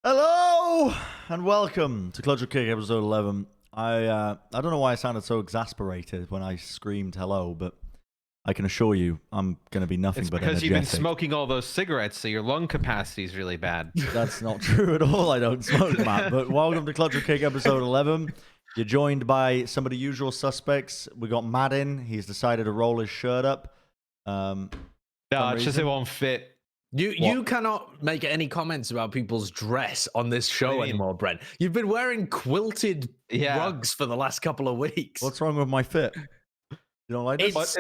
Hello and welcome to Clutch or Kick episode 11. I don't know why I sounded so exasperated when I screamed hello, but I can assure you I'm going to be nothing but energetic. It's because you've been smoking all those cigarettes, so your lung capacity is really bad. That's not true at all. I don't smoke, Matt. But welcome to Clutch or Kick episode 11. You're joined by some of the usual suspects. We got Matt in. He's decided to roll his shirt up. No, it's just it won't fit. You cannot make any comments about people's dress on this show anymore, Bren. You've been wearing quilted rugs for the last couple of weeks. What's wrong with my fit? You don't like this?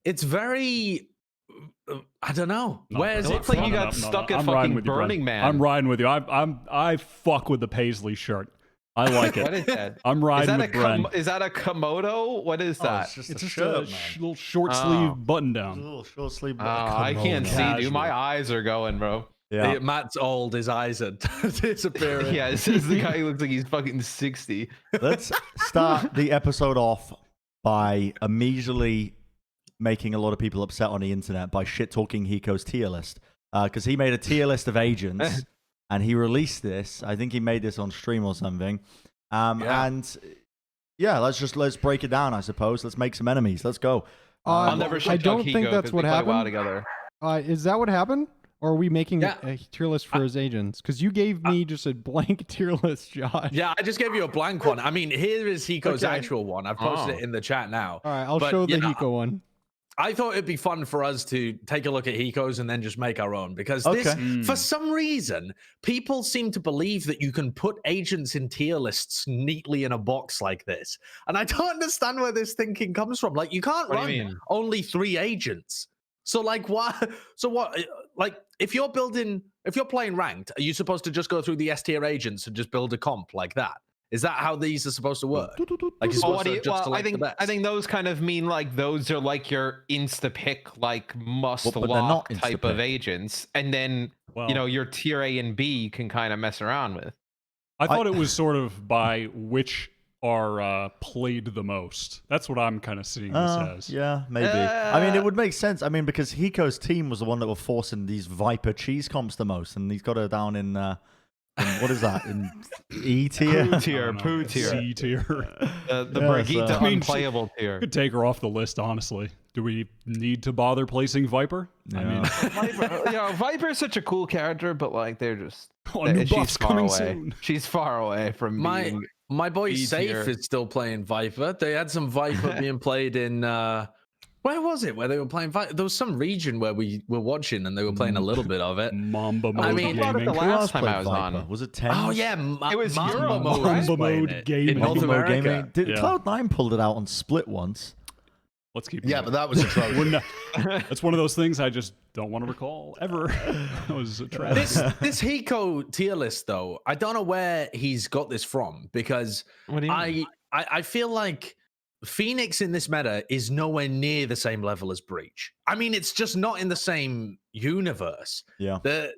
It's very... I don't know. Where is it? It looks like you got stuck at fucking Burning Man. I'm riding with you. I fuck with the Paisley shirt. I like it. What is that? I'm riding with Bren. Is that a Komodo? What is that? It's just It's a just shirt, a little short sleeve button down. A little short sleeve. I can't see, dude. My eyes are going, bro. Yeah. Matt's old. His eyes are disappearing. Yeah, this is the guy who looks like he's fucking 60. Let's start the episode off by immediately making a lot of people upset on the internet by shit-talking Hiko's tier list. Because he made a tier list of agents, and he released this. I think he made this on stream or something. And yeah, let's break it down, I suppose. Let's make some enemies. Let's go. I'll never I don't think that's what happened. Together. Is that what happened? Or are we making a tier list for his agents? Because you gave me just a blank tier list, Josh. Yeah, I just gave you a blank one. I mean, here is Hiko's actual one. I've posted it in the chat now. All right, I'll show the Hiko one. I thought it'd be fun for us to take a look at Hiko's and then just make our own, because this, for some reason, people seem to believe that you can put agents in tier lists neatly in a box like this. And I don't understand where this thinking comes from. Like, you can't run only 3 agents. So like, why? So what? Like, if you're playing ranked, are you supposed to just go through the S tier agents and just build a comp like that? Is that how these are supposed to work? Like, I think those kind of mean like those are like your insta pick, like must lock type of agents, and then you know your tier A and B you can kind of mess around with. I thought it was sort of by which are played the most. That's what I'm kind of seeing this as. Yeah, maybe. I mean, it would make sense. I mean, because Hiko's team was the one that were forcing these Viper cheese comps the most, and he's got her down in what is that? In E tier? Poo tier. C tier. The Brigitte unplayable tier. Could take her off the list, honestly. Do we need to bother placing Viper? Yeah. I mean, Viper, Viper is such a cool character, but like they're just new buffs coming soon. She's far away from my boy Safe tier. is still playing Viper. They had some Viper being played in where was it? Where they were playing Viper? There was some region where we were watching and they were playing a little bit of it. Mamba mode. I mean, gaming. the last time I was Viper? on. Was it 10? Oh yeah, it was Mamba mode. Mamba mode gaming. In North America. Did Cloud9 pulled it out on Split once? Let's keep. Yeah, but that was a trophy. That's one of those things I just don't want to recall ever. That was a tragedy. This Hiko tier list, though, I don't know where he's got this from, because I feel like Phoenix in this meta is nowhere near the same level as Breach. I mean, it's just not in the same universe. Yeah. The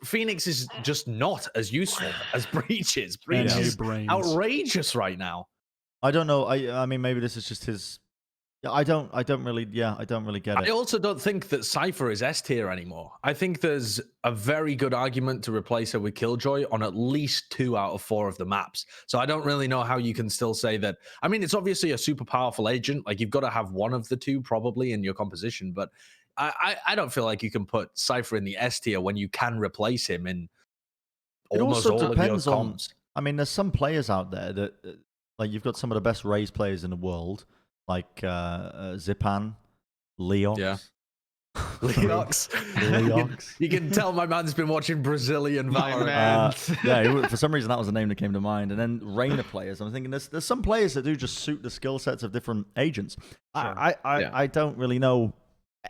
Phoenix is just not as useful as Breach is. Breach is outrageous right now. I don't know. I mean, maybe this is just his. I don't really get it. I also don't think that Cypher is S tier anymore. I think there's a very good argument to replace her with Killjoy on at least 2 out of 4 of the maps. So I don't really know how you can still say that. I mean, it's obviously a super powerful agent. Like, you've got to have one of the 2 probably in your composition, but I don't feel like you can put Cypher in the S tier when you can replace him in almost all of your comps. I mean, there's some players out there that, like, you've got some of the best Raze players in the world, like Zipan, Leox. Leox. You can tell my man's been watching Brazilian Valorant. Yeah, for some reason that was the name that came to mind. And then Reina players. I'm thinking there's some players that do just suit the skill sets of different agents. Sure. I don't really know.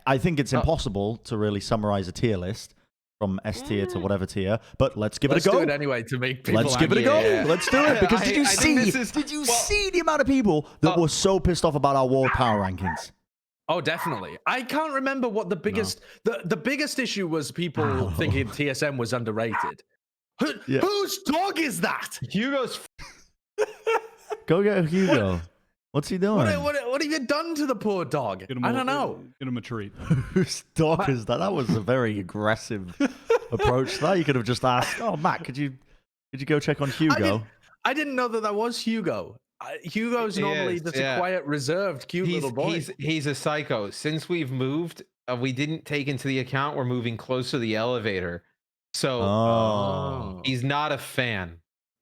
I think it's impossible to really summarize a tier list from S tier to whatever tier, but let's give it a go. Let's do it anyway to make people. Let's give it a go. Let's do it, because did you see the amount of people that were so pissed off about our world power rankings? Oh, definitely. I can't remember what the biggest the biggest issue was. People thinking TSM was underrated. Whose dog is that? Hugo's. Go get Hugo. What's he doing? What have you done to the poor dog? I don't know. Get him a treat. Whose dog is that? That was a very aggressive approach. That you could have just asked, "Oh, Matt, could you Did you go check on Hugo? I didn't know that was Hugo. Hugo's normally just a quiet, reserved, cute little boy. He's a psycho. Since we've moved, we didn't take into the account we're moving close to the elevator, so he's not a fan.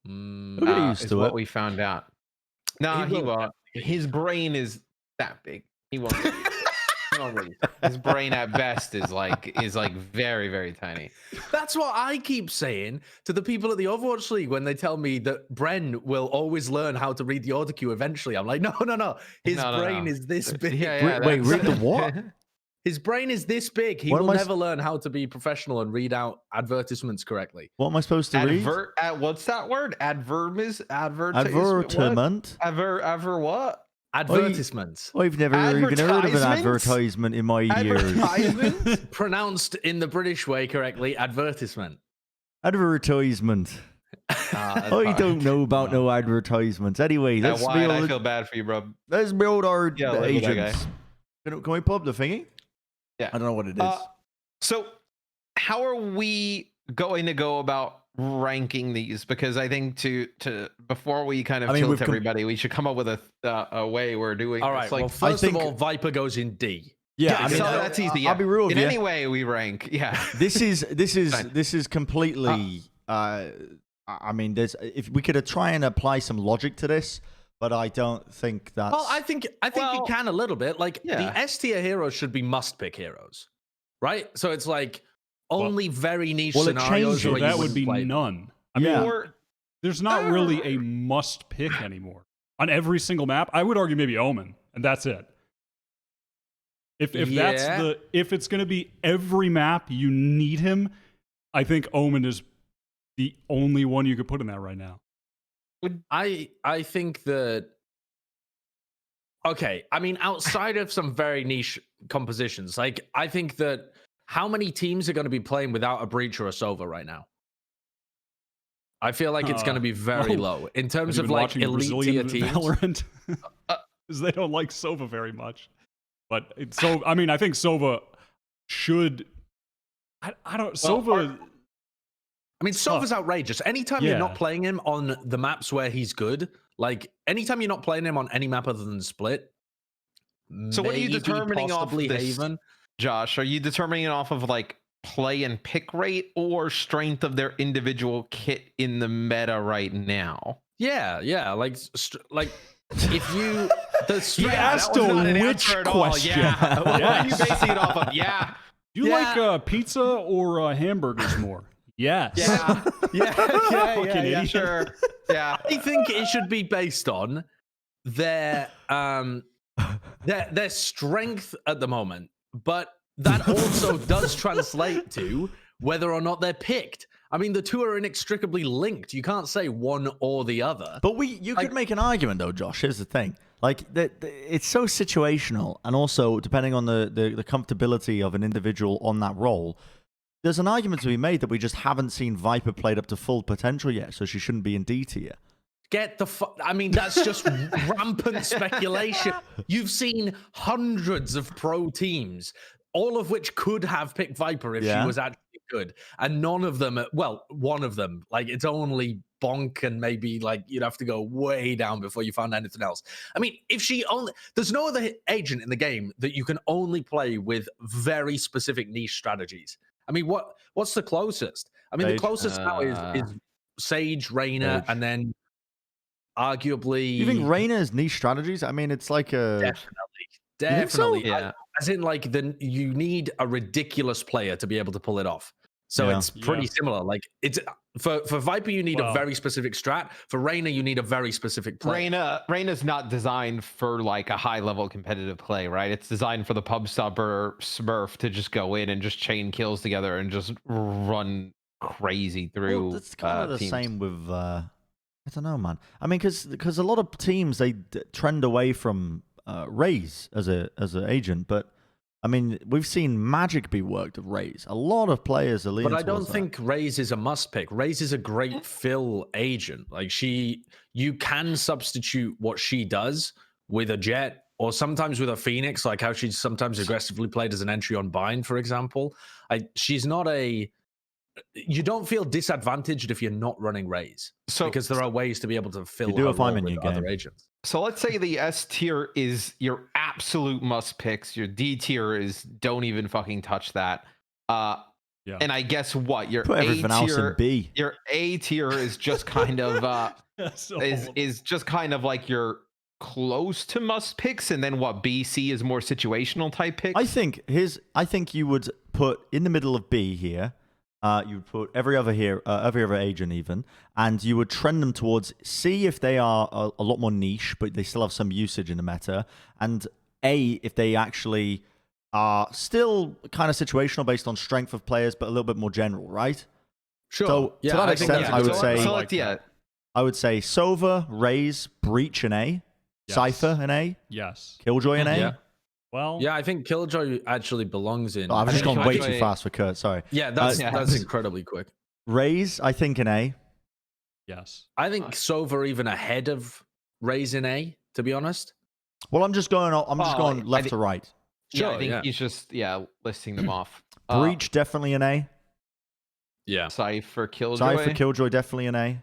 Get used to what it. we found out. No, he won't. His brain is that big. He won't. His brain at best is like very, very tiny. That's what I keep saying to the people at the Overwatch League when they tell me that Bren will always learn how to read the auto cue eventually. I'm like, no. His brain is this big. Wait, read the what? His brain is this big. He will never learn how to be professional and read out advertisements correctly. What am I supposed to read? What's that word? Advertisement. What? Advertisements. I've never even heard of an advertisement in my years. Pronounced in the British way correctly, advertisement. Advertisement. I don't know about no advertisements. Anyway, let's Wyatt, I feel bad for you, bro. Let's build our agents. Can we pull up the thingy? Yeah. I don't know what it is. So how are we going to go about ranking these? Because I think to before we kind of tilt everybody, we should come up with a way we're doing. All right. Well, first of all, Viper goes in D. Yeah, I mean, that's easy. Yeah. I'll be real with you. In any way we rank. Yeah. This is completely. I mean, if we could try and apply some logic to this, but I don't think that's. Well, I think you can a little bit. Like the S tier heroes should be must pick heroes, right? So it's like only very niche scenarios. So that would be none. I mean, there's not really a must pick anymore on every single map. I would argue maybe Omen, and that's it. If it's going to be every map you need him, I think Omen is the only one you could put in that right now. I think that I mean, outside of some very niche compositions, like I think that how many teams are going to be playing without a Breach or a Sova right now? I feel like it's going to be very low in terms of like elite tier teams. Valorant, because they don't like Sova very much. But I mean, I think Sova should. I don't. Sova. I mean, Sova's outrageous. Anytime you're not playing him on the maps where he's good, like anytime you're not playing him on any map other than Split. So what are you determining off of this, Haven? Josh? Are you determining it off of like play and pick rate or strength of their individual kit in the meta right now? Yeah. Like if you he asked which question. Yeah. What are you basing it off of? Yeah. Do you like pizza or hamburgers more? Yes. Yeah, sure. Yeah. I think it should be based on their strength at the moment, but that also does translate to whether or not they're picked. I mean, the two are inextricably linked. You can't say one or the other. But you could make an argument, though, Josh. Here's the thing. Like, it's so situational, and also, depending on the comfortability of an individual on that role, there's an argument to be made that we just haven't seen Viper played up to full potential yet, so she shouldn't be in D tier. I mean, that's just rampant speculation. You've seen hundreds of pro teams, all of which could have picked Viper if she was actually good. And none of them, one of them, like it's only Bonk and maybe like you'd have to go way down before you found anything else. I mean, there's no other agent in the game that you can only play with very specific niche strategies. I mean, what's the closest? I mean, the closest now is Sage, Reyna, and then arguably. You think Reyna's niche strategies? I mean, it's like a definitely. So? Yeah. As in, like you need a ridiculous player to be able to pull it off. So it's pretty similar. Like it's for Viper, you need a very specific strat. For Reyna, you need a very specific play. Reyna's not designed for like a high level competitive play, right? It's designed for the pub stopper Smurf to just go in and just chain kills together and just run crazy through. Well, it's kind of the same with I don't know, man. I mean, because a lot of teams they trend away from Raze as an agent, but. I mean, we've seen Magic be worked of Raze. A lot of players are leaning. But I don't think Raze is a must pick. Raze is a great fill agent. Like you can substitute what she does with a Jet or sometimes with a Phoenix, like how she's sometimes aggressively played as an entry on Bind, for example. She's not a you don't feel disadvantaged if you're not running Raze, because there are ways to be able to fill you do her if I'm role in with your other game. agents. So let's say the S tier is your absolute must picks. Your D tier is don't even fucking touch that. And I guess what your Put everything else in B. Your A tier is just kind of is just kind of like your close to must picks, and then what B, C is more situational type picks. I think you would put in the middle of B here. You would put every other agent even, and you would trend them towards C if they are a lot more niche, but they still have some usage in the meta, and A if they actually are still kind of situational based on strength of players, but a little bit more general, right? Sure. So yeah, to that extent, I would say, I would say Sova, Raze, Breach, and A, Cypher, and A, Killjoy, and A. Yeah. Well, yeah, I think Killjoy actually belongs in. Oh, I've just gone way too fast for Kurt. Sorry. Yeah, that's incredibly quick. Raze, I think in A. Yes. I think Sova even ahead of Raze in A, to be honest. Well, I'm just going left to right. Sure, I think he's just listing them off. Breach definitely an A. Yeah. Cypher, Killjoy definitely an A.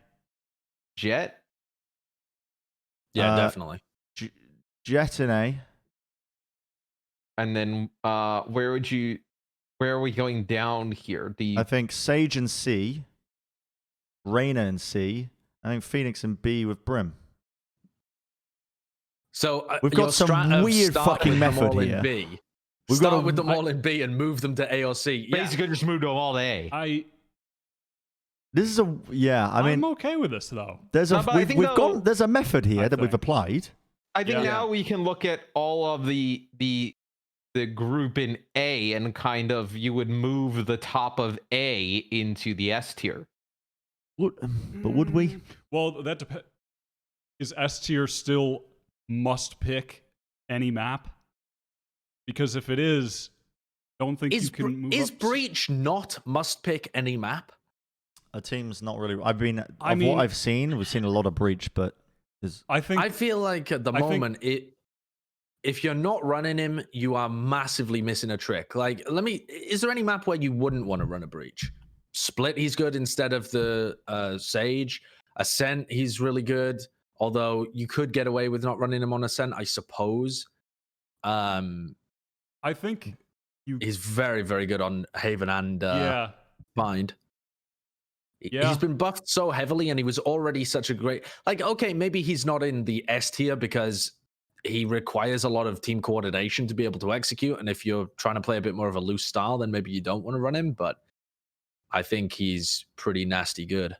Jet. Yeah, definitely. Jet an A. And then where are we going down here? I think Sage and C, Reyna and C, I think Phoenix and B with Brim. So we've got some weird fucking method here. We've start with them all in B and move them to A or C. Basically, just move them all to A. I mean, I'm okay with this though. There's a method here that we've applied. I think now we can look at all of the group in A and kind of you would move the top of A into the S tier. But would we? Well, that depends. Is S tier still must pick any map? Because if it is, don't think you can move Is up. Breach not must pick any map? A team's not really. What I've seen, we've seen a lot of Breach, but I feel like at the moment if you're not running him, you are massively missing a trick. Like, is there any map where you wouldn't want to run a Breach? Split, he's good instead of the Sage. Ascent, he's really good. Although you could get away with not running him on Ascent, I suppose. I think he's very, very good on Haven and Bind. Yeah. He's been buffed so heavily, and he was already such a great. Like, okay, maybe he's not in the S tier because he requires a lot of team coordination to be able to execute. And if you're trying to play a bit more of a loose style, then maybe you don't want to run him. But I think he's pretty nasty good.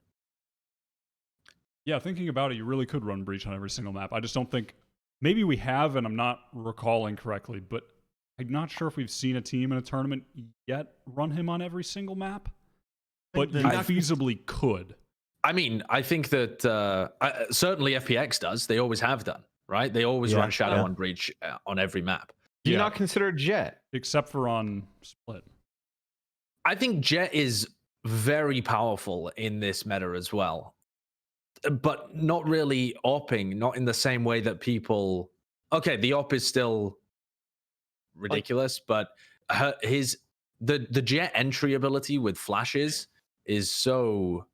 Yeah, thinking about it, you really could run Breach on every single map. I just don't think. Maybe we have, and I'm not recalling correctly, but I'm not sure if we've seen a team in a tournament yet run him on every single map. But you feasibly could. I mean, I think that certainly FPX does. They always have done, right? They always run Shadow on Breach on every map. Do you not consider Jet? Except for on Split. I think Jet is very powerful in this meta as well. But not really opping, not in the same way that people... Okay, the op is still ridiculous, but the Jet entry ability with flashes is so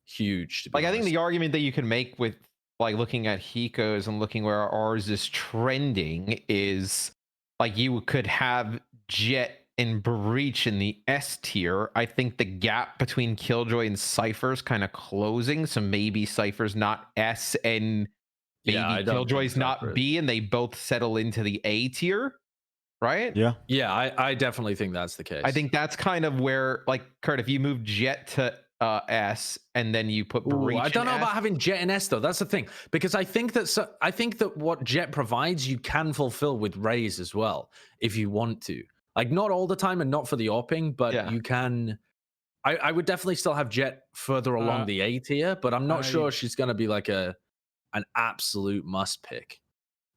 huge. I think the argument that you can make with looking at Hiko's and looking where ours is trending is you could have Jet and Breach in the S tier. I think the gap between Killjoy and Cypher's kind of closing, so maybe Cypher's not S and maybe Killjoy's not B, and they both settle into the A tier. Right? Yeah, I definitely think that's the case. I think that's kind of where, Kurt, if you move Jet to S and then you put Breach I don't know about having Jet in S though. That's the thing, because I think that what Jet provides you can fulfill with Raze as well if you want to. Not all the time and not for the AWPing, but you can. I would definitely still have Jet further along the A tier, but I'm not sure she's going to be an absolute must pick.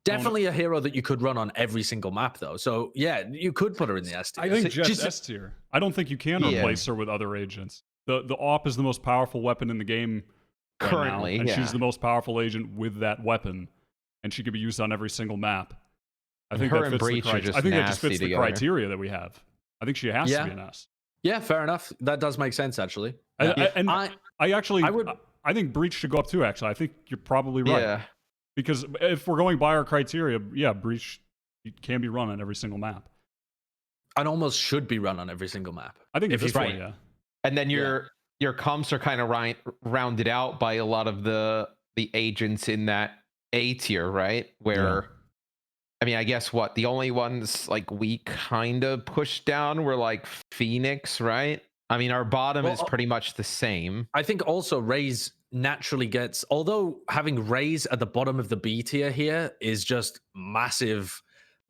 Definitely a hero that you could run on every single map, though. So, yeah, you could put her in the S tier. I think Jet's S tier. I don't think you can replace her with other agents. The AWP is the most powerful weapon in the game currently, and she's the most powerful agent with that weapon, and she could be used on every single map. I think that just fits the criteria that we have. I think she has to be an S. Yeah, fair enough. That does make sense, actually. I think Breach should go up too, actually. I think you're probably right. Yeah. Because if we're going by our criteria, yeah, Breach can be run on every single map. And almost should be run on every single map. I think if it's right. Yeah. And then your comps are kind of rounded out by a lot of the agents in that A tier, right? Where I mean, I guess the only ones like we kind of pushed down were like Phoenix, right? I mean, our bottom is pretty much the same. I think also Raze naturally gets, although having Raze at the bottom of the B tier here is just massive.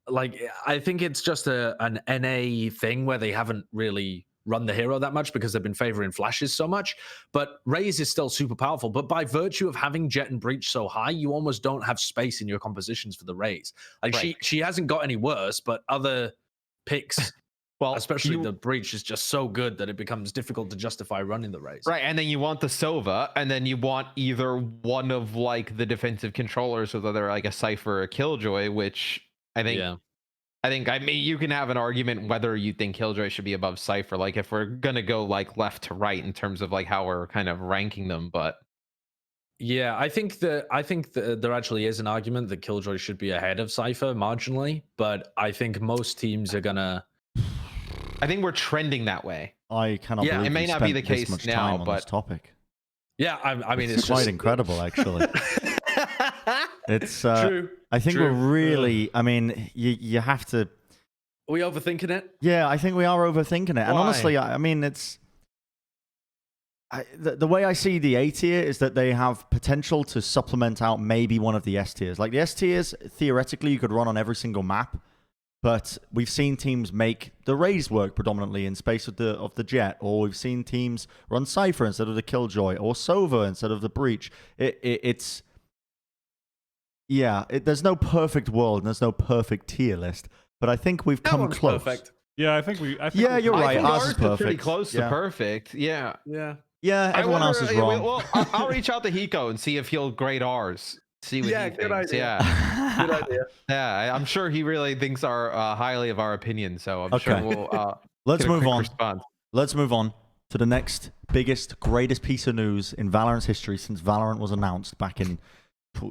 Like, I think it's just an NA thing where they haven't really run the hero that much because they've been favoring flashes so much. But Raze is still super powerful. But by virtue of having Jet and Breach so high, you almost don't have space in your compositions for the Raze. Like she hasn't got any worse, but other picks, well, especially the Breach, is just so good that it becomes difficult to justify running the Raze. Right, and then you want the Sova, and then you want either one of like the defensive controllers, whether like a Cypher or a Killjoy, which I think. Yeah. I mean, you can have an argument whether you think Killjoy should be above Cypher. Like, if we're gonna go like left to right in terms of like how we're kind of ranking them, but yeah, I think there actually is an argument that Killjoy should be ahead of Cypher marginally, but I think most teams are gonna. I think we're trending that way. I cannot believe it may not be the case now, but this topic. Yeah, I mean, it's quite just incredible, actually. It's true. I think we're really. I mean, you have to. Are we overthinking it? Yeah, I think we are overthinking it. And honestly, I mean, it's. The way I see the A tier is that they have potential to supplement out maybe one of the S tiers. Like the S tiers, theoretically, you could run on every single map, but we've seen teams make the Raze work predominantly in space of the Jet, or we've seen teams run Cypher instead of the Killjoy, or Sova instead of the Breach. It's. Yeah, there's no perfect world and there's no perfect tier list, but I think we've come close. Perfect. Yeah, I think you're right. Ours is perfect. Pretty close to perfect. Yeah. Everyone else is wrong. Well, I'll reach out to Hiko and see if he'll grade ours. See what he thinks. Good idea. Yeah, good idea. Yeah, I'm sure he really thinks highly of our opinion. So I'm sure we'll. Let's move on. Response. Let's move on to the next biggest, greatest piece of news in Valorant's history since Valorant was announced back in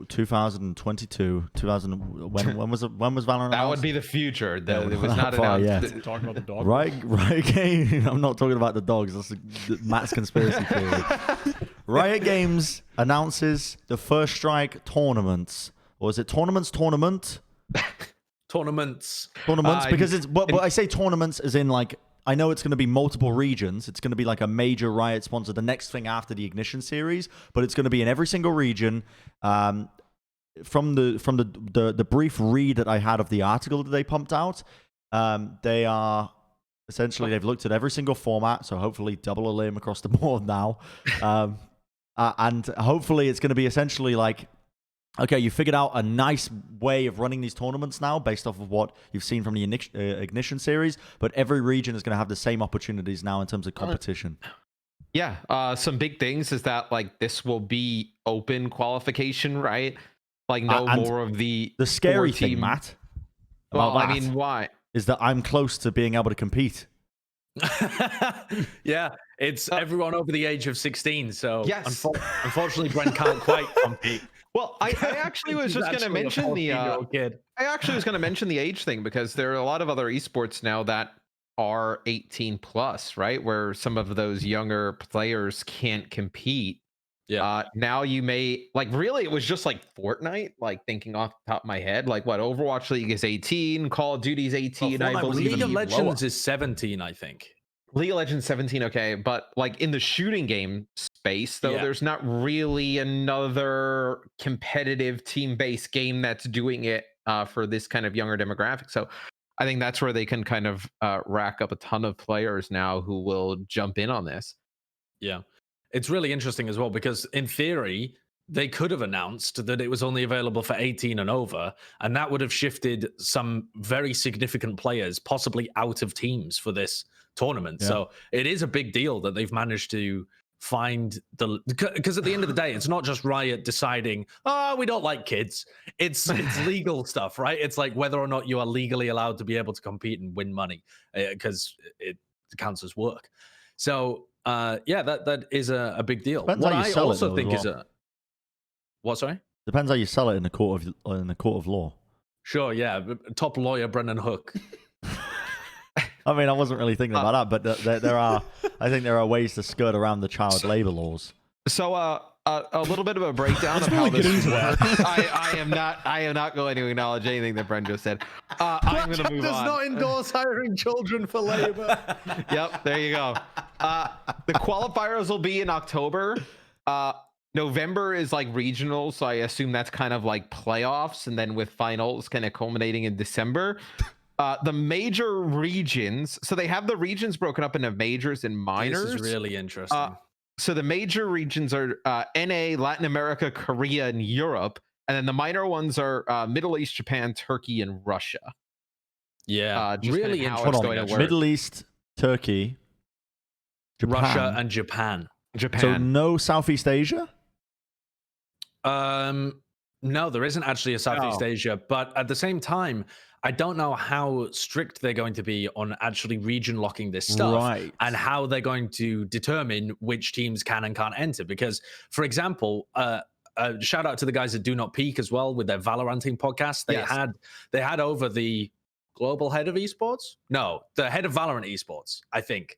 2022. When was Valorant announced? That would be the future. It was not announced. Talking about the dog. Riot Games. I'm not talking about the dogs. That's Matt's conspiracy theory. Riot Games announces the First Strike tournaments, or is it tournament? Tournaments. Because it's. But I say tournaments as in like. I know it's going to be multiple regions. It's going to be like a major Riot sponsor, the next thing after the Ignition series, but it's going to be in every single region. From the brief read that I had of the article that they pumped out, they are essentially they've looked at every single format, so hopefully double a limb across the board now, and hopefully it's going to be essentially like. Okay, you figured out a nice way of running these tournaments now based off of what you've seen from the Ignition series, but every region is going to have the same opportunities now in terms of competition. Yeah, some big things is that like this will be open qualification, right? Like no more of the scary thing, Matt. Well, I mean, why? Is that I'm close to being able to compete. Yeah, it's everyone over the age of 16, so yes. Unfortunately, Bren can't quite compete. Well, I actually was just going to mention the age thing because there are a lot of other esports now that are 18 plus, right? Where some of those younger players can't compete. Yeah. Now you may really it was just like Fortnite, like thinking off the top of my head, like what Overwatch League is 18, Call of Duty's 18, I believe League of Legends is 17, I think. League of Legends 17, okay, but like in the shooting game space, though, there's not really another competitive team-based game that's doing it for this kind of younger demographic. So I think that's where they can kind of rack up a ton of players now who will jump in on this. Yeah, it's really interesting as well because in theory, they could have announced that it was only available for 18 and over, and that would have shifted some very significant players possibly out of teams for this tournament. Yeah. So it is a big deal that they've managed to find because at the end of the day, it's not just Riot deciding, we don't like kids. It's legal stuff, right? It's like whether or not you are legally allowed to be able to compete and win money because counts as work. So yeah, that is a big deal. Depends What how you I sell it, also though, think as is well. a what? Sorry. Depends how you sell it in the court of law. Sure, yeah. Top lawyer Brennan Hook. I mean, I wasn't really thinking about that, but I think there are ways to skirt around the child labor laws. So, a little bit of a breakdown of how this works. I am not going to acknowledge anything that Bren just said. I'm going to move on. Does not endorse hiring children for labor. Yep, there you go. The qualifiers will be in October. November is like regional, so I assume that's kind of like playoffs, and then with finals kind of culminating in December. The major regions, so they have the regions broken up into majors and minors. This is really interesting. So the major regions are NA, Latin America, Korea, and Europe, and then the minor ones are Middle East, Japan, Turkey, and Russia. Yeah, really interesting. Middle East, Turkey, Japan. Russia, and Japan. So no Southeast Asia? No, there isn't actually a Southeast Asia, but at the same time, I don't know how strict they're going to be on actually region locking this stuff, and how they're going to determine which teams can and can't enter. Because, for example, shout out to the guys at Do Not Peak as well with their Valoranting podcast. They had over the global head of esports. No, the head of Valorant esports, I think.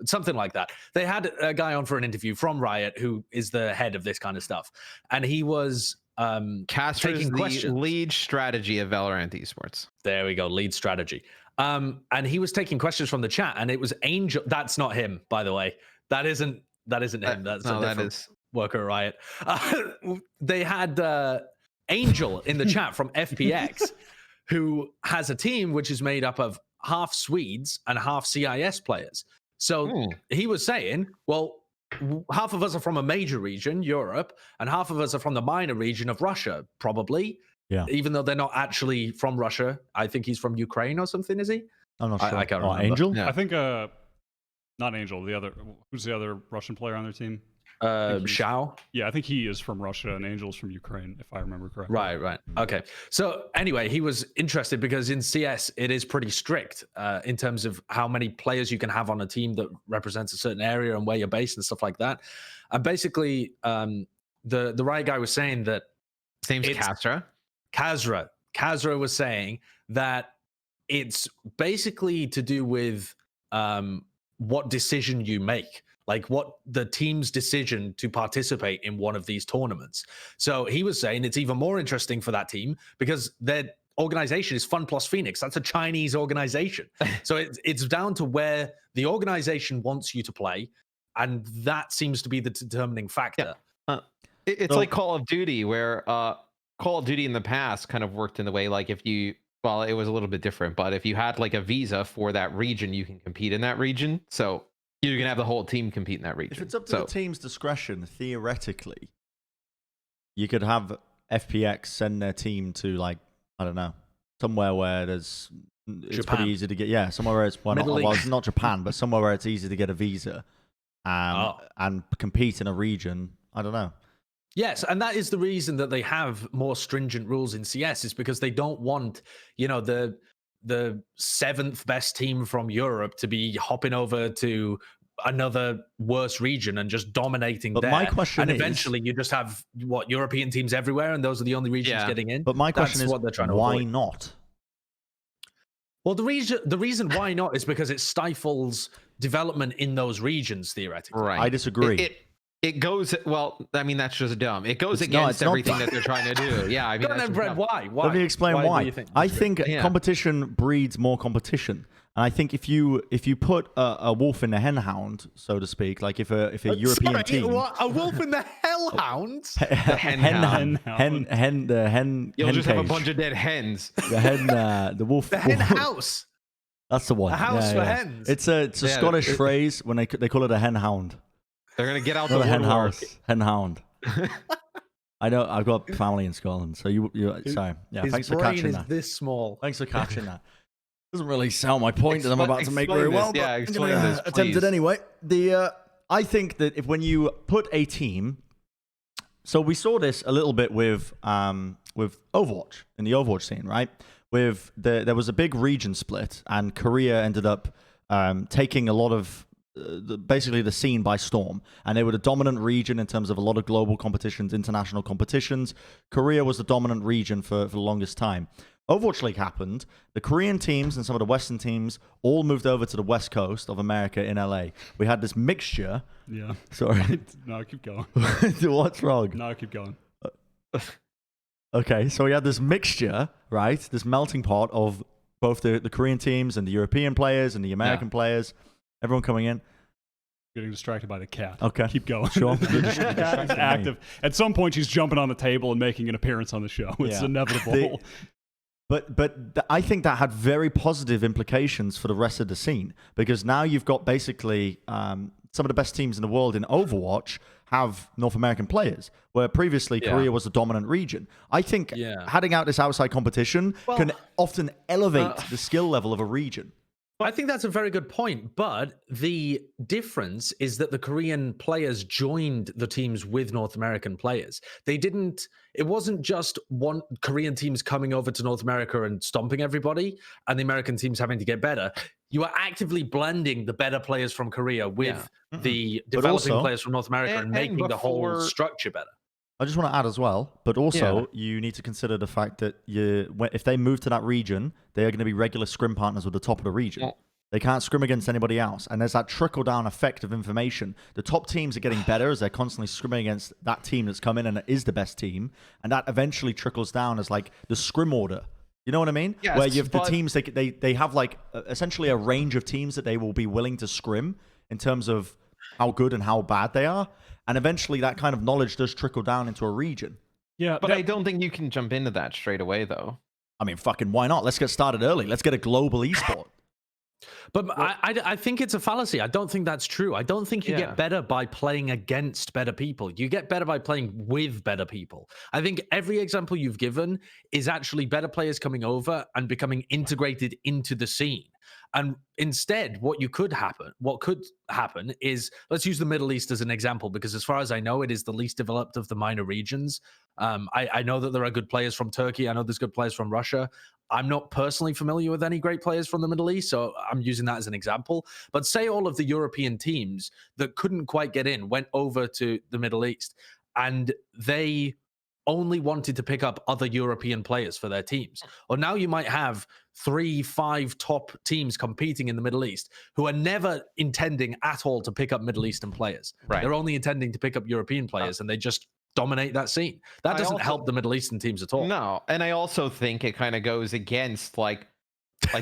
Something like that. They had a guy on for an interview from Riot who is the head of this kind of stuff, and he was taking questions. Lead strategy of Valorant esports. There we go, lead strategy. And he was taking questions from the chat, and it was Angel. That's not him, by the way. That isn't him. That's a different worker at Riot. They had Angel in the chat from FPX, who has a team which is made up of half Swedes and half CIS players. So he was saying, well, half of us are from a major region, Europe, and half of us are from the minor region of Russia, probably. Yeah. Even though they're not actually from Russia. I think he's from Ukraine or something, is he? I'm not sure. I can't remember. Angel? Yeah. I think, not Angel, who's the other Russian player on their team? Shao? Yeah, I think he is from Russia and Angel's from Ukraine, if I remember correctly. Right. Okay. So anyway, he was interested because in CS, it is pretty strict in terms of how many players you can have on a team that represents a certain area and where you're based and stuff like that. And basically, the Riot guy was saying that... His name's Kazra. Kazra was saying that it's basically to do with what decision you make. Like what the team's decision to participate in one of these tournaments. So he was saying it's even more interesting for that team because their organization is Fun Plus Phoenix. That's a Chinese organization. So it's down to where the organization wants you to play. And that seems to be the determining factor. Yeah. It's like Call of Duty, where Call of Duty in the past kind of worked in the way like it was a little bit different, but if you had like a visa for that region, you can compete in that region. So you can have the whole team compete in that region. If it's up to the team's discretion, theoretically, you could have FPX send their team to, like, I don't know, somewhere where it's pretty easy to get. Somewhere where it's not Japan, but somewhere where it's easy to get a visa and compete in a region. I don't know. Yes, and that is the reason that they have more stringent rules in CS, is because they don't want, the seventh best team from Europe to be hopping over to another worse region and just dominating there. My question is, eventually you just have European teams everywhere, and those are the only regions getting in. But my question is, what they're trying to why avoid. Not? Well, the reason why not is because it stifles development in those regions theoretically. Right. I disagree. It goes, that's just dumb. It goes against everything that they're trying to do. Yeah, I mean, why? Let me explain why. Do you think I think competition breeds more competition. And I think if you put a wolf in a hen hound, so to speak, like if a European team, a wolf in the hellhounds, the hen you'll just have a cage. bunch of dead hens. The hen, the wolf, the hen house. That's the one. A house for hens. It's a Scottish phrase when they call it a hen hound. They're gonna get out the hen house, hen hound. I know I've got family in Scotland, so you sorry. Yeah, his thanks for brain catching is that. This small. Thanks for catching that. Doesn't really sell my point that I'm about to make very well, but I'm gonna attempt it anyway. I think that when you put a team, so we saw this a little bit with Overwatch in the Overwatch scene, right? There was a big region split, and Korea ended up taking a lot of basically the scene by storm, and they were the dominant region in terms of a lot of global competitions, international competitions. Korea was the dominant region for the longest time. Overwatch League happened. The Korean teams and some of the Western teams all moved over to the West Coast of America in LA. We had this mixture. Yeah. Sorry. No, keep going. What's wrong? No, keep going. Okay, so we had this mixture, right? This melting pot of both the Korean teams and the European players and the American players. Everyone coming in. Getting distracted by the cat. Okay. Keep going. Sure. The cat is active. At some point, she's jumping on the table and making an appearance on the show. It's inevitable. But I think that had very positive implications for the rest of the scene, because now you've got basically some of the best teams in the world in Overwatch have North American players, where previously Korea was the dominant region. I think heading out this outside competition can often elevate the skill level of a region. I think that's a very good point, but the difference is that the Korean players joined the teams with North American players. It wasn't just one Korean teams coming over to North America and stomping everybody and the American teams having to get better. You are actively blending the better players from Korea with the developing players from North America and making the whole structure better. I just want to add as well, but also you need to consider the fact that if they move to that region, they are going to be regular scrim partners with the top of the region. Yeah. They can't scrim against anybody else. And there's that trickle-down effect of information. The top teams are getting better as they're constantly scrimming against that team that's come in and is the best team. And that eventually trickles down as like the scrim order. You know what I mean? Yes, where you have the teams, they have like essentially a range of teams that they will be willing to scrim in terms of how good and how bad they are. And eventually that kind of knowledge does trickle down into a region. Yeah, but I don't think you can jump into that straight away, though. I mean, fucking why not? Let's get started early. Let's get a global esport. But I think it's a fallacy. I don't think that's true. I don't think you get better by playing against better people. You get better by playing with better people. I think every example you've given is actually better players coming over and becoming integrated into the scene. And instead, what could happen is, let's use the Middle East as an example, because as far as I know, it is the least developed of the minor regions. I know that there are good players from Turkey. I know there's good players from Russia. I'm not personally familiar with any great players from the Middle East, so I'm using that as an example. But say all of the European teams that couldn't quite get in went over to the Middle East, and they only wanted to pick up other European players for their teams. Or now you might have 3-5 top teams competing in the Middle East who are never intending at all to pick up Middle Eastern players. Right. They're only intending to pick up European players, and they just dominate that scene. That doesn't help the Middle Eastern teams at all. No, and I also think it kind of goes against like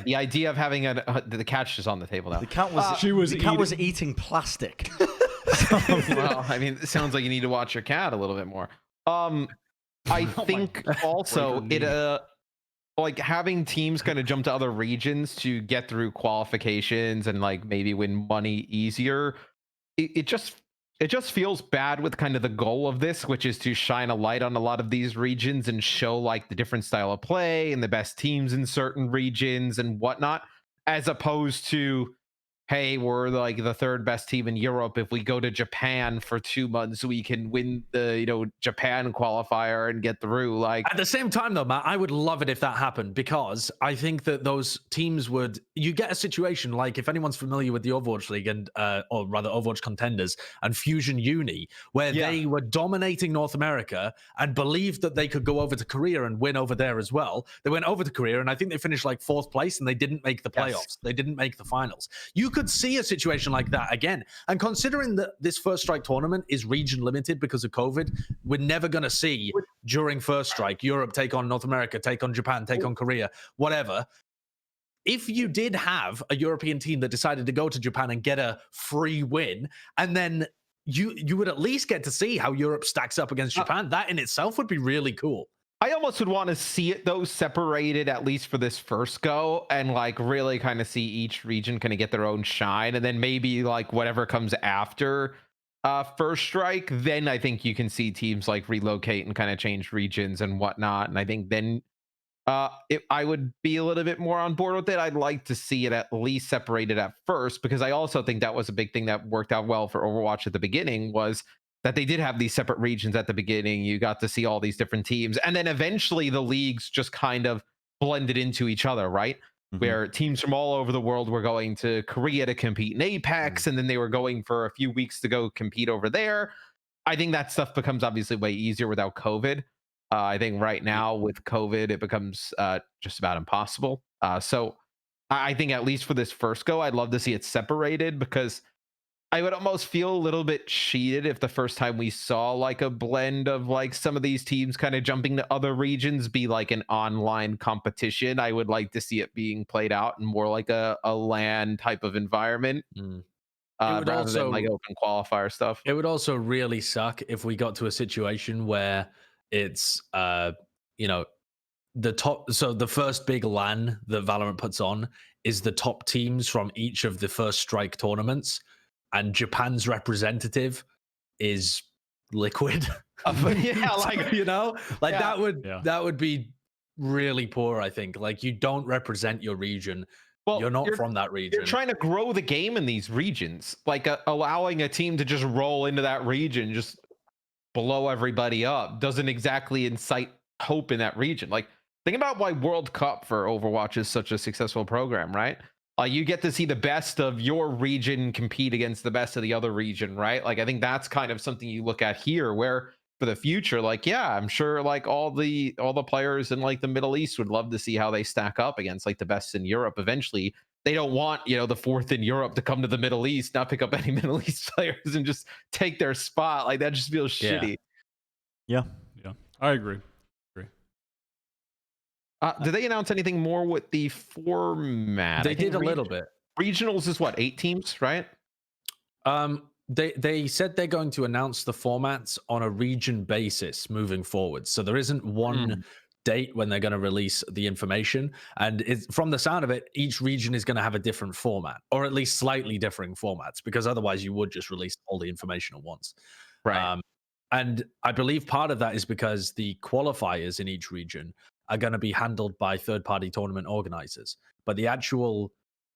the idea of having the cat's just on the table now. The cat was eating plastic. Well, I mean, it sounds like you need to watch your cat a little bit more. I think also like having teams kind of jump to other regions to get through qualifications and like maybe win money easier. It just feels bad with kind of the goal of this, which is to shine a light on a lot of these regions and show like the different style of play and the best teams in certain regions and whatnot, as opposed to, hey, we're like the third best team in Europe. If we go to Japan for 2 months, we can win the Japan qualifier and get through. Like at the same time, though, Matt, I would love it if that happened, because I think that those teams you get a situation like, if anyone's familiar with the Overwatch League and or rather Overwatch Contenders and Fusion Uni, where they were dominating North America and believed that they could go over to Korea and win over there as well. They went over to Korea and I think they finished like 4th place, and they didn't make the playoffs. Yes. They didn't make the finals. You could see a situation like that again. And considering that this First Strike tournament is region limited because of COVID, we're never going to see during First Strike Europe take on North America, take on Japan, take on Korea, whatever. If you did have a European team that decided to go to Japan and get a free win, and then you would at least get to see how Europe stacks up against Japan, that in itself would be really cool. I almost would want to see it, though, separated, at least for this first go, and like really kind of see each region kind of get their own shine, and then maybe like whatever comes after First Strike, then I think you can see teams like relocate and kind of change regions and whatnot. And I think then I would be a little bit more on board with it. I'd like to see it at least separated at first, because I also think that was a big thing that worked out well for Overwatch at the beginning, was that they did have these separate regions at the beginning. You got to see all these different teams, and then eventually the leagues just kind of blended into each other, right? where teams from all over the world were going to Korea to compete in Apex, and then they were going for a few weeks to go compete over there. I think that stuff becomes obviously way easier without COVID. I think right now with COVID, it becomes just about impossible. So I think at least for this first go, I'd love to see it separated, because I would almost feel a little bit cheated if the first time we saw like a blend of like some of these teams kind of jumping to other regions be like an online competition. I would like to see it being played out in more like a LAN type of environment. Rather than like open qualifier stuff. It would also really suck if we got to a situation where it's you know, the top, so the first big LAN that Valorant puts on is the top teams from each of the first strike tournaments, and Japan's representative is Liquid. Yeah, like, you know, like that would be really poor, I think. Like, you don't represent your region. Well, you're not from that region. You're trying to grow the game in these regions, like allowing a team to just roll into that region, just blow everybody up, doesn't exactly incite hope in that region. Like, think about why World Cup for Overwatch is such a successful program, right? You get to see the best of your region compete against the best of the other region, right? Like, I think that's kind of something you look at here, where for the future, like, yeah, I'm sure like all the players in like the Middle East would love to see how they stack up against like the best in Europe. Eventually, they don't want, you know, the fourth in Europe to come to the Middle East, not pick up any Middle East players and just take their spot. Like, that just feels shitty. Yeah, I agree. Did they announce anything more with the format? They did a little bit. Regionals is what, 8 teams, right? They said they're going to announce the formats on a region basis moving forward. So there isn't one date when they're going to release the information. And it's, from the sound of it, each region is going to have a different format, or at least slightly differing formats, because otherwise you would just release all the information at once. Right. And I believe part of that is because the qualifiers in each region are going to be handled by third-party tournament organizers, but the actual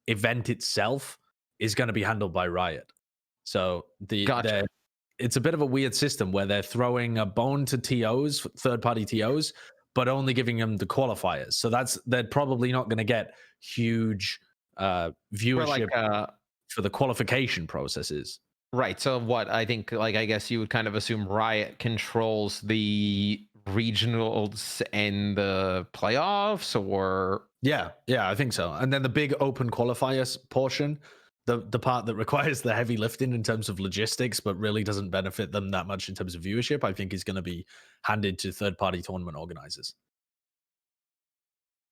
event itself is going to be handled by Riot. So it's a bit of a weird system where they're throwing a bone to TOs, third-party TOs, but only giving them the qualifiers. So they're probably not going to get huge viewership for the qualification processes. Right. So what I think, like, I guess you would kind of assume Riot controls the regionals and the playoffs, or yeah, I think so. And then the big open qualifiers portion, the part that requires the heavy lifting in terms of logistics, but really doesn't benefit them that much in terms of viewership, I think is going to be handed to third-party tournament organizers,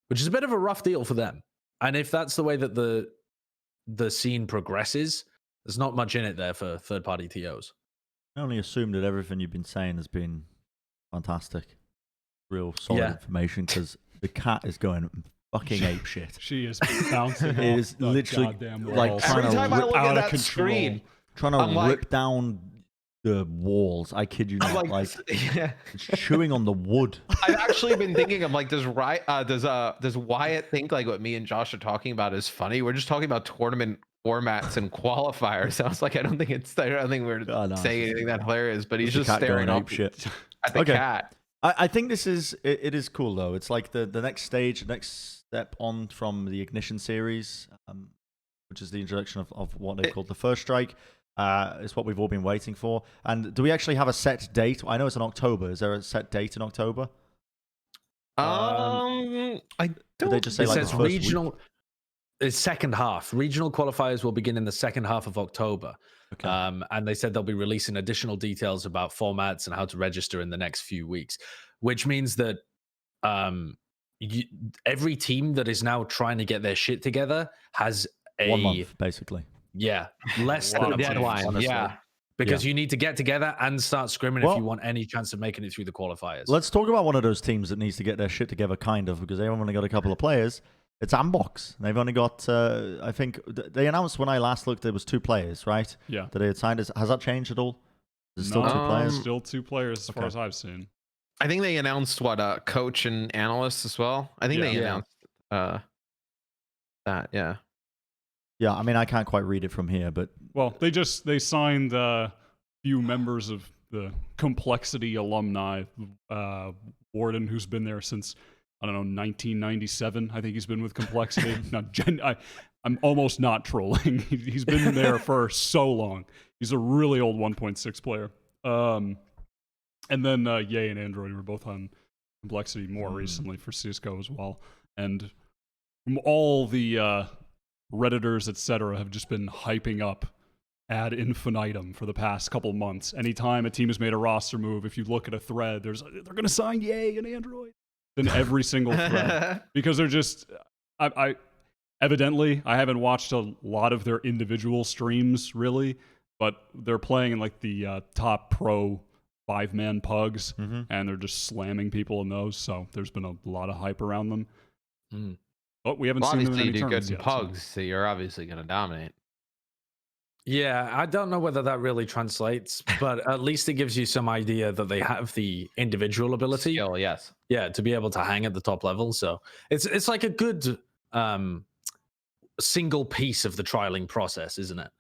which is a bit of a rough deal for them. And if that's the way that the scene progresses, there's not much in it there for third-party TOs. I only assume that everything you've been saying has been fantastic, real solid information, because the cat is going fucking ape shit. She is bouncing. It is literally like trying to rip out of control, trying to rip down the walls. I kid you not. Like it's chewing on the wood. I've actually been thinking of like, does Wyatt think like what me and Josh are talking about is funny? We're just talking about tournament formats and qualifiers. Sounds like I don't think we're saying anything that hilarious, but he's just staring up shit at the cat. I think it is cool though. It's like the next stage, next step on from the Ignition series, which is the introduction of what they called the First Strike. It's what we've all been waiting for. And do we actually have a set date? I know it's in October. Is there a set date in October? I don't. Did they just say it like says regional? Week? It's second half. Regional qualifiers will begin in the second half of October. Okay. And they said they'll be releasing additional details about formats and how to register in the next few weeks, which means that every team that is now trying to get their shit together has 1 month, basically. Yeah, less than a deadline. Yeah, because you need to get together and start scrimming if you want any chance of making it through the qualifiers. Let's talk about one of those teams that needs to get their shit together, kind of, because they've only got a couple of players. It's Andbox. They've only got, I think, they announced when I last looked, there was 2 players, right? Yeah. That they had signed. Has that changed at all? Is it still 2 players? Still 2 players as far as I've seen. I think they announced coach and analyst as well. I think they announced that. Yeah. Yeah, I mean, I can't quite read it from here, but well, they signed a few members of the Complexity alumni, Warden, who's been there since I don't know, 1997. I think he's been with Complexity. I'm almost not trolling. He's been there for so long. He's a really old 1.6 player. And then Ye and Android were both on Complexity more recently for CSGO as well. And all the Redditors, etc., have just been hyping up ad infinitum for the past couple months. Anytime a team has made a roster move, if you look at a thread, they're going to sign Ye and Android in every single thread. Because they're just... Evidently, I haven't watched a lot of their individual streams, really, but they're playing in like the top pro 5-man pugs, and they're just slamming people in those, so there's been a lot of hype around them. But we haven't seen them in any tournaments yet. Pugs, so you're obviously going to dominate. Yeah, I don't know whether that really translates, but at least it gives you some idea that they have the individual ability. Skill, yes. Yeah, to be able to hang at the top level, so it's like a good... single piece of the trialing process, isn't it?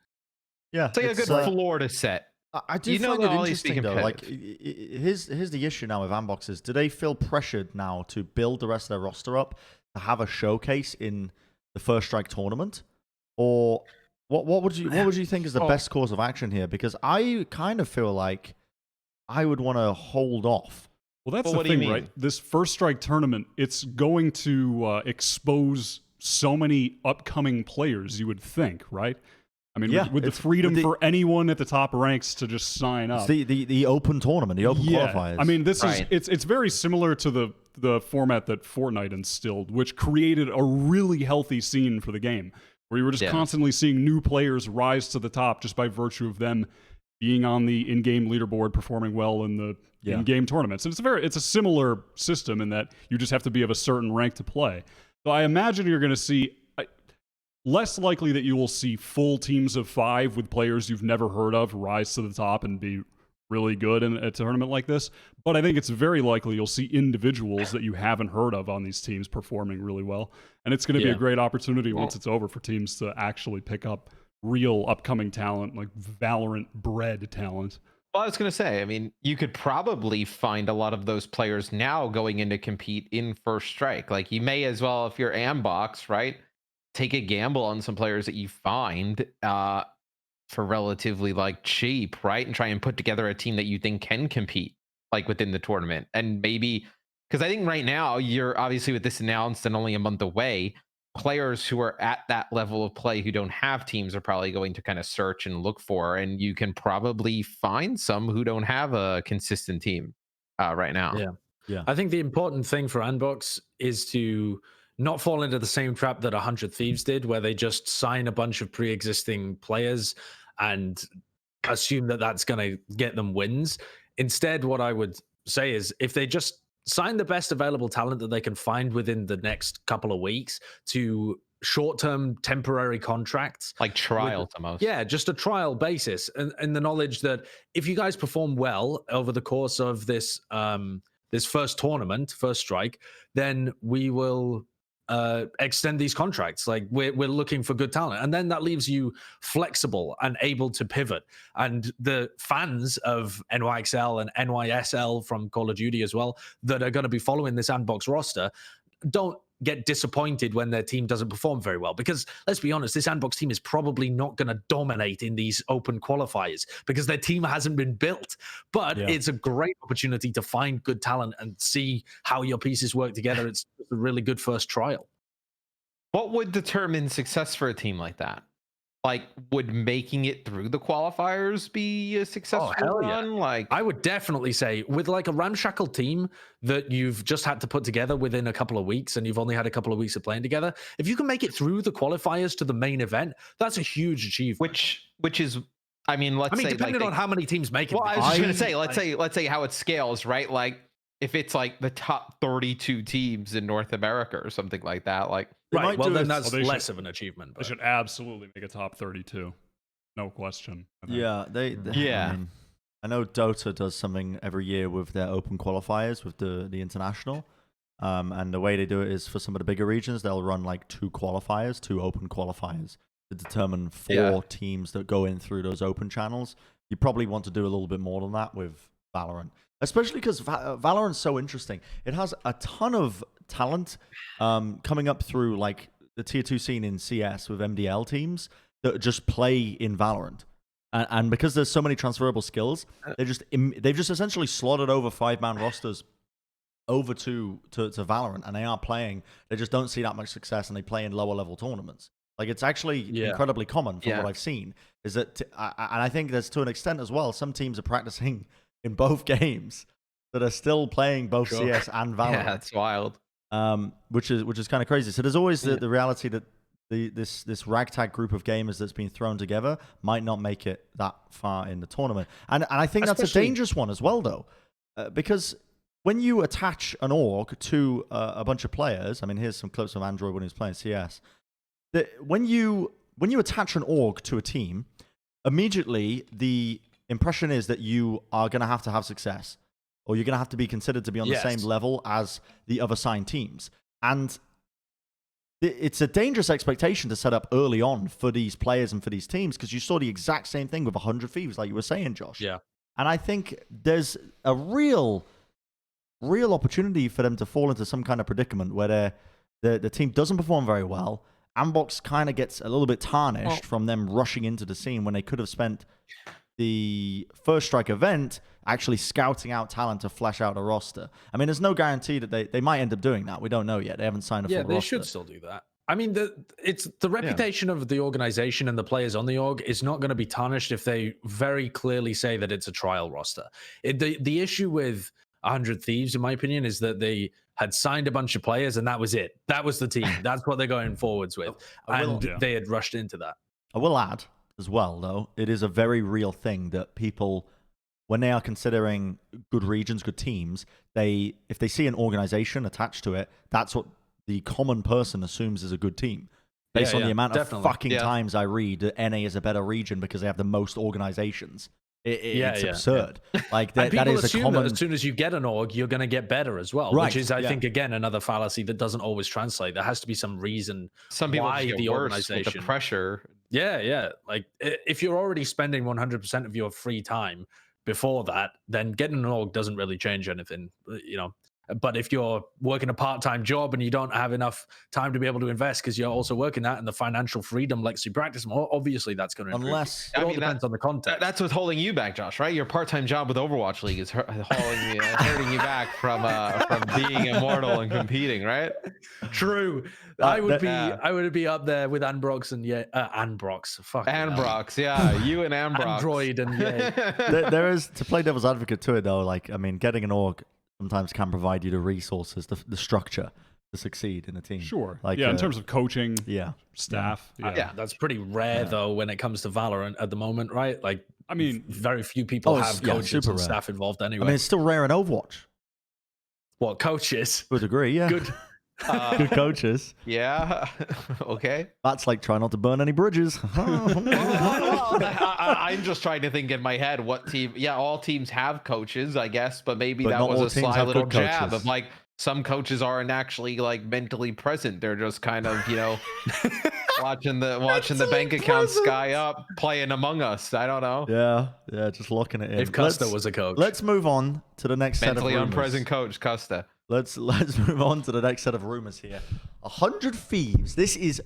Yeah, it's like a good floor to set. I do find it interesting though. Like, here's the issue now with Andbox is: do they feel pressured now to build the rest of their roster up to have a showcase in the First Strike tournament, or what would you think is the best course of action here? Because I kind of feel like I would want to hold off. Well, that's the thing, right? This First Strike tournament, it's going to expose so many upcoming players, you would think, right? I mean, with the freedom for anyone at the top ranks to just sign up. It's the open tournament, the open qualifiers. I mean, this is it's very similar to the format that Fortnite instilled, which created a really healthy scene for the game, where you were just constantly seeing new players rise to the top just by virtue of them being on the in-game leaderboard, performing well in the in-game tournaments. And it's a similar system in that you just have to be of a certain rank to play. So I imagine you're going to see, less likely that you will see full teams of 5 with players you've never heard of rise to the top and be really good in a tournament like this. But I think it's very likely you'll see individuals that you haven't heard of on these teams performing really well. And it's going to be a great opportunity once it's over for teams to actually pick up real upcoming talent, like Valorant bred talent. Well, I was going to say, I mean, you could probably find a lot of those players now going in to compete in First Strike. Like, you may as well, if you're Andbox, right, take a gamble on some players that you find for relatively like cheap, right, and try and put together a team that you think can compete like within the tournament. And maybe, because I think right now you're obviously with this announced and only a month away, players who are at that level of play who don't have teams are probably going to kind of search and look for, and you can probably find some who don't have a consistent team right now. Yeah. I think the important thing for Andbox is to not fall into the same trap that 100 Thieves did, where they just sign a bunch of pre-existing players and assume that that's going to get them wins. Instead, what I would say is if they just sign the best available talent that they can find within the next couple of weeks to short-term temporary contracts. Like trials almost. Yeah, just a trial basis. And the knowledge that if you guys perform well over the course of this this first tournament, First Strike, then we will extend these contracts. Like we're looking for good talent, and then that leaves you flexible and able to pivot. And the fans of NYXL and NYSL from Call of Duty as well that are going to be following this Andbox roster don't get disappointed when their team doesn't perform very well, because let's be honest, this Andbox team is probably not going to dominate in these open qualifiers because their team hasn't been built. But it's a great opportunity to find good talent and see how your pieces work together. It's a really good first trial. What would determine success for a team like that? Like, would making it through the qualifiers be a successful run? Like, I would definitely say with like a ramshackle team that you've just had to put together within a couple of weeks, and you've only had a couple of weeks of playing together, if you can make it through the qualifiers to the main event, that's a huge achievement. Which is, I mean, let's say depending on how many teams make it. Well, I was just going to say, let's say how it scales, right? Like, if it's like the top 32 teams in North America or something like that, like. Right, well, then that's less of an achievement. But. They should absolutely make a top 32. No question. Yeah, I mean, I know Dota does something every year with their open qualifiers, with the international. And the way they do it is for some of the bigger regions, they'll run like 2 open qualifiers to determine 4 teams that go in through those open channels. You probably want to do a little bit more than that with Valorant. Especially because Valorant's so interesting. It has a ton of talent coming up through like the tier 2 scene in CS with MDL teams that just play in Valorant. And because there's so many transferable skills, they've just essentially slotted over 5-man rosters over to Valorant, and they are playing. They just don't see that much success, and they play in lower level tournaments. Like, it's actually incredibly common from what I've seen. Is that, and I think there's to an extent as well, some teams are practicing in both games that are still playing both CS and Valorant. Yeah, that's wild. Which is kind of crazy. So there's always the reality that this ragtag group of gamers that's been thrown together might not make it that far in the tournament. And I think that's a dangerous one as well, though, because when you attach an org to a bunch of players, I mean, here's some clips of Android when he was playing CS. When you attach an org to a team, immediately the impression is that you are going to have success, or you're going to have to be considered to be on the same level as the other signed teams. And it's a dangerous expectation to set up early on for these players and for these teams, because you saw the exact same thing with 100 Thieves, like you were saying, Josh. Yeah. And I think there's a real opportunity for them to fall into some kind of predicament where the team doesn't perform very well. Andbox kind of gets a little bit tarnished from them rushing into the scene when they could have spent the First Strike event actually scouting out talent to flesh out a roster. I mean, there's no guarantee that they might end up doing that. We don't know yet. They haven't signed a full roster. Yeah, they should still do that. I mean, it's the reputation of the organization and the players on the org is not going to be tarnished if they very clearly say that it's a trial roster. The issue with 100 Thieves, in my opinion, is that they had signed a bunch of players and that was it. That was the team. That's what they're going forwards with. They had rushed into that. I will add as well, though, it is a very real thing that people, when they are considering good regions, good teams, if they see an organization attached to it, that's what the common person assumes is a good team. Based on the amount of fucking times I read that NA is a better region because they have the most organizations. It's absurd. Like that is a common. That as soon as you get an org, you're going to get better as well. Right. Which is, I think, again, another fallacy that doesn't always translate. There has to be some reason why the organization, with the pressure. Yeah. Like if you're already spending 100% of your free time before that, then getting an org doesn't really change anything. But if you're working a part-time job and you don't have enough time to be able to invest because you're also working that and the financial freedom lets you practice more, obviously that's going to improve. Unless it all depends on the context. That's what's holding you back, Josh, right? Your part-time job with Overwatch League is hurting you back from being immortal and competing, right? True. I would be up there with Andbox and Andbox. Fuck Andbox, yeah. You and Andbox. Android and there is, to play devil's advocate to it though, like, I mean, getting an org sometimes can provide you the resources, the structure to succeed in a team. Sure. Like, in terms of coaching, staff. Yeah, that's pretty rare though when it comes to Valorant at the moment, right? Like, I mean, very few people have coaches and staff involved anyway. I mean, it's still rare in Overwatch. What, coaches? To a degree, yeah. Good. Good coaches. Yeah. Okay. That's like trying not to burn any bridges. I'm just trying to think in my head what team. Yeah, all teams have coaches, I guess, but maybe that was a sly little jab of like some coaches aren't actually like mentally present. They're just kind of, watching the bank account sky up, playing Among Us. I don't know. Yeah, just locking it in. If Custa was a coach. Let's move on to the next set of rumors. Mentally unpresent coach, Custa. Let's move on to the next set of rumors here. 100 Thieves. This is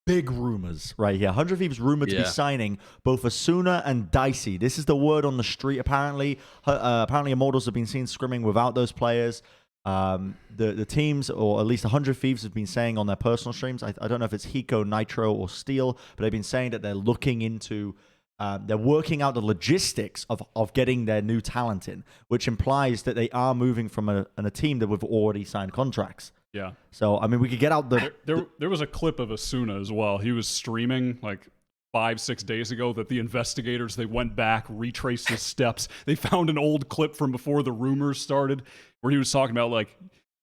big rumors right here. 100 Thieves rumored to be signing both Asuna and Dicey. This is the word on the street. Apparently Immortals have been seen scrimming without those players. The teams, or at least 100 Thieves, have been saying on their personal streams, I don't know if it's Hiko, Nitro, or Steel, but they've been saying that they're looking into, they're working out the logistics of getting their new talent in, which implies that they are moving from a team that we've already signed contracts. Yeah. So, I mean, we could get out there was a clip of Asuna as well. He was streaming like 5-6 days ago that the investigators, they went back, retraced his steps. They found an old clip from before the rumors started where he was talking about like,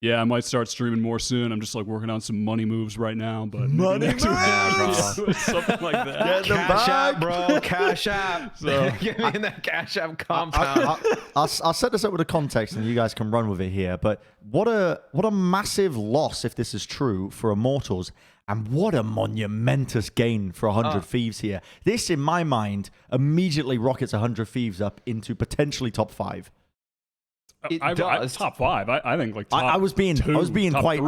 yeah, I might start streaming more soon. I'm just like working on some money moves right now, but money moves, something like that. Cash out, bro. Cash out. So give me that cash out compound. I'll set this up with a context, and you guys can run with it here. But what a massive loss if this is true for Immortals, and what a monumentous gain for 100 Thieves here. This, in my mind, immediately rockets 100 Thieves up into potentially top 5. It does. Top 5. I think like top I was being two, quite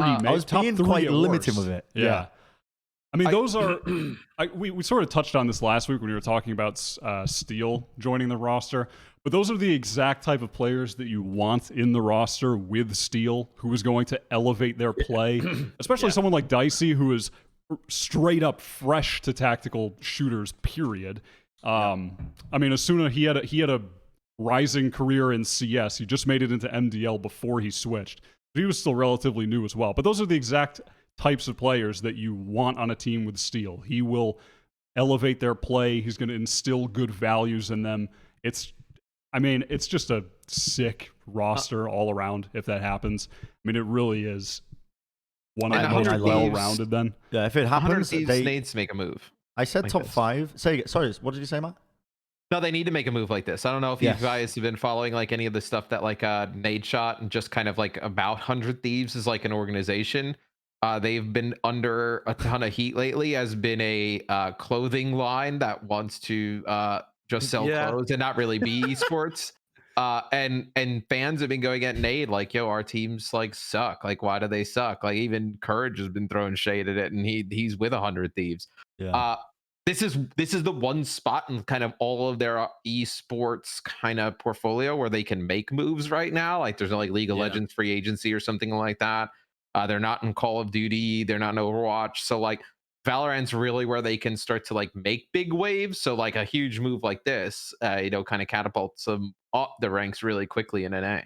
limited with it. Yeah. I mean, those are. We sort of touched on this last week when we were talking about Steel joining the roster, but those are the exact type of players that you want in the roster with Steel, who is going to elevate their play, especially someone like Dicey, who is straight up fresh to tactical shooters. Period. I mean, Asuna, he had a rising career in CS. He just made it into MDL before he switched. But he was still relatively new as well. But those are the exact types of players that you want on a team with Steel. He will elevate their play. He's going to instill good values in them. It's just a sick roster all around if that happens. I mean, it really is one of the most well-rounded then. Yeah, if it happens, they needs to make a move. I said like top 5. Sorry, what did you say, Matt? No, they need to make a move like this. I don't know if you guys have been following like any of the stuff that like Nade Shot and just kind of like about 100 Thieves is like an organization. They've been under a ton of heat lately. Has been a clothing line that wants to just sell clothes and not really be esports. And fans have been going at Nade like, yo, our teams like suck. Like, why do they suck? Like, even Courage has been throwing shade at it, and he's with 100 Thieves. Yeah. This is the one spot in kind of all of their esports kind of portfolio where they can make moves right now. Like, there's no like League of Legends free agency or something like that. They're not in Call of Duty. They're not in Overwatch. So like Valorant's really where they can start to like make big waves. So like a huge move like this, kind of catapults them up the ranks really quickly in NA.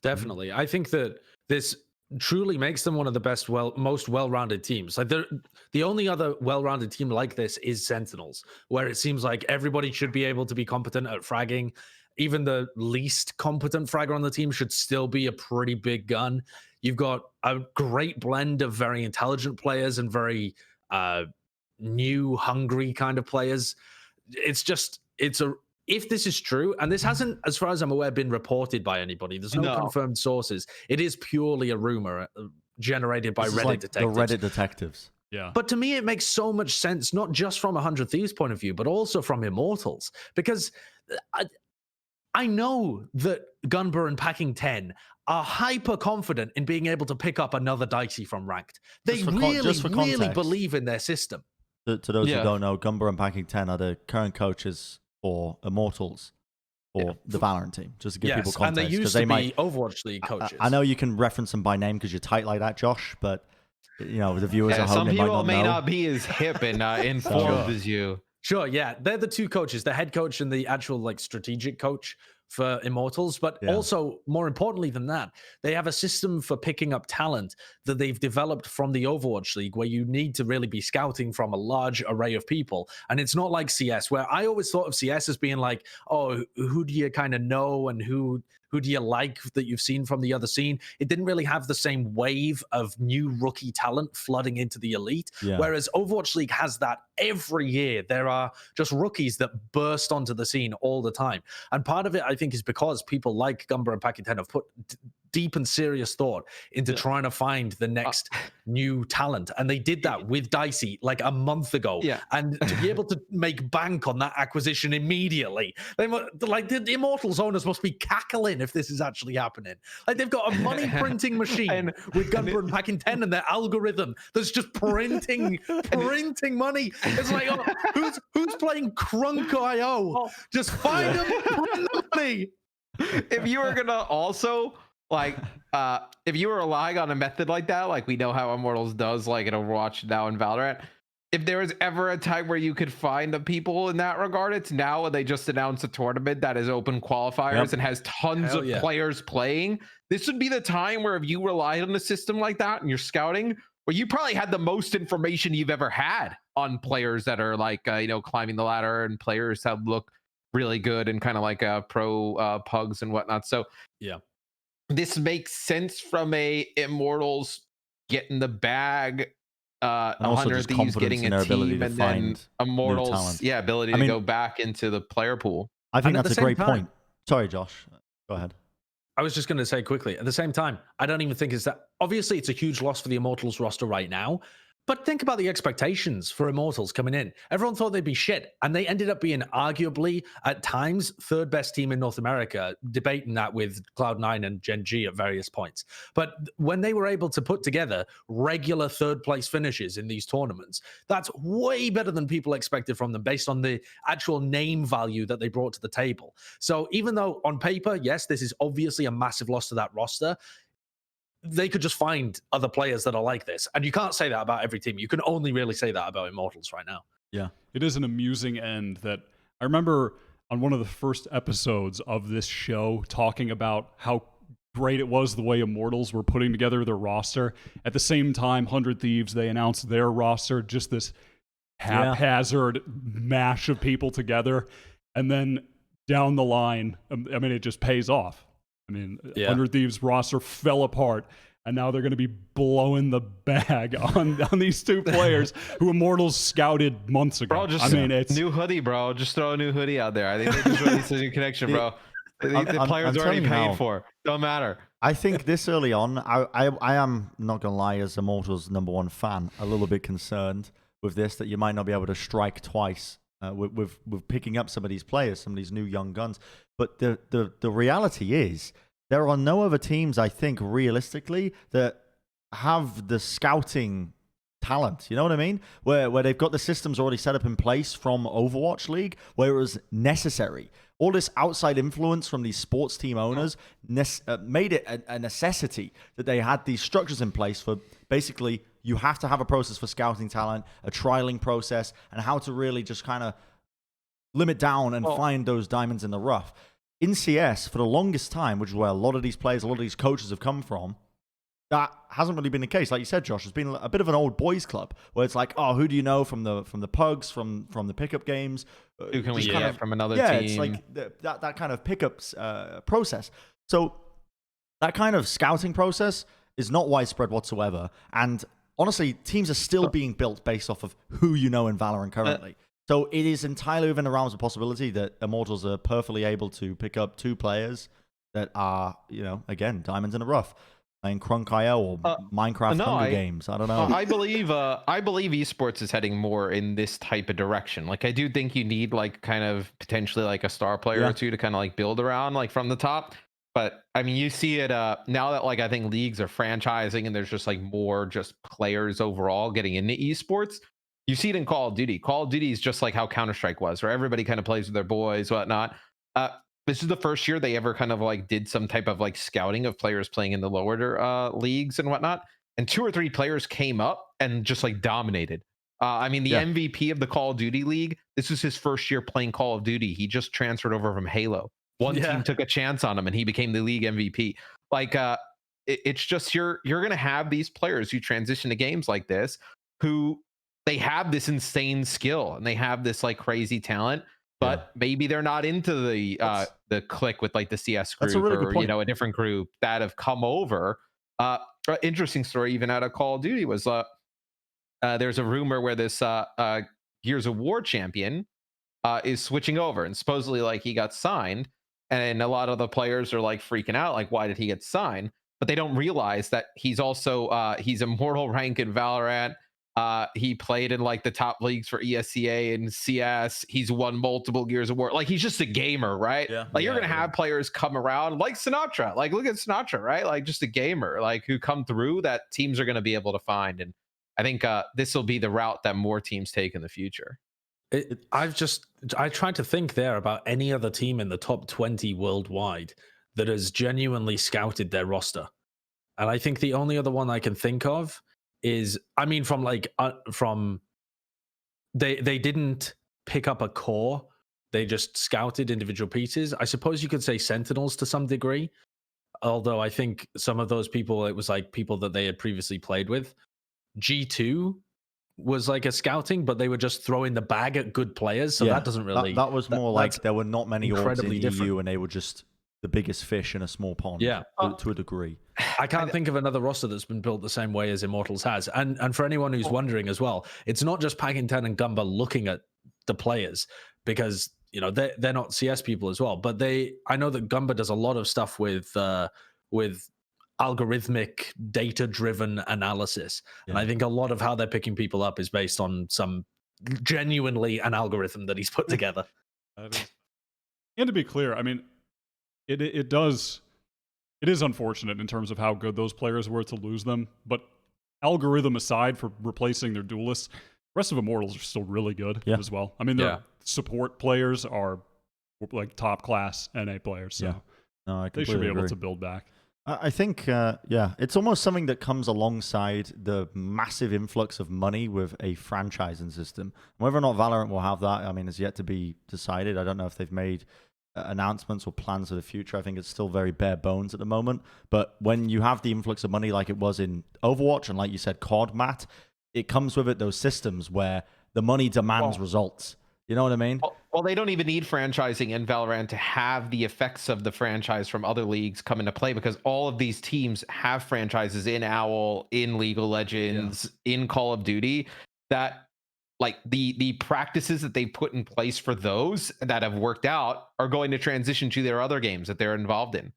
Definitely. I think that this truly makes them one of the best, most well-rounded teams. Like the only other well-rounded team like this is Sentinels, where it seems like everybody should be able to be competent at fragging. Even the least competent fragger on the team should still be a pretty big gun. You've got a great blend of very intelligent players and very new, hungry kind of players. If this is true, and this hasn't, as far as I'm aware, been reported by anybody, there's no confirmed sources. It is purely a rumor generated by Reddit detectives. The Reddit detectives. Yeah. But to me, it makes so much sense, not just from 100 Thieves' point of view, but also from Immortals. Because I know that Gunber and Packing 10 are hyper confident in being able to pick up another Dicey from Ranked. They really believe in their system. To those who don't know, Gunber and Packing 10 are the current coaches for Immortals or the Valorant team, just to give people context. And they used to be Overwatch League coaches. I know you can reference them by name because you're tight like that, Josh, but the viewers at home some people may know. not be as hip and informed as you. Sure, yeah. They're the two coaches, the head coach and the actual like strategic coach for Immortals. But also, more importantly than that, they have a system for picking up talent that they've developed from the Overwatch League, where you need to really be scouting from a large array of people. And it's not like CS, where I always thought of CS as being like, oh, who do you kind of know and who do you like that you've seen from the other scene? It didn't really have the same wave of new rookie talent flooding into the elite. Yeah. Whereas Overwatch League has that every year. There are just rookies that burst onto the scene all the time. And part of it, I think, is because people like Gumber and Packing 10 have put deep and serious thought into trying to find the next new talent. And they did that with Dicey like a month ago. Yeah. And to be able to make bank on that acquisition immediately, the Immortals owners must be cackling if this is actually happening. Like, they've got a money printing machine with Gunber and Packing 10 and their algorithm that's just printing money. It's like, who's playing Crunk.io? Just find them, print the money. If you were gonna also if you were relying on a method like that, like we know how Immortals does, like in Overwatch now in Valorant, if there was ever a time where you could find the people in that regard, it's now when they just announced a tournament that is open qualifiers and has tons of players playing. This would be the time where if you relied on a system like that and you're scouting, where you probably had the most information you've ever had on players that are like, climbing the ladder and players that look really good and kind of like pro pugs and whatnot. So this makes sense from a Immortals getting the bag, 100 of these getting a team, and then Immortals, ability to go back into the player pool. I think that's a great point. Sorry, Josh. Go ahead. I was just going to say quickly, at the same time, I don't even think it's that. Obviously, it's a huge loss for the Immortals roster right now, But think about the expectations for Immortals coming in. Everyone thought they'd be shit, and they ended up being arguably, at times, third best team in North America, debating that with Cloud9 and Gen G at various points. But when they were able to put together regular third place finishes in these tournaments, that's way better than people expected from them based on the actual name value that they brought to the table. So even though on paper, yes, this is obviously a massive loss to that roster, they could just find other players that are like this. And you can't say that about every team. You can only really say that about Immortals right now. Yeah. It is an amusing end that I remember on one of the first episodes of this show talking about how great it was the way Immortals were putting together their roster. At the same time, 100 Thieves, they announced their roster, just this haphazard mash of people together. And then down the line, I mean, it just pays off. I mean, 100 Thieves roster fell apart, and now they're going to be blowing the bag on these two players who Immortals scouted months ago. Bro, just it's new hoodie, bro. Just throw a new hoodie out there. I think they just released a new connection, bro. The players already paid for. Don't matter. I think this early on, I am not going to lie, as Immortals #1 fan, a little bit concerned with this, that you might not be able to strike twice with picking up some of these players, some of these new young guns. But the reality is, there are no other teams, I think, realistically, that have the scouting talent. You know what I mean? Where they've got the systems already set up in place from Overwatch League, where it was necessary. All this outside influence from these sports team owners made it a necessity that they had these structures in place for basically, you have to have a process for scouting talent, a trialing process, and how to really just kind of limit down and find those diamonds in the rough. In CS, for the longest time, which is where a lot of these players, a lot of these coaches have come from, that hasn't really been the case. Like you said, Josh, it's been a bit of an old boys club where it's like, oh, who do you know from the pugs, from the pickup games? Who can we get from another team? Yeah, it's like that kind of pickups process. So that kind of scouting process is not widespread whatsoever. And honestly, teams are still being built based off of who you know in Valorant currently. So it is entirely within the realms of possibility that Immortals are perfectly able to pick up two players that are, again, diamonds in the rough. Playing Crunk.io or Minecraft Hunger Games. I don't know. I believe esports is heading more in this type of direction. Like, I do think you need like kind of potentially like a star player or two to kind of like build around like from the top. But I mean, you see it now that like I think leagues are franchising and there's just like more just players overall getting into esports. You see it in Call of Duty. Call of Duty is just like how Counter-Strike was, where everybody kind of plays with their boys, whatnot. This is the first year they ever kind of like did some type of like scouting of players playing in the lower leagues and whatnot. And 2 or 3 players came up and just like dominated. I mean, the MVP of the Call of Duty League, this was his first year playing Call of Duty. He just transferred over from Halo. One team took a chance on him and he became the league MVP. Like, it's just you're going to have these players who transition to games like this, who they have this insane skill and they have this like crazy talent. But maybe they're not into the click with like the CS group or a different group that have come over. Interesting story even out of Call of Duty was there's a rumor where this Gears of War champion is switching over, and supposedly like he got signed, and a lot of the players are like freaking out, like why did he get signed? But they don't realize that he's also he's immortal rank in Valorant. He played in like the top leagues for ESEA and CS. He's won multiple Gears of War. Like, he's just a gamer, right? Yeah. Like, you're gonna have players come around like Sinatra. Like, look at Sinatra, right? Like, just a gamer, like, who come through that teams are gonna be able to find. And I think this will be the route that more teams take in the future. I tried to think there about any other team in the top 20 worldwide that has genuinely scouted their roster, and I think the only other one I can think of is, I mean, they didn't pick up a core, they just scouted individual pieces. I suppose you could say Sentinels to some degree, although I think some of those people, it was like people that they had previously played with. G2 was like a scouting, but they were just throwing the bag at good players, so that doesn't really... That was more like there were not many orgs in the EU and they were just the biggest fish in a small pond, to a degree. I can't think of another roster that's been built the same way as Immortals has. And for anyone who's wondering as well, it's not just Packington and Gumba looking at the players, because they're not CS people as well. But I know that Gumba does a lot of stuff with algorithmic, data-driven analysis. And I think a lot of how they're picking people up is based on some genuinely an algorithm that he's put together. And to be clear, I mean, it is unfortunate in terms of how good those players were to lose them, but algorithm aside for replacing their duelists, the rest of Immortals are still really good as well. I mean, their support players are like top class NA players, so no, they should be able to build back. I think, it's almost something that comes alongside the massive influx of money with a franchising system. Whether or not Valorant will have that, I mean, is yet to be decided. I don't know if they've made announcements or plans for the future. I think it's still very bare bones at the moment. But when you have the influx of money like it was in Overwatch and like you said, COD, Matt, it comes with it those systems where the money demands results. You know what I mean? Well, they don't even need franchising in Valorant to have the effects of the franchise from other leagues come into play, because all of these teams have franchises in OWL, in League of Legends, in Call of Duty, that like the practices that they put in place for those that have worked out are going to transition to their other games that they're involved in.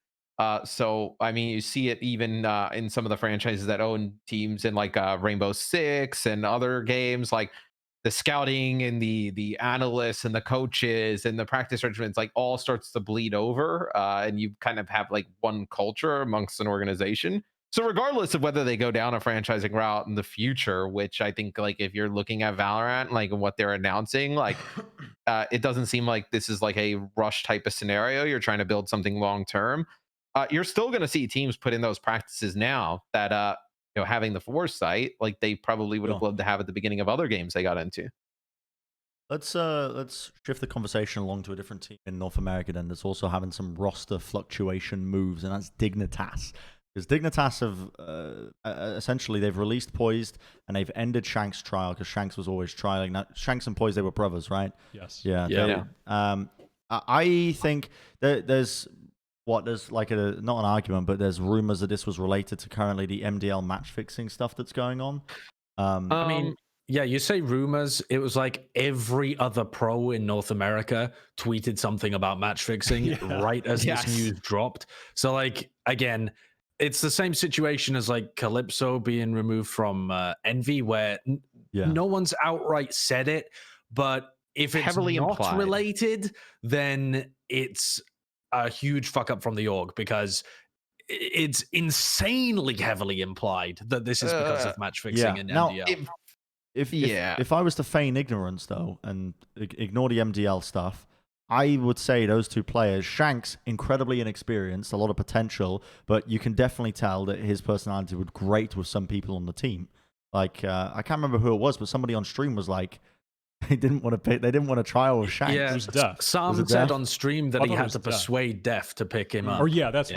So, I mean, you see it even in some of the franchises that own teams in like Rainbow Six and other games, like the scouting and the analysts and the coaches and the practice regimens, like all starts to bleed over, and you kind of have like one culture amongst an organization. So regardless of whether they go down a franchising route in the future, which I think like if you're looking at Valorant, like what they're announcing, like it doesn't seem like this is like a rush type of scenario. You're trying to build something long term. You're still going to see teams put in those practices now that having the foresight, like they probably would have loved to have at the beginning of other games they got into. Let's shift the conversation along to a different team in North America then that's also having some roster fluctuation moves, and that's Dignitas. Because Dignitas have essentially they've released POISED and they've ended Shanks' trial, because Shanks was always trialing. Now, Shanks and POISED, they were brothers, right? Yes. Yeah. I think there's like not an argument, but there's rumors that this was related to currently the MDL match fixing stuff that's going on. I mean, yeah, you say rumors. It was like every other pro in North America tweeted something about match fixing right as this news dropped. So like, again, it's the same situation as like Calypso being removed from Envy, where no one's outright said it, but if it's heavily not implied. Related, then it's a huge fuck up from the org, because it's insanely heavily implied that this is because of match fixing and MDL. If I was to feign ignorance though and ignore the MDL stuff, I would say those two players, Shanks, incredibly inexperienced, a lot of potential, but you can definitely tell that his personality would grate with some people on the team. Like I can't remember who it was, but somebody on stream was like, they didn't want to trial with Shanks. Yeah, it was Def. Sam said on stream that he had to persuade Def to pick him up. Or that's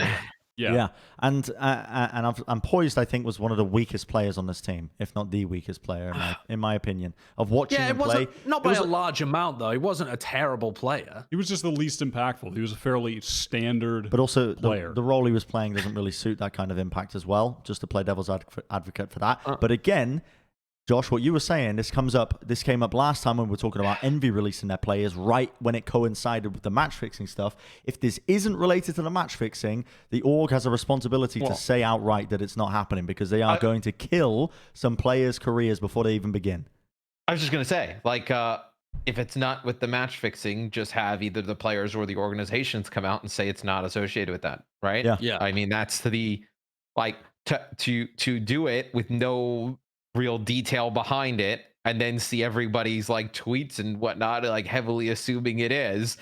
Yeah. And POISED, I think, was one of the weakest players on this team, if not the weakest player, in my opinion, of watching him play. Not by a large amount, though. He wasn't a terrible player. He was just the least impactful. He was a fairly standard But also, player. The role he was playing doesn't really suit that kind of impact as well, just to play devil's advocate for that. But again, Josh, what you were saying, this came up last time when we were talking about Envy releasing their players right when it coincided with the match fixing stuff. If this isn't related to the match fixing, the org has a responsibility to say outright that it's not happening, because they are going to kill some players' careers before they even begin. I was just going to say, like, if it's not with the match fixing, just have either the players or the organizations come out and say it's not associated with that, right? Yeah. I mean, that's to do it with no real detail behind it, and then see everybody's like tweets and whatnot, like heavily assuming it is,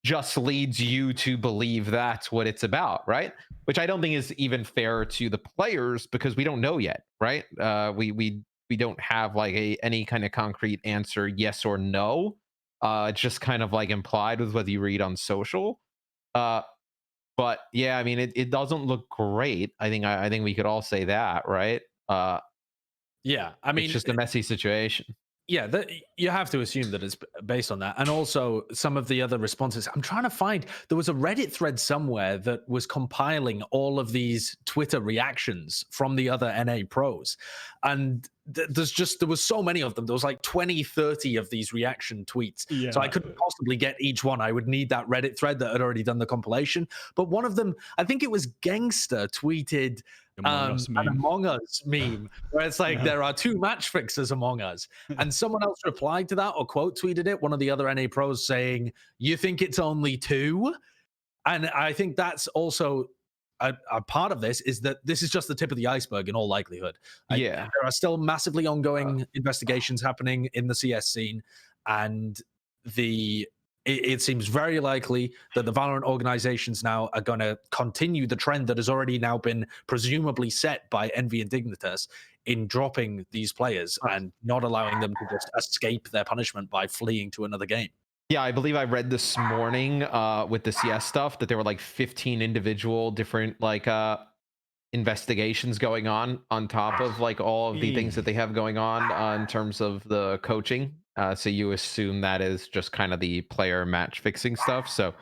just leads you to believe that's what it's about, right? Which I don't think is even fair to the players, because we don't know yet, right? We don't have like any kind of concrete answer, yes or no. It's just kind of like implied with what you read on social. But yeah, I mean, it doesn't look great. I think we could all say that, right? Yeah, I mean, it's just a messy situation. you have to assume that it's based on that. And also some of the other responses. I'm trying to find, there was a Reddit thread somewhere that was compiling all of these Twitter reactions from the other NA pros. And there was so many of them. There was like 20, 30 of these reaction tweets. Yeah. So I couldn't possibly get each one. I would need that Reddit thread that had already done the compilation. But one of them, I think it was Gangster, tweeted an Among Us meme where it's like there are 2 match fixers among us, and someone else replied to that or quote tweeted it, one of the other NA pros, saying, "You think it's only 2?" And I think that's also a part of this, is that this is just the tip of the iceberg in all likelihood. There are still massively ongoing investigations happening in the CS scene, and it seems very likely that the Valorant organizations now are going to continue the trend that has already now been presumably set by Envy and Dignitas in dropping these players and not allowing them to just escape their punishment by fleeing to another game. Yeah, I believe I read this morning with the CS stuff that there were like 15 individual different like investigations going on top of like all of the things that they have going on in terms of the coaching. So you assume that is just kind of the player match fixing stuff. So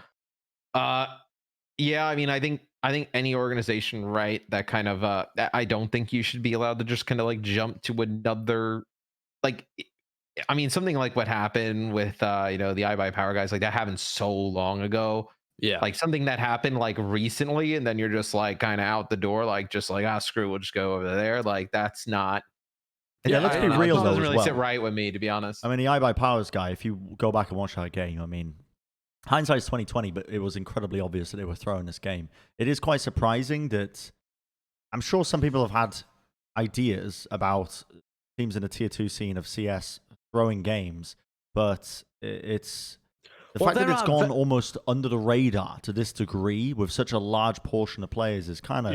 yeah, I mean, I think any organization, right, that kind of I don't think you should be allowed to just kind of like jump to another, like, I mean, something like what happened with the iBuyPower guys, like that happened so long ago. Yeah, like something that happened like recently, and then you're just like kind of out the door, like just like, screw, we'll just go over there. Like that's not. Yeah, let's be real though. It doesn't really sit right with me, to be honest. I mean, the iBuyPowers guy, if you go back and watch that game, I mean, hindsight's 2020, but it was incredibly obvious that they were throwing this game. It is quite surprising that I'm sure some people have had ideas about teams in the tier 2 scene of CS throwing games, but it's the fact that it's gone almost under the radar to this degree with such a large portion of players is kind of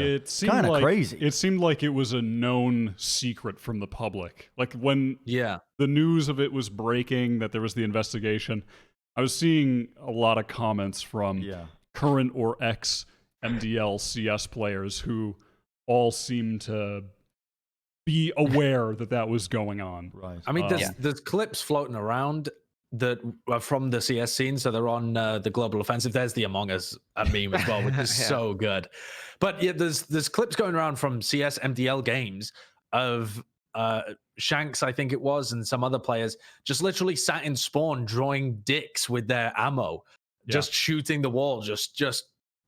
crazy. It seemed like it was a known secret from the public. Like when the news of it was breaking, that there was the investigation, I was seeing a lot of comments from current or ex-MDL CS players who all seemed to be aware that was going on. Right. I mean, there's clips floating around that are from the CS scene, so they're on the Global Offensive. There's the Among Us meme as well, which is so good. But yeah, there's clips going around from CS MDL games of Shanks, I think it was, and some other players just literally sat in spawn drawing dicks with their ammo, just shooting the wall, just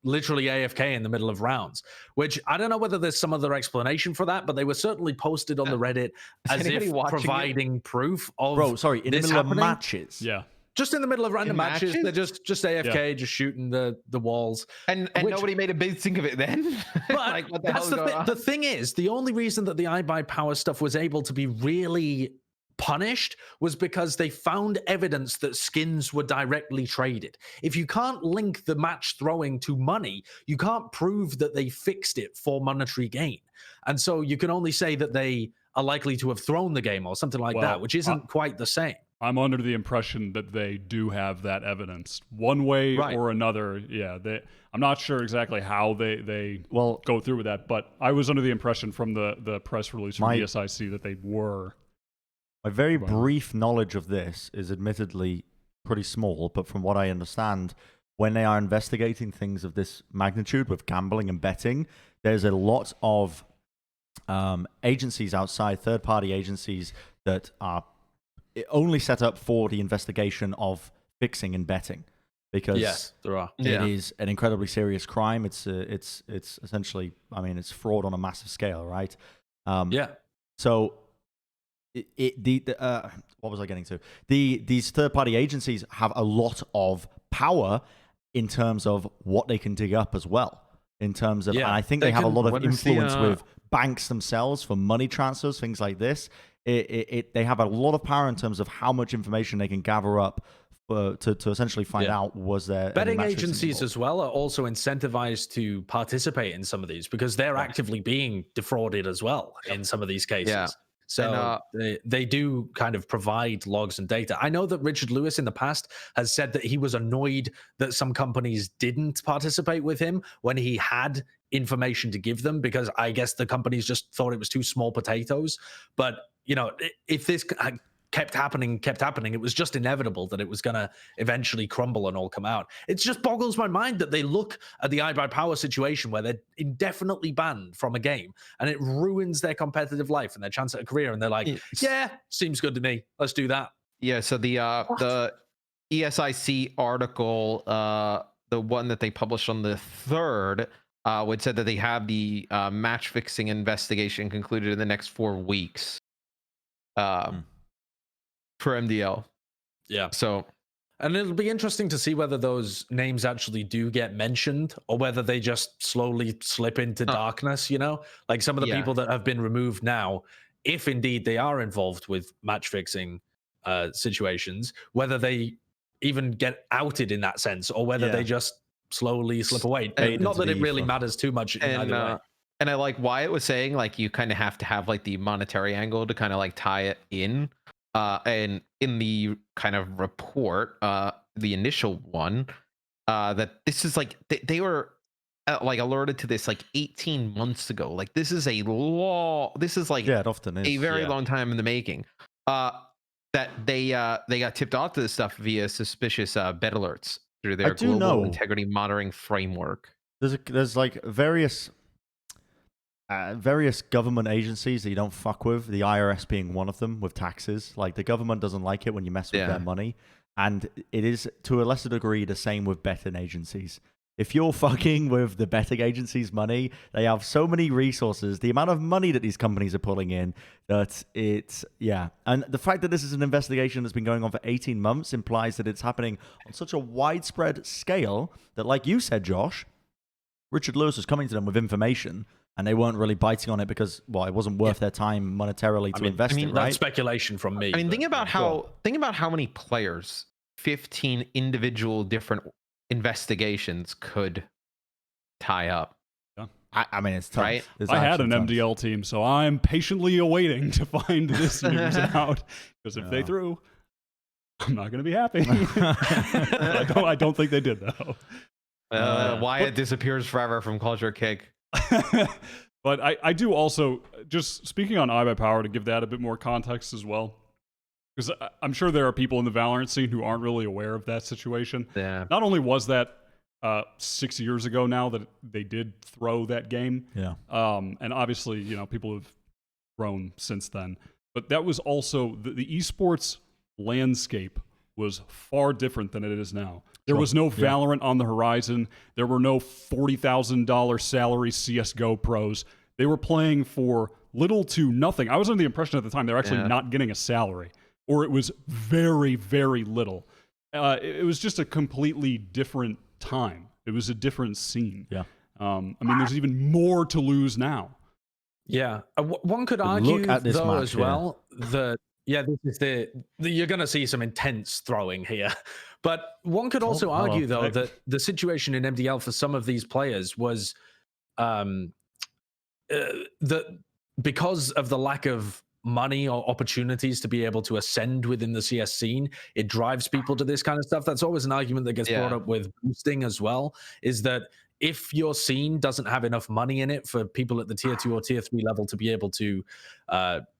literally AFK in the middle of rounds, which I don't know whether there's some other explanation for that, but they were certainly posted on the Reddit as if providing proof of in the middle of matches. Yeah. Just in the middle of random matches, they're just AFK, just shooting the walls. And nobody made a big thing of it then. But like, what the hell is going on? The thing is, the only reason that the iBuyPower stuff was able to be really punished was because they found evidence that skins were directly traded. If you can't link the match throwing to money, you can't prove that they fixed it for monetary gain. And so you can only say that they are likely to have thrown the game or something like that, which isn't quite the same. I'm under the impression that they do have that evidence one way or another. Yeah, I'm not sure exactly how they go through with that, but I was under the impression from the press release from ESIC that they were. My very brief knowledge of this is admittedly pretty small, but from what I understand, when they are investigating things of this magnitude with gambling and betting, there's a lot of agencies outside, third-party agencies that are only set up for the investigation of fixing and betting, because there are. It is an incredibly serious crime. It's essentially, I mean, it's fraud on a massive scale, right? So. What was I getting to? These third-party agencies have a lot of power in terms of what they can dig up as well. In terms of, and I think they have a lot of influence with banks themselves for money transfers, things like this. They have a lot of power in terms of how much information they can gather up to essentially find out was there. Betting agencies as well are also incentivized to participate in some of these because they're actively being defrauded as well in some of these cases. Yeah. So they do kind of provide logs and data. I know that Richard Lewis in the past has said that he was annoyed that some companies didn't participate with him when he had information to give them, because I guess the companies just thought it was too small potatoes. But, you know, if this kept happening. It was just inevitable that it was going to eventually crumble and all come out. It just boggles my mind that they look at the iBuyPower situation where they're indefinitely banned from a game and it ruins their competitive life and their chance at a career. And they're like, yeah, seems good to me. Let's do that. Yeah. So the ESIC article, the one that they published on the 3rd, would said that they have the match fixing investigation concluded in the next 4 weeks. For MDL. Yeah. So, and it'll be interesting to see whether those names actually do get mentioned or whether they just slowly slip into darkness, you know? Like some of the people that have been removed now, if indeed they are involved with match fixing situations, whether they even get outed in that sense or whether they just slowly slip away. Not that it really matters too much in either way. And I like Wyatt was saying, like, you kind of have to have like the monetary angle to kind of like tie it in. And in the kind of report, the initial one, that this is like they were like alerted to this like 18 months ago. Like this is a like it often is. A very long time in the making. That they got tipped off to this stuff via suspicious bet alerts through their global integrity monitoring framework. There's like various government agencies that you don't fuck with, the IRS being one of them, with taxes. Like, the government doesn't like it when you mess with their money. And it is, to a lesser degree, the same with betting agencies. If you're fucking with the betting agencies' money, they have so many resources, the amount of money that these companies are pulling in, that it's, And the fact that this is an investigation that's been going on for 18 months implies that it's happening on such a widespread scale that, like you said, Josh, Richard Lewis was coming to them with information, and they weren't really biting on it because, well, it wasn't worth their time monetarily to invest in, right? That's speculation from me. I mean, think about how many players 15 individual different investigations could tie up. Yeah. I mean, it's tough. Right? I had an MDL team, so I'm patiently awaiting to find this news out. Because if they threw, I'm not going to be happy. I don't think they did, though. Wyatt disappears forever from Culture Kick. But I do also, just speaking on iBuyPower, to give that a bit more context as well, because I'm sure there are people in the Valorant scene who aren't really aware of that situation. Yeah. Not only was that 6 years ago now that they did throw that game, and obviously, you know, people have grown since then, but that was also the esports landscape was far different than it is now. There was no Valorant on the horizon. There were no $40,000 salary CSGO pros. They were playing for little to nothing. I was under the impression at the time they're actually not getting a salary, or it was very, very little. It was just a completely different time. It was a different scene. Yeah. I mean, there's even more to lose now. Yeah. One could argue, though, as well, that this is you're going to see some intense throwing here. But one could also argue, though, that the situation in MDL for some of these players was that because of the lack of money or opportunities to be able to ascend within the CS scene, it drives people to this kind of stuff. That's always an argument that gets brought up with boosting as well, is that if your scene doesn't have enough money in it for people at the tier 2 or tier 3 level to be able to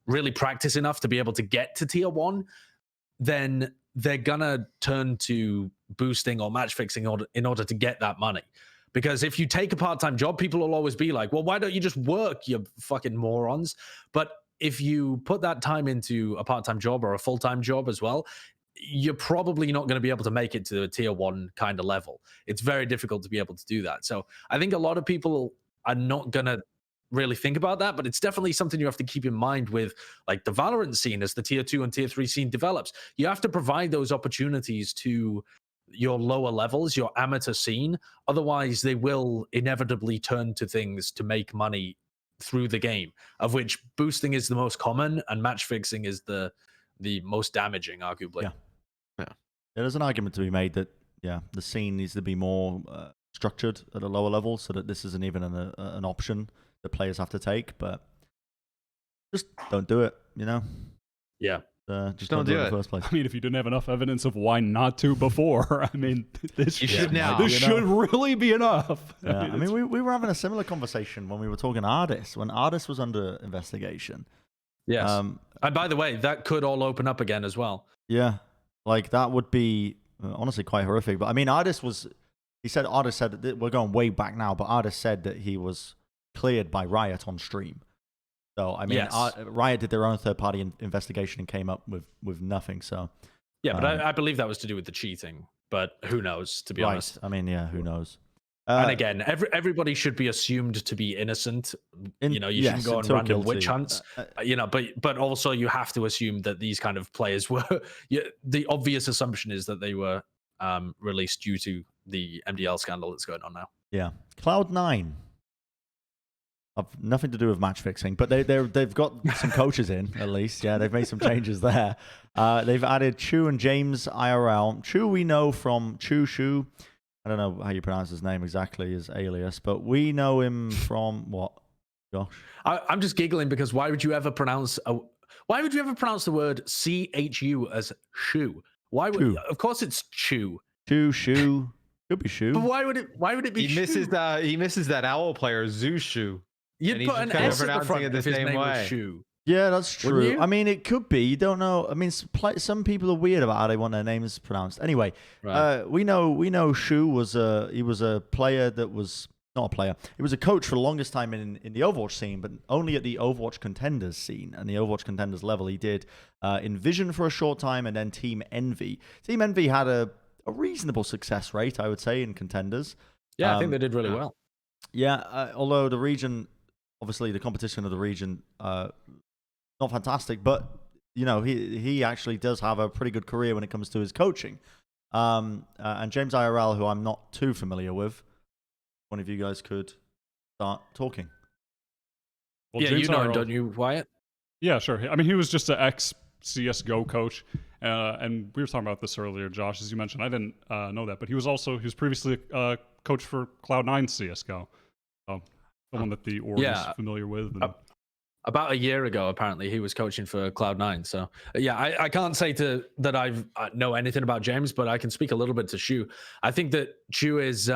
really practice enough to be able to get to tier 1, then they're gonna turn to boosting or match fixing in order to get that money. Because if you take a part-time job, people will always be like, well, why don't you just work, you fucking morons? But if you put that time into a part-time job or a full-time job as well, you're probably not going to be able to make it to a tier 1 kind of level. It's very difficult to be able to do that. So I think a lot of people are not going to really think about that, but it's definitely something you have to keep in mind with like the Valorant scene as the tier 2 and tier 3 scene develops. You have to provide those opportunities to your lower levels, your amateur scene. Otherwise, they will inevitably turn to things to make money through the game, of which boosting is the most common and match fixing is the most damaging, arguably. Yeah, there's an argument to be made that the scene needs to be more structured at a lower level, so that this isn't even an option that players have to take. But just don't do it, you know. Yeah. Just don't do it in the first place. I mean, if you didn't have enough evidence of why not to before, I mean, this should really be enough. Yeah. I mean, we were having a similar conversation when we were talking Ardis, when Ardis was under investigation. Yes. And by the way, that could all open up again as well. Yeah, like that would be honestly quite horrific. But I mean, Artist said that we're going way back now, but Artist said that he was cleared by Riot on stream. So I mean, Yes. Riot did their own third-party investigation and came up with nothing. So yeah, but I believe that was to do with the cheating. But who knows? To be honest, I mean, yeah, who knows? And again, everybody should be assumed to be innocent. You shouldn't go on random witch hunts. But also you have to assume that these kind of players were. The obvious assumption is that they were released due to the MDL scandal that's going on now. Yeah, Cloud9. Have nothing to do with match fixing, but they've got some coaches in at least. Yeah, they've made some changes there. They've added Chu and JamezIRL. Chu we know from Chu. I don't know how you pronounce his name exactly, his alias, but we know him from what? Josh? I'm just giggling because why would you ever pronounce the word CHU as shoe? Why would? Chu. Of course, it's Chu. Shoe. Could be shoe. But why would it be? He misses that owl player Zushu. You'd put an S at the front if his name was Shu. Yeah, that's true. I mean, it could be. You don't know. I mean, some people are weird about how they want their names pronounced. Anyway, right. We know Shu was a player that was not a player. He was a coach for the longest time in the Overwatch scene, but only at the Overwatch Contenders scene and the Overwatch Contenders level. He did Envision for a short time and then Team Envy. Team Envy had a reasonable success rate, I would say, in Contenders. Yeah, I think they did really well. Yeah, although the region, obviously the competition of the region, not fantastic, but he actually does have a pretty good career when it comes to his coaching. And JamezIRL, who I'm not too familiar with, one of you guys could start talking. Well, yeah, you know him, don't you, Wyatt? Yeah, sure. I mean, he was just an ex-CSGO coach, and we were talking about this earlier, Josh, as you mentioned. I didn't know that, but he was previously a coach for Cloud9 CSGO. Someone that the org is familiar with. About a year ago, apparently, he was coaching for Cloud9. So, yeah, I can't say that I know anything about James, but I can speak a little bit to Chu. I think that Chu is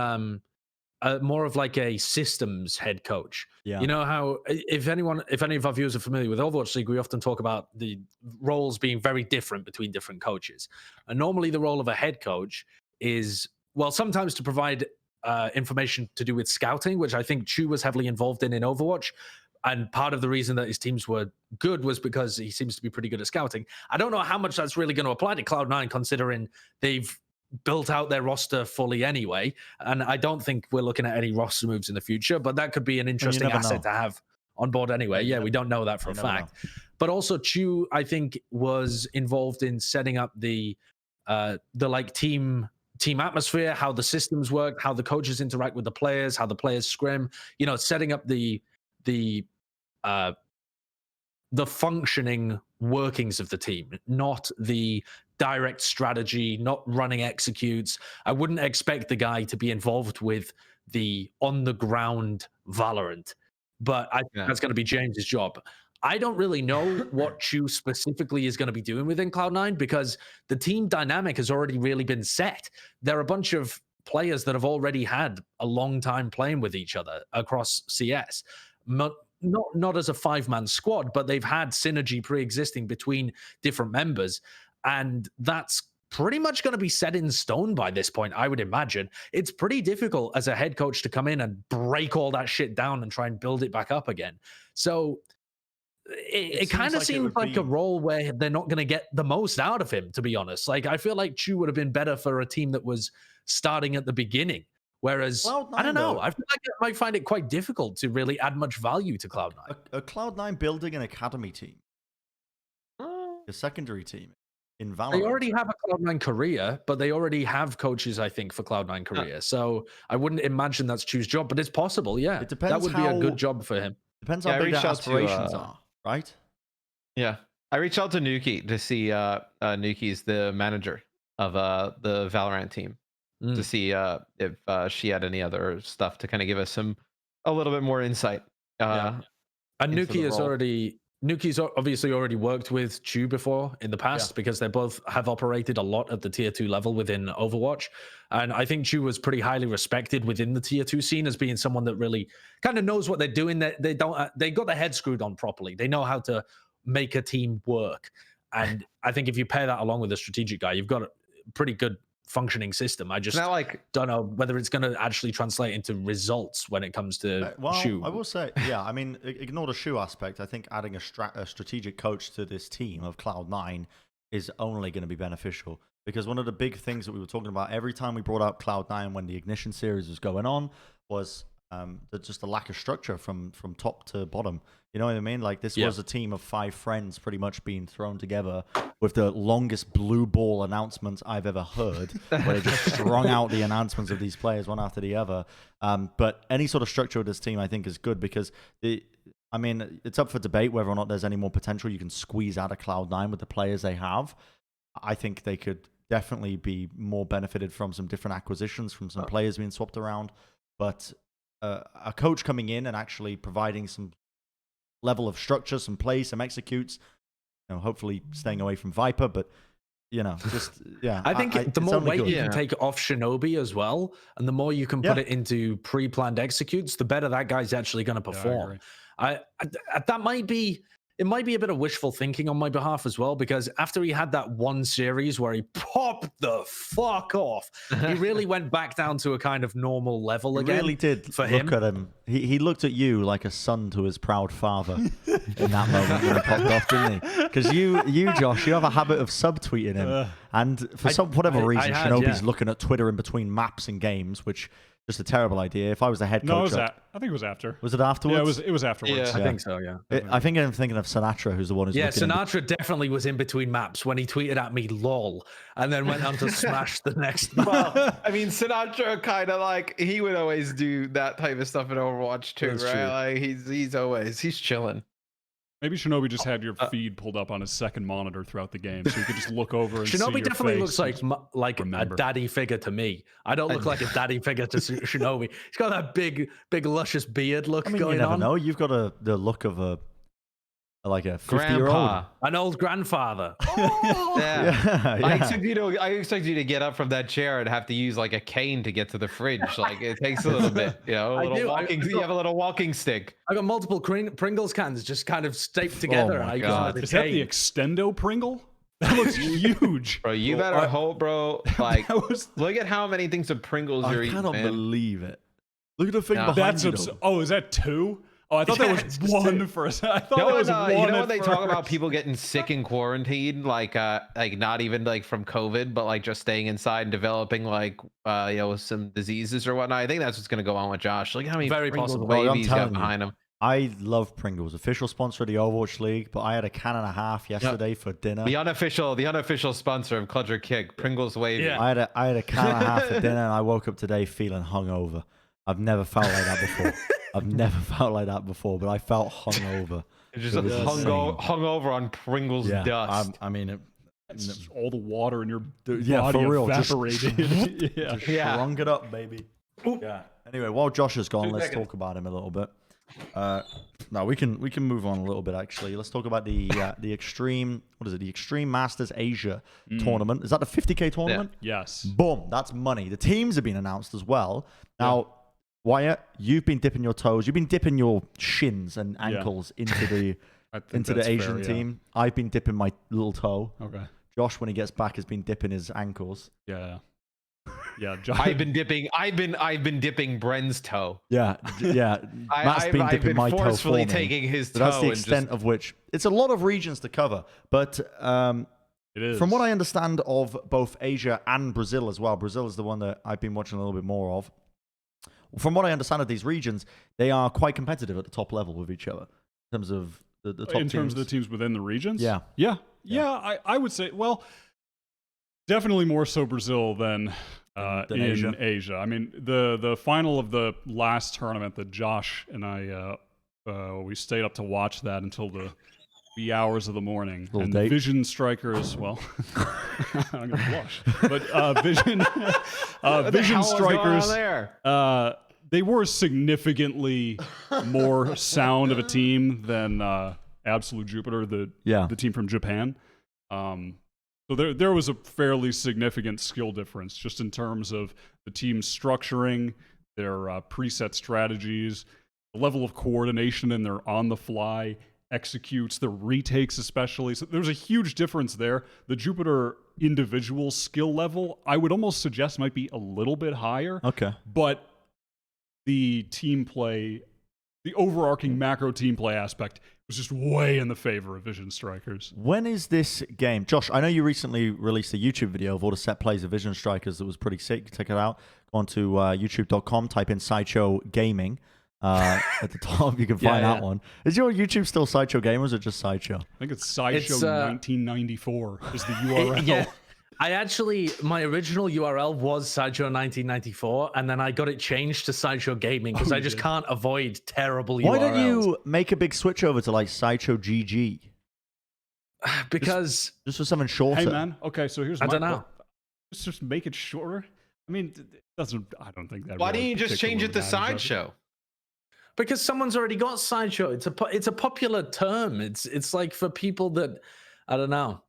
more of like a systems head coach. Yeah. You know how, if any of our viewers are familiar with Overwatch League, we often talk about the roles being very different between different coaches. And normally the role of a head coach is, well, sometimes to provide information to do with scouting, which I think Chu was heavily involved in Overwatch. And part of the reason that his teams were good was because he seems to be pretty good at scouting. I don't know how much that's really going to apply to Cloud9, considering they've built out their roster fully anyway. And I don't think we're looking at any roster moves in the future, but that could be an interesting asset to have on board anyway. Yeah, we don't know that for a fact. But also Chu, I think, was involved in setting up the like team atmosphere, how the systems work, how the coaches interact with the players, how the players scrim, setting up the functioning workings of the team, not the direct strategy, not running executes. I wouldn't expect the guy to be involved with the on the ground Valorant, but I think that's going to be James's job. I don't really know what Chu specifically is going to be doing within Cloud9 because the team dynamic has already really been set. There are a bunch of players that have already had a long time playing with each other across CS. Not as a 5-man squad, but they've had synergy pre-existing between different members. And that's pretty much going to be set in stone by this point, I would imagine. It's pretty difficult as a head coach to come in and break all that shit down and try and build it back up again. So it kind of seems like a role where they're not going to get the most out of him, to be honest. Like, I feel like Chu would have been better for a team that was starting at the beginning. Whereas, I don't know, I feel like I might find it quite difficult to really add much value to Cloud9. A Cloud9 building an academy team, a secondary team in Valorant. They already have a Cloud9 career, but they already have coaches, I think, for Cloud9 career. So I wouldn't imagine that's Chu's job, but it's possible, yeah. It depends. That would be a good job for him. Depends how big their aspirations are, right? Yeah. I reached out to Nuki to see Nuki's the manager of the Valorant team. To see if she had any other stuff to kind of give us a little bit more insight. And Nuki's obviously already worked with Chu before in the past because they both have operated a lot at the tier 2 level within Overwatch. And I think Chu was pretty highly respected within the tier 2 scene as being someone that really kind of knows what they're doing. They got their head screwed on properly. They know how to make a team work. And I think if you pair that along with a strategic guy, you've got a pretty good functioning system. I just don't know whether it's going to actually translate into results when it comes to Chu. I will say, yeah, I mean, ignore the Chu aspect. I think adding a strategic coach to this team of Cloud9 is only going to be beneficial, because one of the big things that we were talking about every time we brought up Cloud9 when the Ignition series was going on was just a lack of structure from top to bottom. You know what I mean? Like, this was a team of 5 friends pretty much being thrown together with the longest blue ball announcements I've ever heard, where they just strung out the announcements of these players one after the other. But any sort of structure of this team, I think, is good, because I mean, it's up for debate whether or not there's any more potential you can squeeze out of Cloud9 with the players they have. I think they could definitely be more benefited from some different acquisitions, from some players being swapped around. But a coach coming in and actually providing some level of structure, some play, some executes, you know, hopefully staying away from Viper, but you know, just I think the more weight you can take off Shinobi as well, and the more you can put it into pre-planned executes, the better that guy's actually going to perform. That might be it might be a bit of wishful thinking on my behalf as well, because after he had that one series where he popped the fuck off, he really went back down to a kind of normal level again. He really did. For him. Look at him. He looked at you like a son to his proud father in that moment when he popped off, didn't he? Because you, Josh, you have a habit of subtweeting him. And for whatever reason, Shinobi's looking at Twitter in between maps and games, which just a terrible idea. If I was the head coach, I think it was after. Was it afterwards? Yeah, it was afterwards. Yeah. I think so. Yeah. I think I'm thinking of Sinatra, who's the one who's Sinatra definitely was in between maps when he tweeted at me "lol" and then went on to smash the next map. Well, I mean, Sinatra kind of like, he would always do that type of stuff in Overwatch too, right? True. Like he's chilling. Maybe Shinobi just had your feed pulled up on his second monitor throughout the game, so you could just look over and Shinobi see your definitely face looks like a daddy figure to me. I don't look like a daddy figure to Shinobi. He's got that big luscious beard look going on. You never know. You've got the look of a 50-year-old, an old grandfather. Yeah. I expect you to get up from that chair and have to use like a cane to get to the fridge. Like, it takes a little bit, you know. You have a little walking stick. I got multiple Pringles cans just kind of staped together. Oh my God. Is that the Extendo Pringle? That looks huge. Bro, you better hope, bro. Like, look at how many things of Pringles you're eating. I cannot believe it. Look at the thing behind you. Oh, is that 2? Oh, I thought that was 1 for a second. I thought that was 1. You know when they talk about people getting sick in quarantine, like not even like from COVID, but like just staying inside and developing like some diseases or whatnot. I think that's what's gonna go on with Josh. Look how many Pringles waves he's got behind him. I love Pringles, official sponsor of the Overwatch League, but I had a can and a half yesterday for dinner. The unofficial sponsor of Clutch or Kick, Pringles Wavy. Yeah. I had a can and a half for dinner, and I woke up today feeling hungover. I've never felt like that before. But I felt hungover. Just hungover on Pringles dust. I mean, it's all the water in your body for real, evaporated. Just shrunk it up, baby. Yeah. Anyway, while Josh is gone, let's talk about him a little bit. No, we can move on a little bit actually. Let's talk about the Extreme. What is it? The Extreme Masters Asia tournament. Is that the 50K tournament? Yeah. Yes. Boom. That's money. The teams have been announced as well. Now, Wyatt, you've been dipping your toes. You've been dipping your shins and ankles into the Asian team. I've been dipping my little toe. Okay. Josh, when he gets back, has been dipping his ankles. Yeah. I've been dipping Bren's toe. Yeah. Matt's been dipping my toe forcefully for me. taking his toe. That's the extent of which. It's a lot of regions to cover, but it is. From what I understand of both Asia and Brazil as well. Brazil is the one that I've been watching a little bit more of. From what I understand of these regions, they are quite competitive at the top level with each other in terms of the top teams. In terms of the teams within the regions? Yeah. I would say, well, definitely more so Brazil than in Asia. I mean, the final of the last tournament that Josh and I we stayed up to watch that until the wee hours of the morning. And date. Vision Strikers, well, I'm gonna blush, but Vision Strikers, they were significantly more sound of a team than Absolute Jupiter, the team from Japan. So there was a fairly significant skill difference just in terms of the team structuring, their preset strategies, the level of coordination in their on-the-fly executes, the retakes especially. So there's a huge difference there. The Jupiter individual skill level, I would almost suggest might be a little bit higher. Okay. But the team play, the overarching macro team play aspect was just way in the favor of Vision Strikers. When is this game? Josh, I know you recently released a YouTube video of all the set plays of Vision Strikers that was pretty sick. Check it out. Go on to youtube.com, type in Sideshow Gaming. At the top, you can find that one. Is your YouTube still Sideshow Gamers or just Sideshow? I think it's Sideshow 1994 is the URL. My original URL was Sideshow 1994, and then I got it changed to Sideshow Gaming because I just can't avoid terrible URLs. Why don't you make a big switch over to like Sideshow GG? Because just for something shorter. Hey man, okay, so here's I don't know. Let's just make it shorter. I mean, I don't think that. Why don't you just change it to Sideshow? Because someone's already got Sideshow. It's a popular term. It's like for people that I don't know.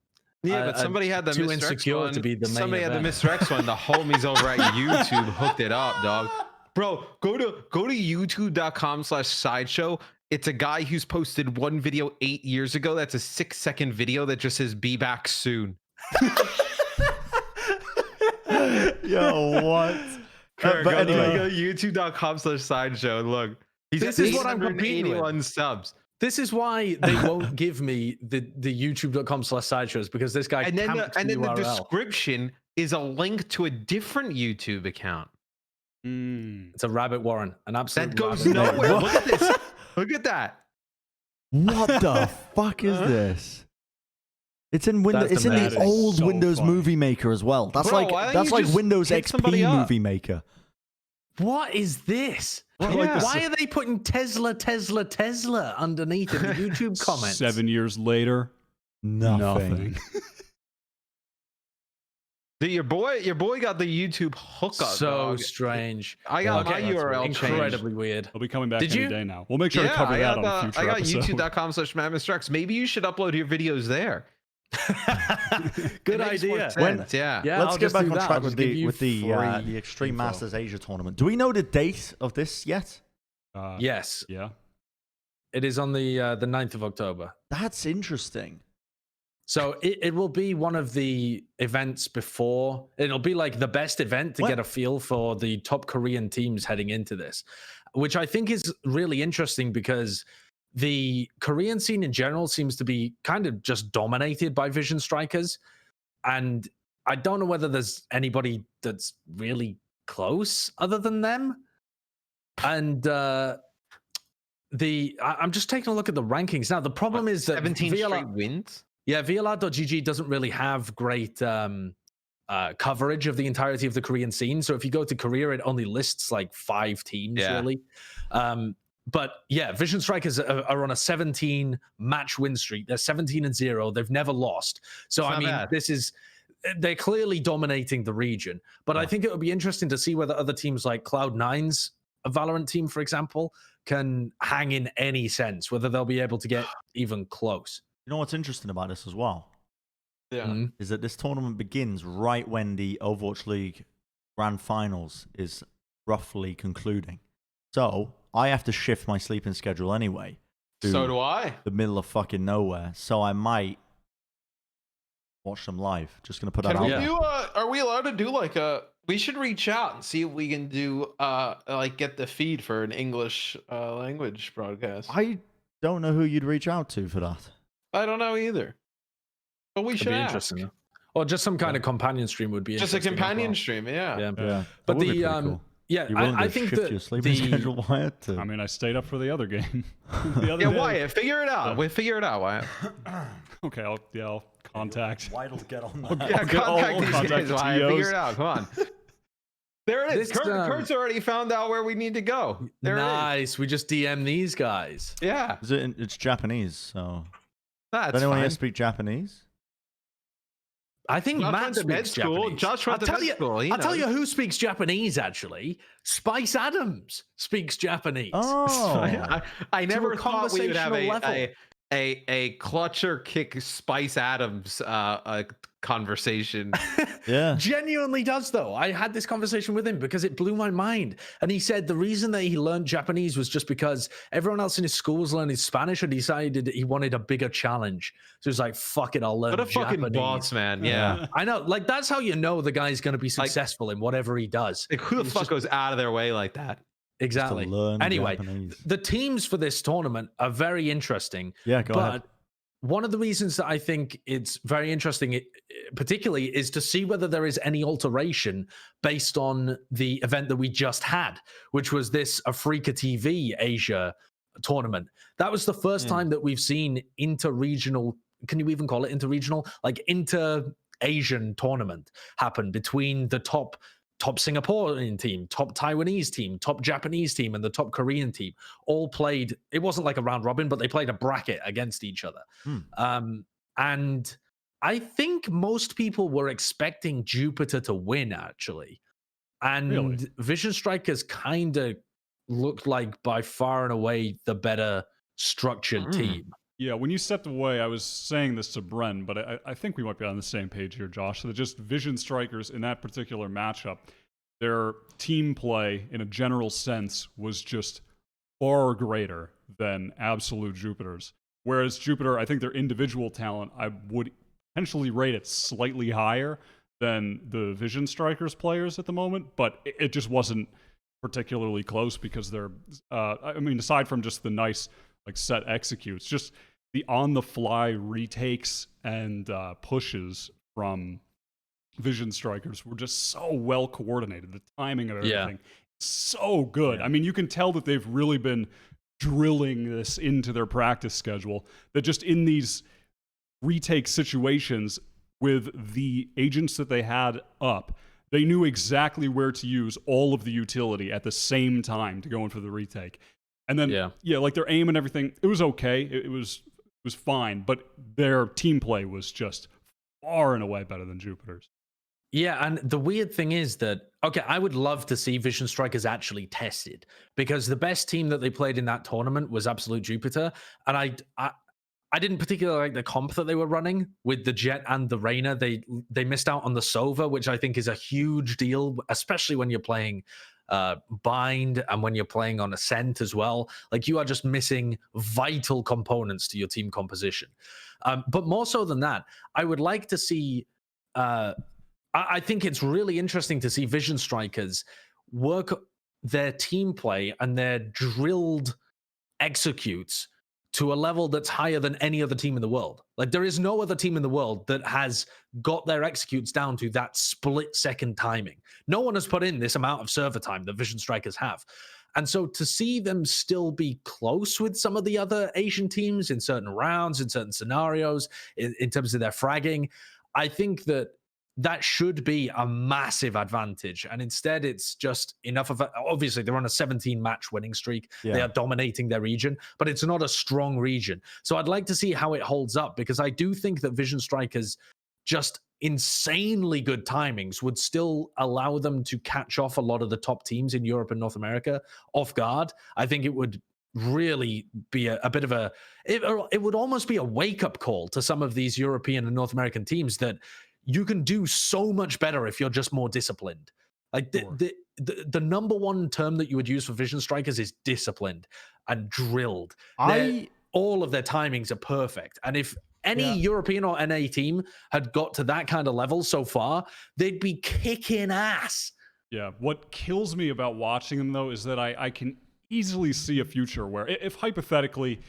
Yeah, but somebody had the too Mr. insecure X one. to be the main Somebody event. had the Mr. X one. The homies over at YouTube hooked it up, dog. Bro, go to youtube.com/sideshow. It's a guy who's posted one video 8 years ago. That's a 6-second video that just says "Be back soon." Yo, what? But anyway, go to youtube.com/sideshow and look. This is what I'm competing with. subs. This is why they won't give me the youtube.com/sideshows because this guy And then camped the URL. description is a link to a different YouTube account. It's a rabbit warren, an absolute That goes rabbit nowhere. warren. Look at this. Look at that. What the fuck is this? It's in Windows. That's It's in the amazing. old So Windows funny. Movie Maker as well. That's Bro, why don't that's you like just Windows hit somebody XP up? Movie Maker. What is this? Yeah. Why are they putting Tesla underneath in the YouTube comments? 7 years later, Nothing. Dude, your boy got the YouTube hookup. So dog. strange. I got my Okay, URL changed. incredibly weird. I'll be coming back Did any you? day now. We'll make sure to cover that on a future I got episode. youtube.com/MadMrX. Maybe you should upload your videos there. Good It makes more idea. sense, yeah. Let's I'll get just back do on that. track I'll with just give the you free Extreme info. Masters Asia tournament. Do we know the date of this yet? Yes, Yeah. it is on the 9th of October. That's interesting. So it will be one of the events before. It'll be like the best event to What? get a feel for the top Korean teams heading into this, which I think is really interesting because the Korean scene in general seems to be kind of just dominated by Vision Strikers. And I don't know whether there's anybody that's really close other than them. And I'm just taking a look at the rankings now. The problem is that 17 straight wins. Yeah, VLR.GG doesn't really have great coverage of the entirety of the Korean scene. So if you go to Korea, it only lists like 5 teams, really. But yeah, Vision Strikers are on a 17 match win streak. They're 17-0. They've never lost. So I mean, they're clearly dominating the region. But I think it would be interesting to see whether other teams like Cloud9's a Valorant team, for example, can hang in any sense, whether they'll be able to get even close. You know what's interesting about this as well? Yeah. Is that this tournament begins right when the Overwatch League Grand Finals is roughly concluding. So I have to shift my sleeping schedule anyway. So do I. The middle of fucking nowhere. So I might watch them live. Just gonna put that out there. Are we allowed to do like a? We should reach out and see if we can do like get the feed for an English language broadcast. I don't know who you'd reach out to for that. I don't know either. But we should be ask. interesting. Or just some kind of companion stream would be Just a interesting as companion well. stream, yeah. Yeah. But That would be the pretty cool. yeah, You willing I to think shift that your sleeping schedule, Wyatt? I mean, I stayed up for the other game. The other Yeah, day. Wyatt, figure it out. We'll figure it out, Wyatt. Okay, I'll contact. Wyatt will get on that. Yeah, I'll contact these contact guys, the Wyatt. TOs. Figure it out. Come on. There it is. This, Kurt's already found out where we need to go. There nice. We just DM these guys. it is. Yeah. It's Japanese, so... That's Does anyone fine. here speak Japanese? I think Josh Matt went to med speaks school. Japanese. Josh went to med school. He I'll tell knows. you who speaks Japanese, actually. Spice Adams speaks Japanese. Oh. I never a thought we would have conversational level. a clutcher kick Spice Adams conversation. Yeah. Genuinely does, though. I had this conversation with him because it blew my mind. And he said the reason that he learned Japanese was just because everyone else in his school was learning Spanish and decided he wanted a bigger challenge. So he was like, fuck it, I'll learn Japanese. What a fucking boss, man. Yeah. I know. Like, that's how you know the guy's going to be successful in whatever he does. Like, who the fuck goes out of their way like that? Exactly. Anyway, the teams for this tournament are very interesting. Yeah, go ahead. One of the reasons that I think it's very interesting, particularly, is to see whether there is any alteration based on the event that we just had, which was this AfreecaTV Asia tournament. That was the first time that we've seen inter-regional, can you even call it inter-regional? Like inter-Asian tournament happen between the top Singaporean team, top Taiwanese team, top Japanese team, and the top Korean team all played. It wasn't like a round robin, but they played a bracket against each other. And I think most people were expecting Jupiter to win, actually. And really? Vision Strikers kind of looked like by far and away the better structured team. Yeah, when you stepped away, I was saying this to Bren, but I think we might be on the same page here, Josh. So that just Vision Strikers in that particular matchup, their team play in a general sense was just far greater than absolute Jupiter's. Whereas Jupiter, I think their individual talent, I would potentially rate it slightly higher than the Vision Strikers players at the moment, but it just wasn't particularly close because they're, I mean, aside from just the nice like set executes, just the on-the-fly retakes and pushes from Vision Strikers were just so well coordinated. The timing of everything, so good. Yeah. I mean, you can tell that they've really been drilling this into their practice schedule, that just in these retake situations with the agents that they had up, they knew exactly where to use all of the utility at the same time to go in for the retake. And then, like their aim and everything, it was okay. It was fine, but their team play was just far and away better than Jupiter's. Yeah, and the weird thing is that, okay, I would love to see Vision Strikers actually tested, because the best team that they played in that tournament was Absolute Jupiter, and I didn't particularly like the comp that they were running with the Jet and the Reyna. They missed out on the Sova, which I think is a huge deal, especially when you're playing Bind and when you're playing on Ascent as well. Like, you are just missing vital components to your team composition. But more so than that, I would like to see, I think it's really interesting to see Vision Strikers work their team play and their drilled executes to a level that's higher than any other team in the world. Like, there is no other team in the world that has got their executes down to that split-second timing. No one has put in this amount of server time that Vision Strikers have. And so to see them still be close with some of the other Asian teams in certain rounds, in certain scenarios, in terms of their fragging, I think that should be a massive advantage. And instead, it's just enough of a, obviously they're on a 17-match winning streak. Yeah. They are dominating their region, but it's not a strong region. So I'd like to see how it holds up, because I do think that Vision Strikers, just insanely good timings, would still allow them to catch off a lot of the top teams in Europe and North America off guard. I think it would really be a bit of it would almost be a wake-up call to some of these European and North American teams that you can do so much better if you're just more disciplined. Like, the number one term that you would use for Vision Strikers is disciplined and drilled. All of their timings are perfect. And if any European or NA team had got to that kind of level so far, they'd be kicking ass. Yeah. What kills me about watching them, though, is that I can easily see a future where, if hypothetically,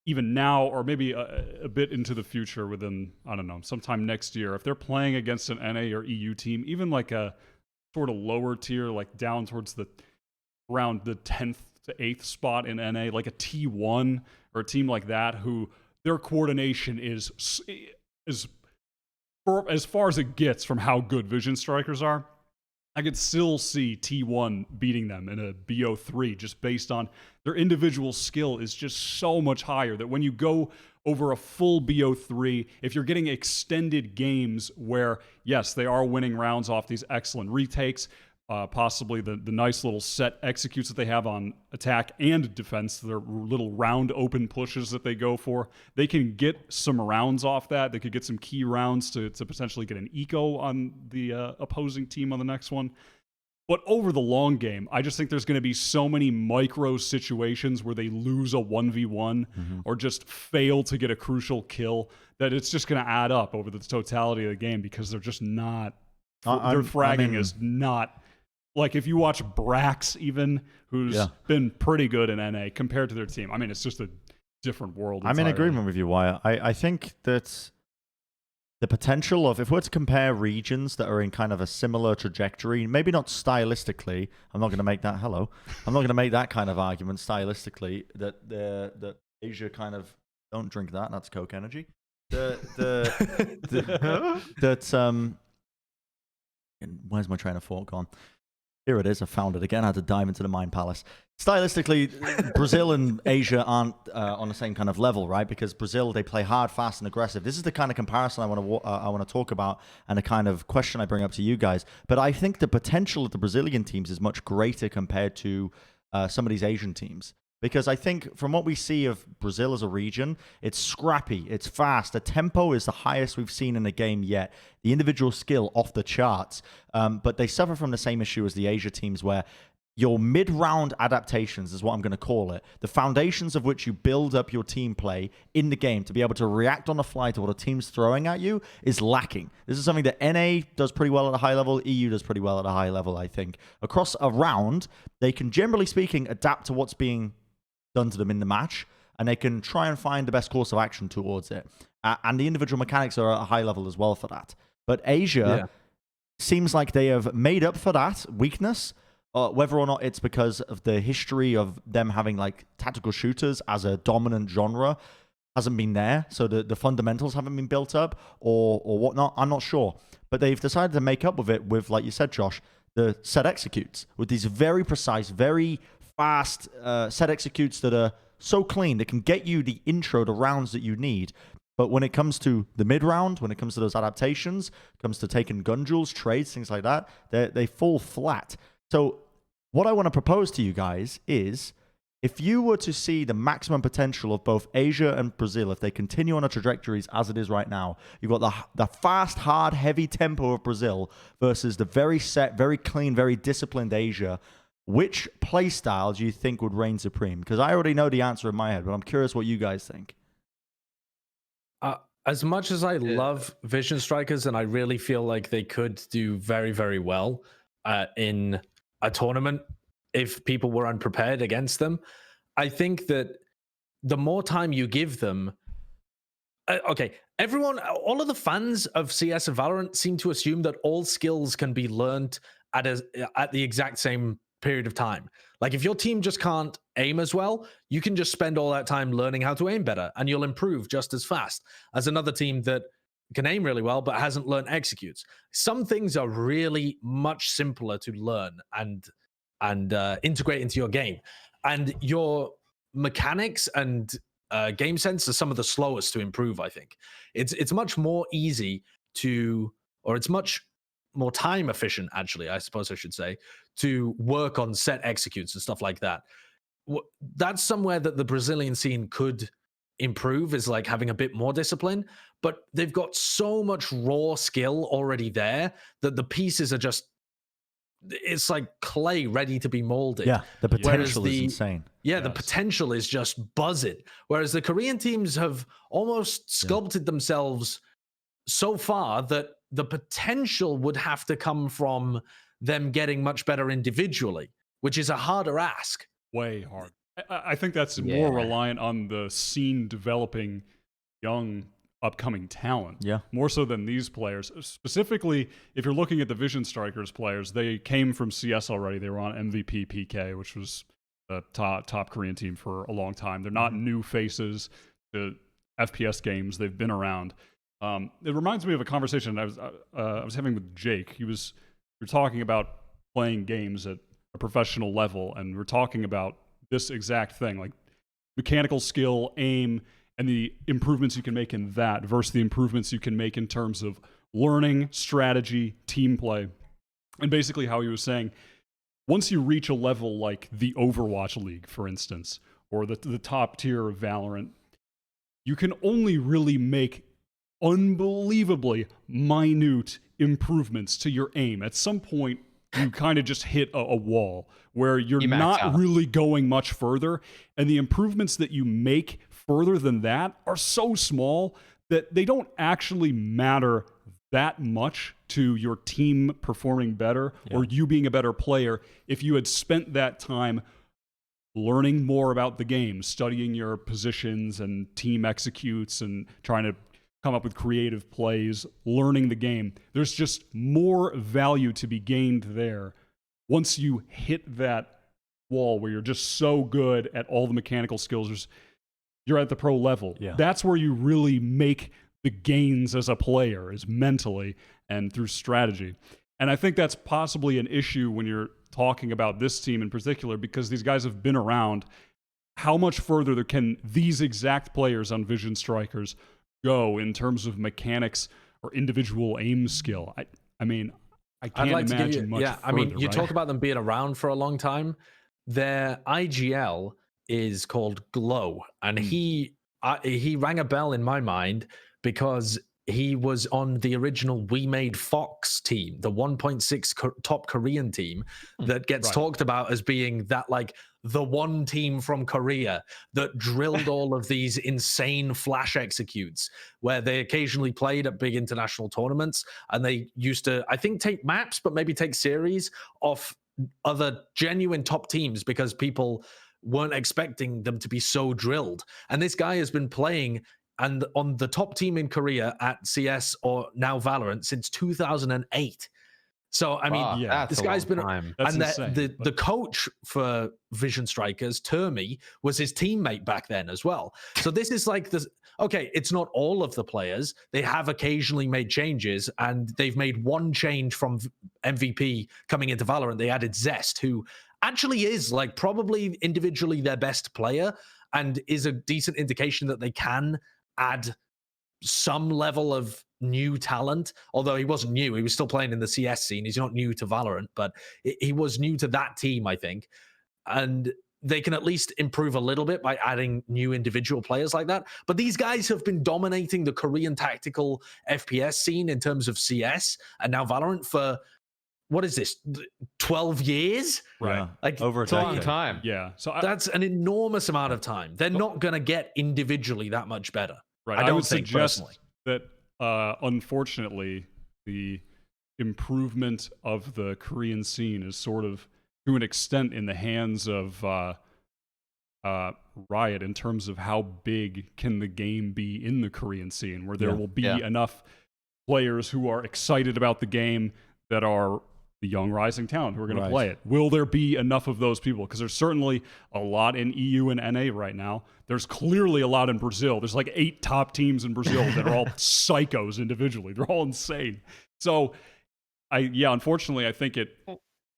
even now, or maybe a bit into the future within, I don't know, sometime next year, if they're playing against an NA or EU team, even like a sort of lower tier, like down towards around the 10th to 8th spot in NA, like a T1 or a team like that, who their coordination is as far as it gets from how good Vision Strikers are, I could still see T1 beating them in a BO3 just based on their individual skill is just so much higher that when you go over a full BO3, if you're getting extended games where, yes, they are winning rounds off these excellent retakes, possibly the nice little set executes that they have on attack and defense, their little round open pushes that they go for. They can get some rounds off that. They could get some key rounds to potentially get an eco on the opposing team on the next one. But over the long game, I just think there's going to be so many micro situations where they lose a 1v1 or just fail to get a crucial kill that it's just going to add up over the totality of the game because they're just not, their fragging is not, like if you watch Brax even, who's been pretty good in NA compared to their team, I mean, it's just a different world entirely. I'm in agreement with you, Wyatt. I think that the potential of, if we're to compare regions that are in kind of a similar trajectory, maybe not stylistically, I'm not going to make that, I'm not going to make that kind of argument stylistically, that Asia kind of, don't drink that, that's Coke energy. Where's my train of thought gone? Here it is. I found it again. I had to dive into the Mind Palace. Stylistically, Brazil and Asia aren't on the same kind of level, right? Because Brazil, they play hard, fast, and aggressive. This is the kind of comparison I want to talk about and the kind of question I bring up to you guys. But I think the potential of the Brazilian teams is much greater compared to some of these Asian teams. Because I think from what we see of Brazil as a region, it's scrappy, it's fast. The tempo is the highest we've seen in the game yet. The individual skill off the charts. But they suffer from the same issue as the Asia teams where your mid-round adaptations is what I'm going to call it. The foundations of which you build up your team play in the game to be able to react on the fly to what a team's throwing at you is lacking. This is something that NA does pretty well at a high level. EU does pretty well at a high level, I think. Across a round, they can, generally speaking, adapt to what's being done to them in the match, and they can try and find the best course of action towards it. And the individual mechanics are at a high level as well for that. But Asia seems like they have made up for that weakness, whether or not it's because of the history of them having like tactical shooters as a dominant genre hasn't been there, so the fundamentals haven't been built up, or whatnot. I'm not sure. But they've decided to make up with it with, like you said, Josh, the set executes, with these very precise, very fast set executes that are so clean, that can get you the intro to rounds that you need. But when it comes to the mid-round, when it comes to those adaptations, comes to taking gun duels, trades, things like that, they fall flat. So what I want to propose to you guys is, if you were to see the maximum potential of both Asia and Brazil, if they continue on the trajectories as it is right now, you've got the fast, hard, heavy tempo of Brazil versus the very set, very clean, very disciplined Asia. Which play style do you think would reign supreme? Because I already know the answer in my head, but I'm curious what you guys think. As much as I love Vision Strikers, and I really feel like they could do very, very well in a tournament if people were unprepared against them, I think that the more time you give them... all of the fans of CS and Valorant seem to assume that all skills can be learned at the exact same period of time. Like if your team just can't aim as well, you can just spend all that time learning how to aim better, and you'll improve just as fast as another team that can aim really well but hasn't learned executes. Some things are really much simpler to learn and integrate into your game, and your mechanics and game sense are some of the slowest to improve. I think it's much more easy to, or it's much more time efficient, actually, I suppose I should say, to work on set executes and stuff like that. That's somewhere that the Brazilian scene could improve, is like having a bit more discipline, but they've got so much raw skill already there that the pieces are just, it's like clay ready to be molded. Yeah, the potential is insane. Yeah, the potential is just buzzing. Whereas the Korean teams have almost sculpted themselves so far that the potential would have to come from them getting much better individually, which is a harder ask. Way hard. I think that's more reliant on the scene developing young upcoming talent. Yeah. More so than these players. Specifically, if you're looking at the Vision Strikers players, they came from CS already. They were on MVP PK, which was the top Korean team for a long time. They're not new faces to FPS games. They've been around. It reminds me of a conversation I was having with Jake. We were talking about playing games at a professional level, and we're talking about this exact thing, like mechanical skill, aim, and the improvements you can make in that versus the improvements you can make in terms of learning, strategy, team play. And basically how he was saying, once you reach a level like the Overwatch League, for instance, or the top tier of Valorant, you can only really make unbelievably minute improvements to your aim. At some point, you kind of just hit a wall where you're not really going much further. And the improvements that you make further than that are so small that they don't actually matter that much to your team performing better or you being a better player if you had spent that time learning more about the game, studying your positions and team executes and trying to come up with creative plays, learning the game. There's just more value to be gained there once you hit that wall where you're just so good at all the mechanical skills. You're at the pro level. Yeah. That's where you really make the gains as a player, is mentally and through strategy. And I think that's possibly an issue when you're talking about this team in particular, because these guys have been around. How much further can these exact players on Vision Strikers go in terms of mechanics or individual aim skill? I mean, I can't imagine much further. I mean, you right? talk about them being around for a long time. Their IGL is called Glow, and he rang a bell in my mind because he was on the original We Made Fox team, the 1.6 top Korean team that gets talked about as being that, like, the one team from Korea that drilled all of these insane flash executes, where they occasionally played at big international tournaments, and they used to, I think, take maps, but maybe take series off other genuine top teams because people weren't expecting them to be so drilled. And this guy has been playing and on the top team in Korea at CS or now Valorant since 2008. So, I mean, this guy's been... That's and insane, the coach for Vision Strikers, Termi, was his teammate back then as well. So this is like this... Okay, it's not all of the players. They have occasionally made changes, and they've made one change from MVP coming into Valorant. They added Zest, who actually is, like, probably individually their best player and is a decent indication that they can add some level of new talent, although he wasn't new. He was still playing in the CS scene. He's not new to Valorant, but he was new to that team, I think. And they can at least improve a little bit by adding new individual players like that. But these guys have been dominating the Korean tactical FPS scene in terms of CS and now Valorant for, what is this, 12 years? Right. Like, over a long time. Yeah. So that's an enormous amount of time. They're not going to get individually that much better. Right. I would suggest that, unfortunately, the improvement of the Korean scene is sort of, to an extent, in the hands of Riot in terms of how big can the game be in the Korean scene, where there will be enough players who are excited about the game that are the young rising talent who are going to play it. Will there be enough of those people? Because there's certainly a lot in EU and NA right now. There's clearly a lot in Brazil. There's like 8 top teams in Brazil that are all psychos individually. They're all insane. So, unfortunately, I think it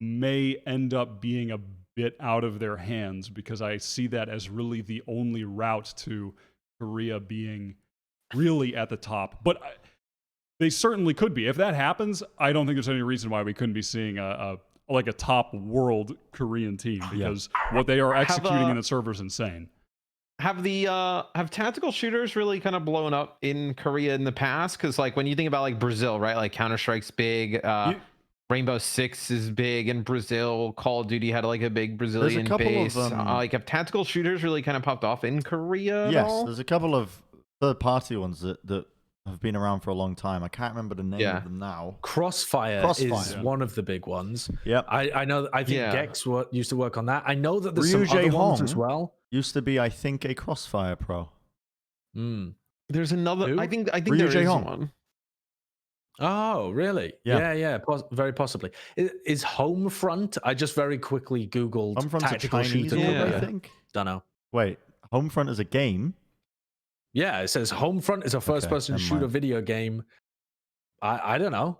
may end up being a bit out of their hands, because I see that as really the only route to Korea being really at the top. But they certainly could be. If that happens, I don't think there's any reason why we couldn't be seeing a top world Korean team, because what they are executing in the server is insane. Have tactical shooters really kind of blown up in Korea in the past? Because, like, when you think about, like, Brazil, right? Like, Counter-Strike's big. Rainbow Six is big in Brazil. Call of Duty had, like, a big Brazilian base. Like, have tactical shooters really kind of popped off in Korea? Yes, there's a couple of third-party ones that have been around for a long time. I can't remember the name of them now. Crossfire is one of the big ones. Yep. I know. I think Gex used to work on that. I know that there's some other ones as well. Used to be, I think, a Crossfire pro. There's another. Who? I think there is one. Oh, really? Yeah. Very possibly. Is Homefront? I just very quickly Googled tactical shooter. I think. Don't know. Wait, Homefront is a game? Yeah, it says Homefront is a first-person shooter video game. I don't know.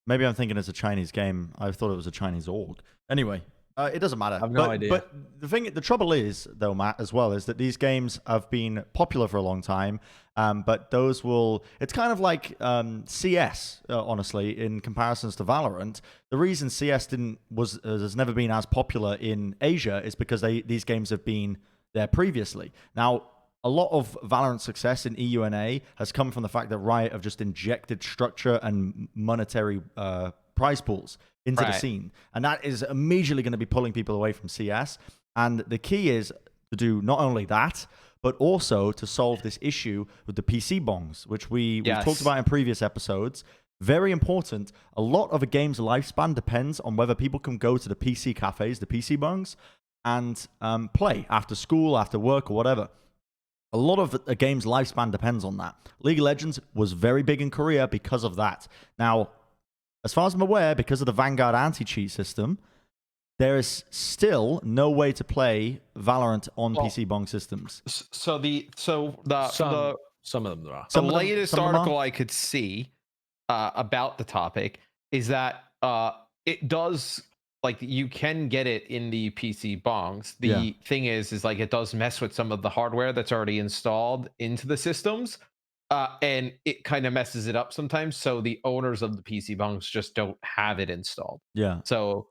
Maybe I'm thinking it's a Chinese game. I thought it was a Chinese org. Anyway, It doesn't matter. I have no idea. But the trouble is, though, Matt, as well, is that these games have been popular for a long time. But those will. It's kind of like CS, honestly, in comparisons to Valorant. The reason CS has never been as popular in Asia is because these games have been there previously. Now, a lot of Valorant success in EU and A has come from the fact that Riot have just injected structure and monetary prize pools into the scene. And that is immediately going to be pulling people away from CS. And the key is to do not only that, but also to solve this issue with the PC bongs, which we've talked about in previous episodes. Very important. A lot of a game's lifespan depends on whether people can go to the PC cafes, the PC bongs, and play after school, after work, or whatever. A lot of a game's lifespan depends on that. League of Legends was very big in Korea because of that. Now, as far as I'm aware, because of the Vanguard anti-cheat system, there is still no way to play Valorant on PC bong systems. Some of them there are. The latest article I could see about the topic is that it does, like, you can get it in the PC bongs. The thing is like it does mess with some of the hardware that's already installed into the systems. And it kind of messes it up sometimes. So the owners of the PC bongs just don't have it installed. Yeah. So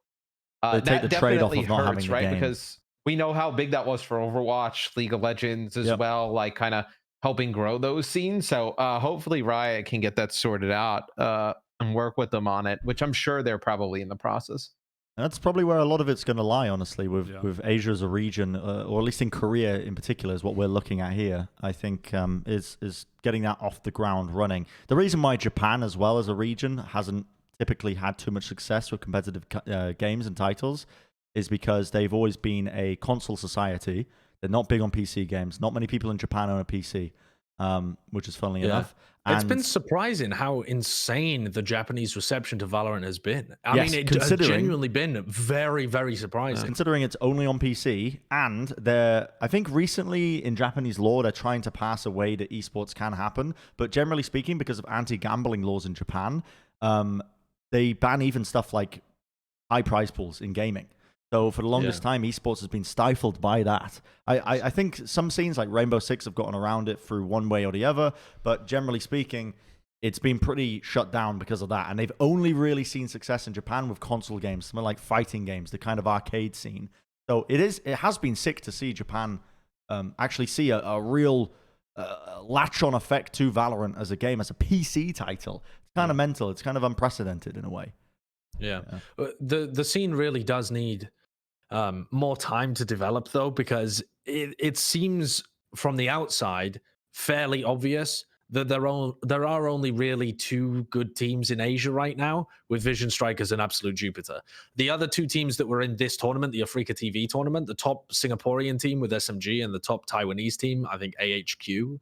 they take the trade-off of not having the right? game. Because we know how big that was for Overwatch, League of Legends as well, like kind of helping grow those scenes. So hopefully Riot can get that sorted out and work with them on it, which I'm sure they're probably in the process. And that's probably where a lot of it's going to lie, honestly, with Asia as a region, or at least in Korea in particular, is what we're looking at here. I think is getting that off the ground running. The reason why Japan, as well as a region, hasn't typically had too much success with competitive games and titles is because they've always been a console society. They're not big on PC games. Not many people in Japan own a PC, which is funnily enough. It's been surprising how insane the Japanese reception to Valorant has been. I mean, it has genuinely been very, very surprising. Considering it's only on PC, and I think recently in Japanese law, they're trying to pass a way that esports can happen. But generally speaking, because of anti-gambling laws in Japan, they ban even stuff like high prize pools in gaming. So for the longest time, esports has been stifled by that. I think some scenes like Rainbow Six have gotten around it through one way or the other, but generally speaking, it's been pretty shut down because of that. And they've only really seen success in Japan with console games, something like fighting games, the kind of arcade scene. So it has been sick to see Japan actually see a real latch-on effect to Valorant as a game, as a PC title. It's kind of mental. It's kind of unprecedented in a way. Yeah. The scene really does need more time to develop, though, because it seems from the outside fairly obvious that there are only really two good teams in Asia right now, with Vision Strikers and Absolute Jupiter. The other two teams that were in this tournament, the AfreecaTV tournament, the top Singaporean team with SMG and the top Taiwanese team, I think AHQ,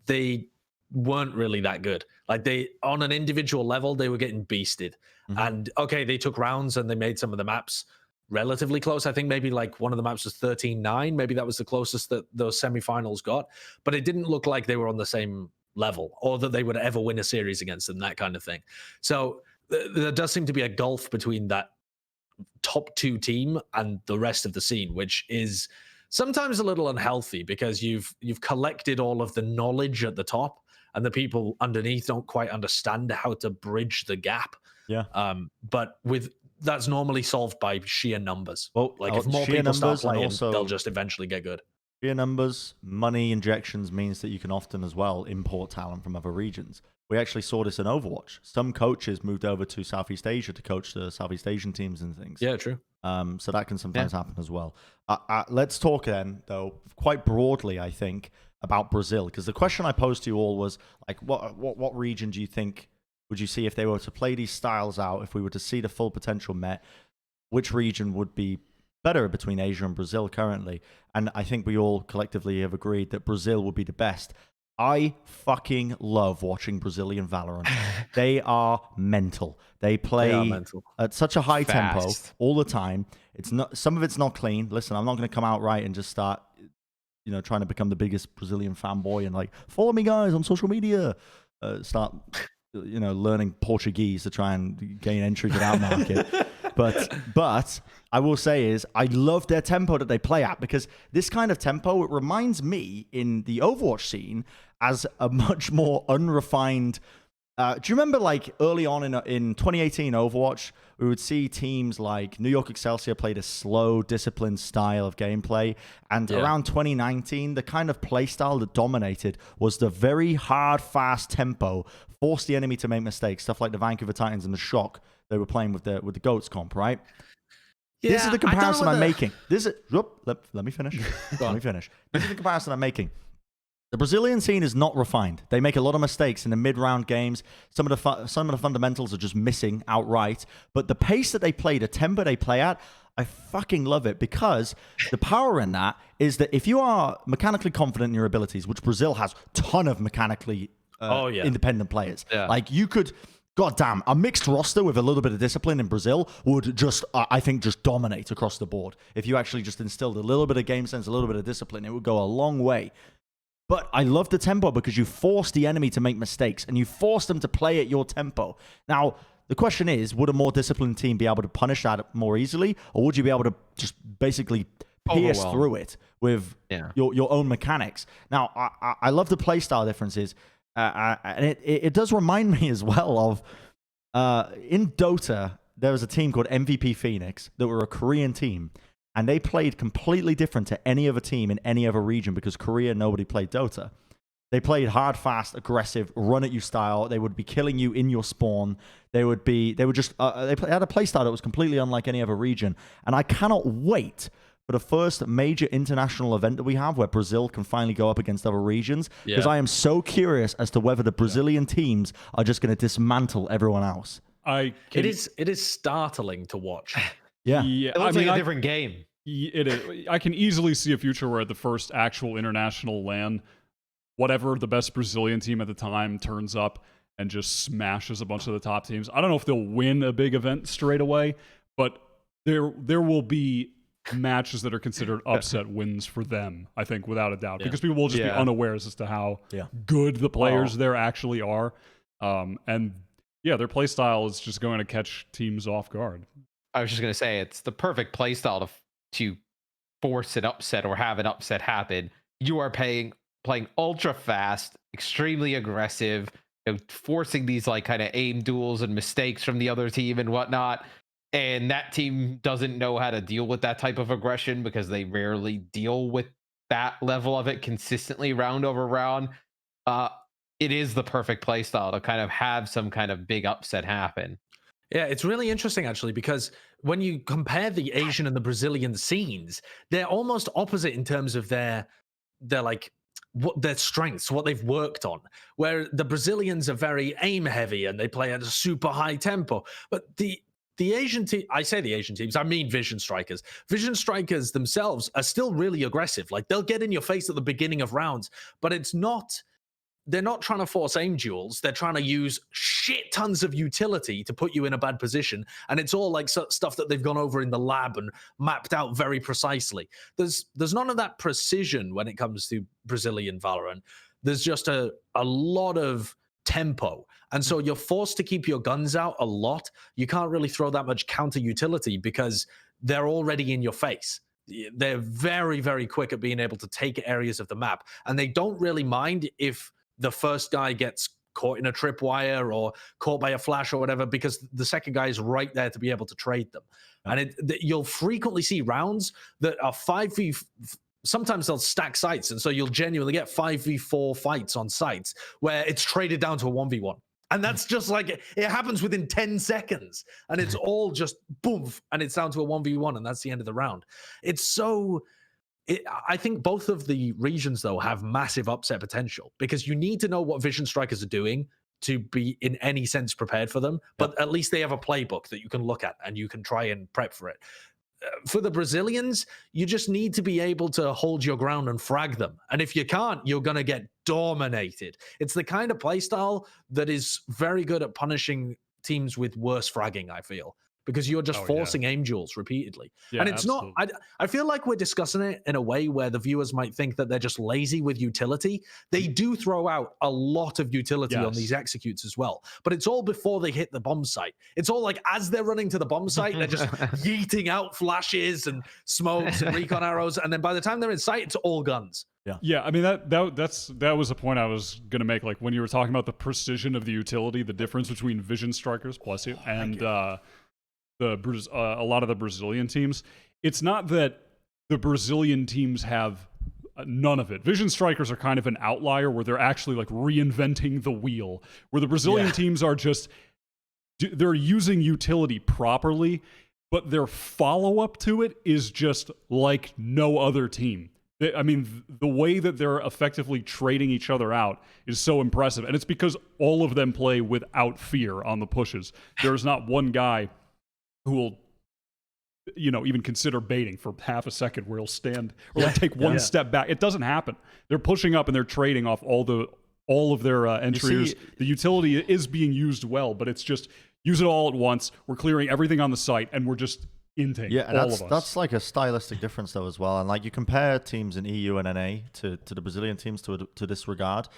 they weren't really that good. Like, they, on an individual level, they were getting beasted. And okay, they took rounds and they made some of the maps relatively close. I think maybe like one of the maps was 13-9. Maybe that was the closest that those semifinals got. But it didn't look like they were on the same level or that they would ever win a series against them, that kind of thing. So there does seem to be a gulf between that top two team and the rest of the scene, which is sometimes a little unhealthy because you've collected all of the knowledge at the top and the people underneath don't quite understand how to bridge the gap. But that's normally solved by sheer numbers. Well, like if more people start playing, they'll just eventually get good. Sheer numbers, money injections means that you can often as well import talent from other regions. We actually saw this in Overwatch. Some coaches moved over to Southeast Asia to coach the Southeast Asian teams and things. Yeah, true. So that can sometimes happen as well. Let's talk then, though, quite broadly, I think, about Brazil. Because the question I posed to you all was, like, what region do you think would you see if they were to play these styles out, if we were to see the full potential met, which region would be better between Asia and Brazil currently? And I think we all collectively have agreed that Brazil would be the best. I fucking love watching Brazilian Valorant. They are mental. They play at such a high tempo all the time. It's not, some of it's not clean. Listen, I'm not going to come out right and just start, trying to become the biggest Brazilian fanboy and like, follow me guys on social media. Start learning Portuguese to try and gain entry to that market. But I will say is I love their tempo that they play at, because this kind of tempo, it reminds me in the Overwatch scene as a much more unrefined. Do you remember like early on in 2018 Overwatch, we would see teams like New York Excelsior played a slow, disciplined style of gameplay. And around 2019, the kind of play style that dominated was the very hard, fast tempo, force the enemy to make mistakes, stuff like the Vancouver Titans and the Shock they were playing with the GOATS comp, right? Yeah, this is the comparison I'm making. Let me finish. Let me finish. This is the comparison I'm making. The Brazilian scene is not refined. They make a lot of mistakes in the mid-round games. Some of the fundamentals are just missing outright. But the pace that they play, the tempo they play at, I fucking love it, because the power in that is that if you are mechanically confident in your abilities, which Brazil has a ton of mechanically independent players. Yeah. Like you could, goddamn, a mixed roster with a little bit of discipline in Brazil would just, I think, just dominate across the board. If you actually just instilled a little bit of game sense, a little bit of discipline, it would go a long way. But I love the tempo because you force the enemy to make mistakes and you force them to play at your tempo. Now, the question is, would a more disciplined team be able to punish that more easily? Or would you be able to just basically pierce through it with your own mechanics? Now, I love the playstyle differences. And it does remind me as well of, in Dota, there was a team called MVP Phoenix that were a Korean team. And they played completely different to any other team in any other region, because Korea, nobody played Dota. They played hard, fast, aggressive, run at you style. They would be killing you in your spawn. They had a play style that was completely unlike any other region. And I cannot wait for the first major international event that we have where Brazil can finally go up against other regions, because I am so curious as to whether the Brazilian teams are just going to dismantle everyone else. It is startling to watch. Yeah, it looks like a different game. I can easily see a future where at the first actual international LAN, whatever the best Brazilian team at the time turns up and just smashes a bunch of the top teams. I don't know if they'll win a big event straight away, but there will be matches that are considered upset wins for them, I think, without a doubt, because people will just be unawares as to how good the players there actually are. And their play style is just going to catch teams off guard. I was just going to say, it's the perfect play style to force an upset or have an upset happen. You are playing ultra fast, extremely aggressive, forcing these like kind of aim duels and mistakes from the other team and whatnot. And that team doesn't know how to deal with that type of aggression because they rarely deal with that level of it consistently round over round. It is the perfect play style to kind of have some kind of big upset happen. Yeah, it's really interesting, actually, because when you compare the Asian and the Brazilian scenes, they're almost opposite in terms of their strengths, what they've worked on. Where the Brazilians are very aim heavy and they play at a super high tempo. But the Asian team, I say the Asian teams, I mean Vision Strikers. Vision Strikers themselves are still really aggressive. Like, they'll get in your face at the beginning of rounds, but they're not trying to force aim duels. They're trying to use shit tons of utility to put you in a bad position. And it's all like stuff that they've gone over in the lab and mapped out very precisely. There's none of that precision when it comes to Brazilian Valorant. There's just a lot of tempo. And so you're forced to keep your guns out a lot. You can't really throw that much counter utility because they're already in your face. They're very, very quick at being able to take areas of the map. And they don't really mind if the first guy gets caught in a tripwire or caught by a flash or whatever, because the second guy is right there to be able to trade them. And you'll frequently see rounds that are 5v. Sometimes they'll stack sites, and so you'll genuinely get 5v4 fights on sites where it's traded down to a 1v1. And that's just like, it happens within 10 seconds. And it's all just boom, and it's down to a 1v1, and that's the end of the round. I think both of the regions, though, have massive upset potential, because you need to know what Vision Strikers are doing to be in any sense prepared for them. But at least they have a playbook that you can look at and you can try and prep for it. For the Brazilians, you just need to be able to hold your ground and frag them. And if you can't, you're going to get dominated. It's the kind of play style that is very good at punishing teams with worse fragging, I feel. because you're just forcing aim duels repeatedly. And it's not, I feel like we're discussing it in a way where the viewers might think that they're just lazy with utility. They do throw out a lot of utility on these executes as well, but it's all before they hit the bomb site. It's all like as they're running to the bomb site, they're just yeeting out flashes and smokes and recon arrows, and then by the time they're in sight, it's all guns. Yeah. I mean that was a point I was gonna make. Like when you were talking about the precision of the utility, the difference between Vision Strikers, bless you, and a lot of the Brazilian teams. It's not that the Brazilian teams have none of it. Vision Strikers are kind of an outlier where they're actually like reinventing the wheel. Where the Brazilian teams are just they're using utility properly, but their follow up to it is just like no other team. I mean, the way that they're effectively trading each other out is so impressive. And it's because all of them play without fear on the pushes. There's not one guy who will, even consider baiting for half a second where he'll stand or like take one step back. It doesn't happen. They're pushing up and they're trading off all of their entries. The utility is being used well, but it's just use it all at once. We're clearing everything on the site and we're just intake. Yeah, that's like a stylistic difference though as well. And like you compare teams in EU and NA to the Brazilian teams to this regard,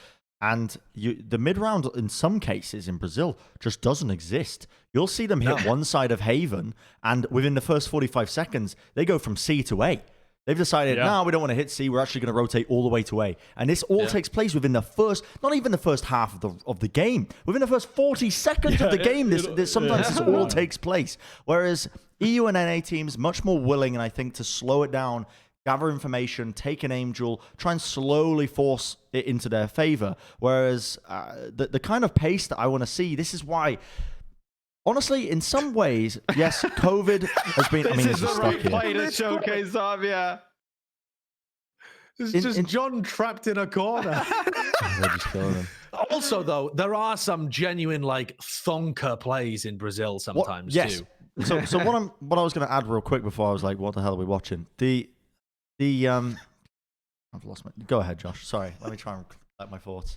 and the mid round in some cases in Brazil just doesn't exist. You'll see them hit one side of Haven, and within the first 45 seconds they go from C to A. They've decided, no, we don't want to hit C. We're actually going to rotate all the way to A. And this all takes place within the first, not even the first half of the game. Within the first 40 seconds of the game, sometimes this all takes place. Whereas EU and NA teams, much more willing, and I think, to slow it down, gather information, take an aim duel, try and slowly force it into their favor. Whereas the kind of pace that I want to see, this is why... Honestly, in some ways, yes, COVID has been... This is the right play to showcase off, It's just John trapped in a corner. Also, though, there are some genuine, like, thonker plays in Brazil sometimes, too. So what I was going to add real quick before I was like, what the hell are we watching? I've lost my... Go ahead, Josh. Sorry. Let me try and collect my thoughts.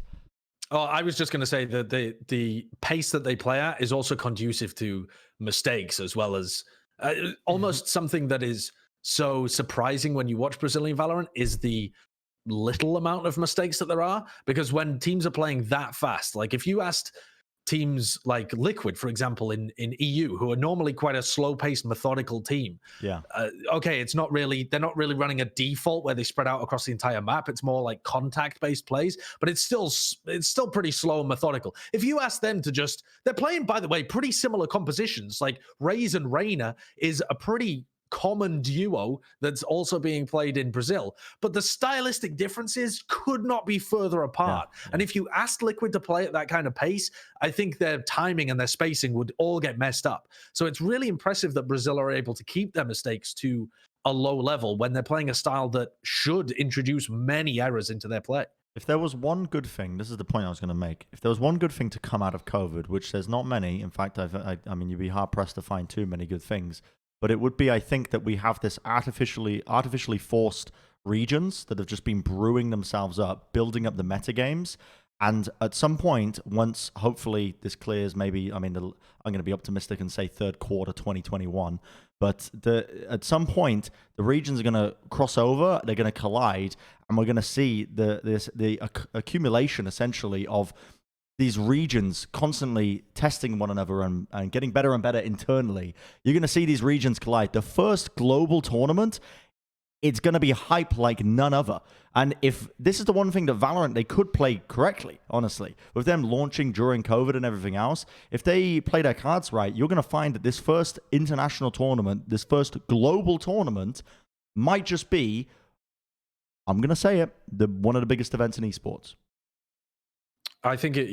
Oh, I was just going to say that the pace that they play at is also conducive to mistakes, as well as almost something that is so surprising when you watch Brazilian Valorant is the little amount of mistakes that there are. Because when teams are playing that fast, like if you asked teams like Liquid, for example, in EU, who are normally quite a slow-paced, methodical team. Okay, they're not really running a default where they spread out across the entire map. It's more like contact-based plays, but it's still pretty slow and methodical. If you ask them to they're playing, by the way, pretty similar compositions. Like Raze and Reyna is a pretty common duo that's also being played in Brazil, but the stylistic differences could not be further apart. And if you asked Liquid to play at that kind of pace, I think their timing and their spacing would all get messed up. So it's really impressive that Brazil are able to keep their mistakes to a low level when they're playing a style that should introduce many errors into their play. If there was one good thing, this is the point I was going to make. If there was one good thing to come out of COVID, which there's not many, in fact, I mean, you'd be hard pressed to find too many good things. But it would be, I think, that we have this artificially forced regions that have just been brewing themselves up, building up the metagames. And at some point, once hopefully this clears, maybe, I mean, I'm going to be optimistic and say third quarter 2021. But at some point, the regions are going to cross over, they're going to collide, and we're going to see the accumulation, essentially, of these regions constantly testing one another and getting better and better internally. You're going to see these regions collide. The first global tournament, it's going to be hype like none other. And if this is the one thing that Valorant, they could play correctly, honestly, with them launching during COVID and everything else, if they play their cards right, you're going to find that this first international tournament, this first global tournament might just be, I'm going to say it, one of the biggest events in esports. I think it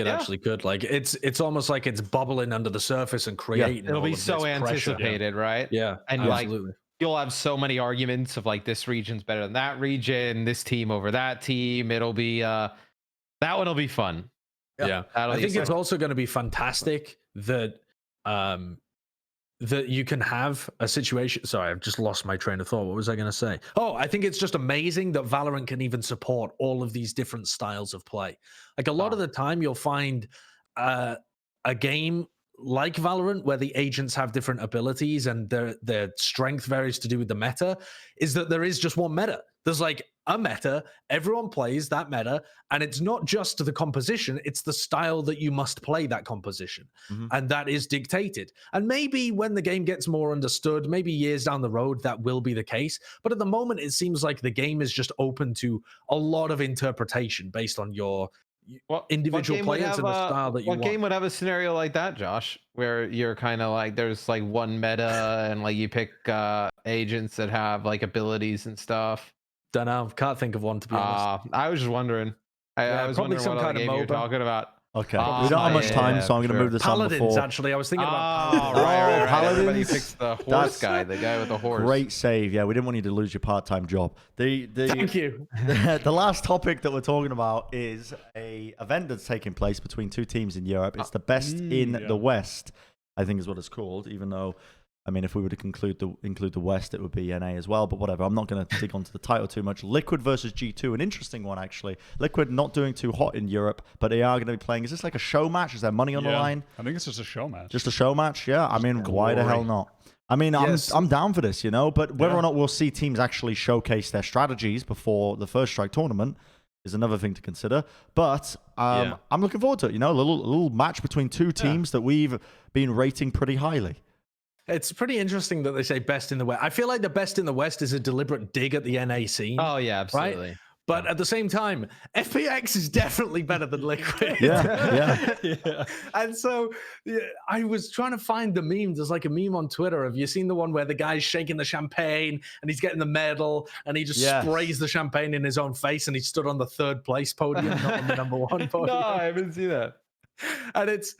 actually could. Like it's almost like it's bubbling under the surface and creating. It'll be so anticipated, right? Yeah, and absolutely. Like you'll have so many arguments of like this region's better than that region, this team over that team. It'll be that one will be fun. Yeah, I think it's also going to be fantastic that that you can have a situation. Sorry, I've just lost my train of thought. What was I going to say? Oh, I think it's just amazing that Valorant can even support all of these different styles of play. Like a lot of the time, you'll find a game like Valorant, where the agents have different abilities and their strength varies to do with the meta, is that there is just one meta. There's like a meta, everyone plays that meta, and it's not just the composition, it's the style that you must play that composition. And that is dictated. And maybe when the game gets more understood, maybe years down the road, that will be the case. But at the moment, it seems like the game is just open to a lot of interpretation based on your individual players and the style that you want. What game would have a scenario like that, Josh, where you're kind of like, there's like one meta and like you pick agents that have like abilities and stuff? Don't know. Can't think of one, to be honest. I was just wondering. I was wondering what other game you were talking about. Okay. We don't have much time, so I'm going to move this Paladins, on before. Actually, I was thinking about Paladins. Right. Paladins. Everybody picks the horse guy, the guy with the horse. Great save. Yeah, we didn't want you to lose your part-time job. Thank you. The last topic that we're talking about is a event that's taking place between two teams in Europe. It's the best in the West, I think is what it's called, even though, I mean, if we were to include the West, it would be NA as well, but whatever. I'm not going to dig onto the title too much. Liquid versus G2, an interesting one, actually. Liquid not doing too hot in Europe, but they are going to be playing. Is this like a show match? Is there money on the line? I think it's just a show match. Just a show match? Yeah. I mean, why the hell not? I mean, I'm down for this, you know, but whether or not we'll see teams actually showcase their strategies before the First Strike tournament is another thing to consider. But I'm looking forward to it, you know, a little match between two teams that we've been rating pretty highly. It's pretty interesting that they say best in the West. I feel like the best in the West is a deliberate dig at the NA scene. Oh, yeah, absolutely. Right? But at the same time, FPX is definitely better than Liquid. Yeah. And so I was trying to find the meme. There's like a meme on Twitter. Have you seen the one where the guy's shaking the champagne and he's getting the medal and he just sprays the champagne in his own face and he stood on the third place podium, not on the number one podium? No, I haven't seen that. And it's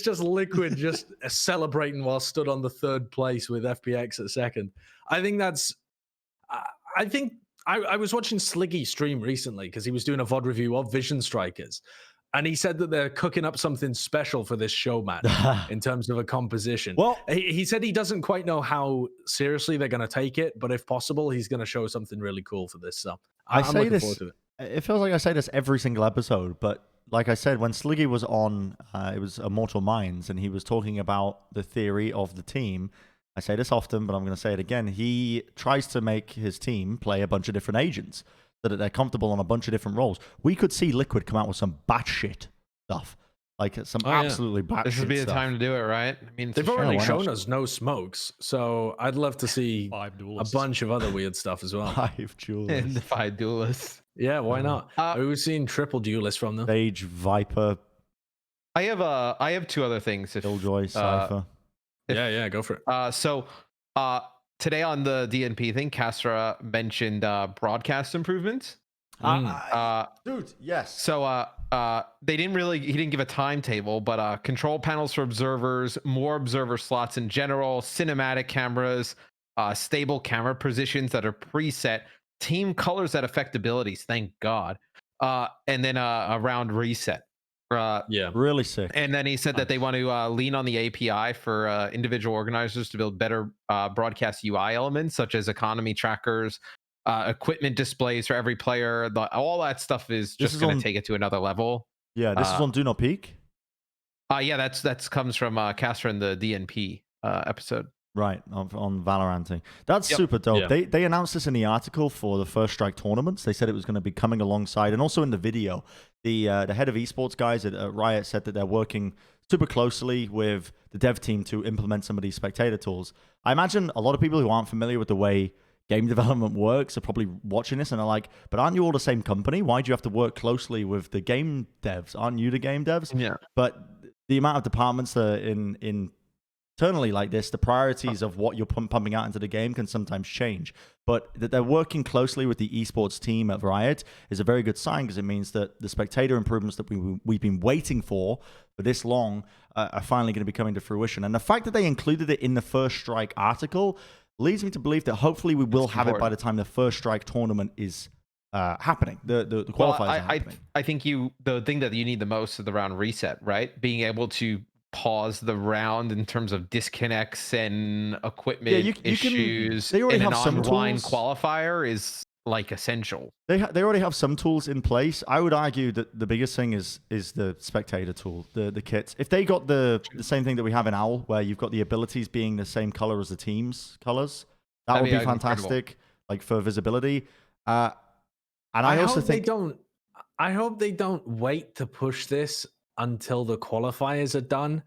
just Liquid just celebrating while stood on the third place with FPX at second. I think that's I was watching Sliggy stream recently because he was doing a VOD review of Vision Strikers, and he said that they're cooking up something special for this show match in terms of a composition. Well, he said he doesn't quite know how seriously they're going to take it, but if possible, he's going to show something really cool for this. So I'm looking forward to it. It feels like I say this every single episode, but like I said, when Sliggy was on, it was Immortal Minds, and he was talking about the theory of the team. I say this often, but I'm going to say it again. He tries to make his team play a bunch of different agents so that they're comfortable on a bunch of different roles. We could see Liquid come out with some batshit stuff. Like some absolutely batshit stuff. This would be the time to do it, right? I mean, they've already shown us no smokes, so I'd love to see a bunch of other weird stuff as well. 5 duelists. And 5 duelists. Yeah, why not? We've seen triple duelists from them. Sage, Viper. I have 2 other things. Killjoy, Cypher. Yeah, go for it. So today on the DNP thing, Castra mentioned broadcast improvements. Dude, yes. So he didn't give a timetable, but control panels for observers, more observer slots in general, cinematic cameras, stable camera positions that are preset, team colors that affect abilities, thank God, and then a round reset. Really sick. And then he said that they want to lean on the API for individual organizers to build better broadcast UI elements, such as economy trackers, equipment displays for every player. All that stuff is just going to take it to another level. Yeah, this is on Do Not Peek. Yeah, that's comes from Castra in the DNP episode. Right, on Valorant. That's super dope. Yeah. They announced this in the article for the First Strike tournaments. They said it was going to be coming alongside, and also in the video. The head of esports guys at Riot said that they're working super closely with the dev team to implement some of these spectator tools. I imagine a lot of people who aren't familiar with the way game development works are probably watching this and are like, but aren't you all the same company? Why do you have to work closely with the game devs? Aren't you the game devs? Yeah. But the amount of departments that are internally like this, the priorities of what you're pumping out into the game can sometimes change. But that they're working closely with the esports team at Riot is a very good sign, because it means that the spectator improvements that we've been waiting for this long are finally going to be coming to fruition. And the fact that they included it in the First Strike article leads me to believe that hopefully we will have it by the time the First Strike tournament is happening. The qualifiers are happening. I think the thing that you need the most is the round reset, right? Being able to pause the round in terms of disconnects and equipment issues. They already have some online tools. Qualifier is like essential. They already have some tools in place. I would argue that the biggest thing is the spectator tool, the kits. If they got the same thing that we have in OWL, where you've got the abilities being the same color as the team's colors, that would be fantastic, like for visibility. And I also think I hope they don't wait to push this until the qualifiers are done,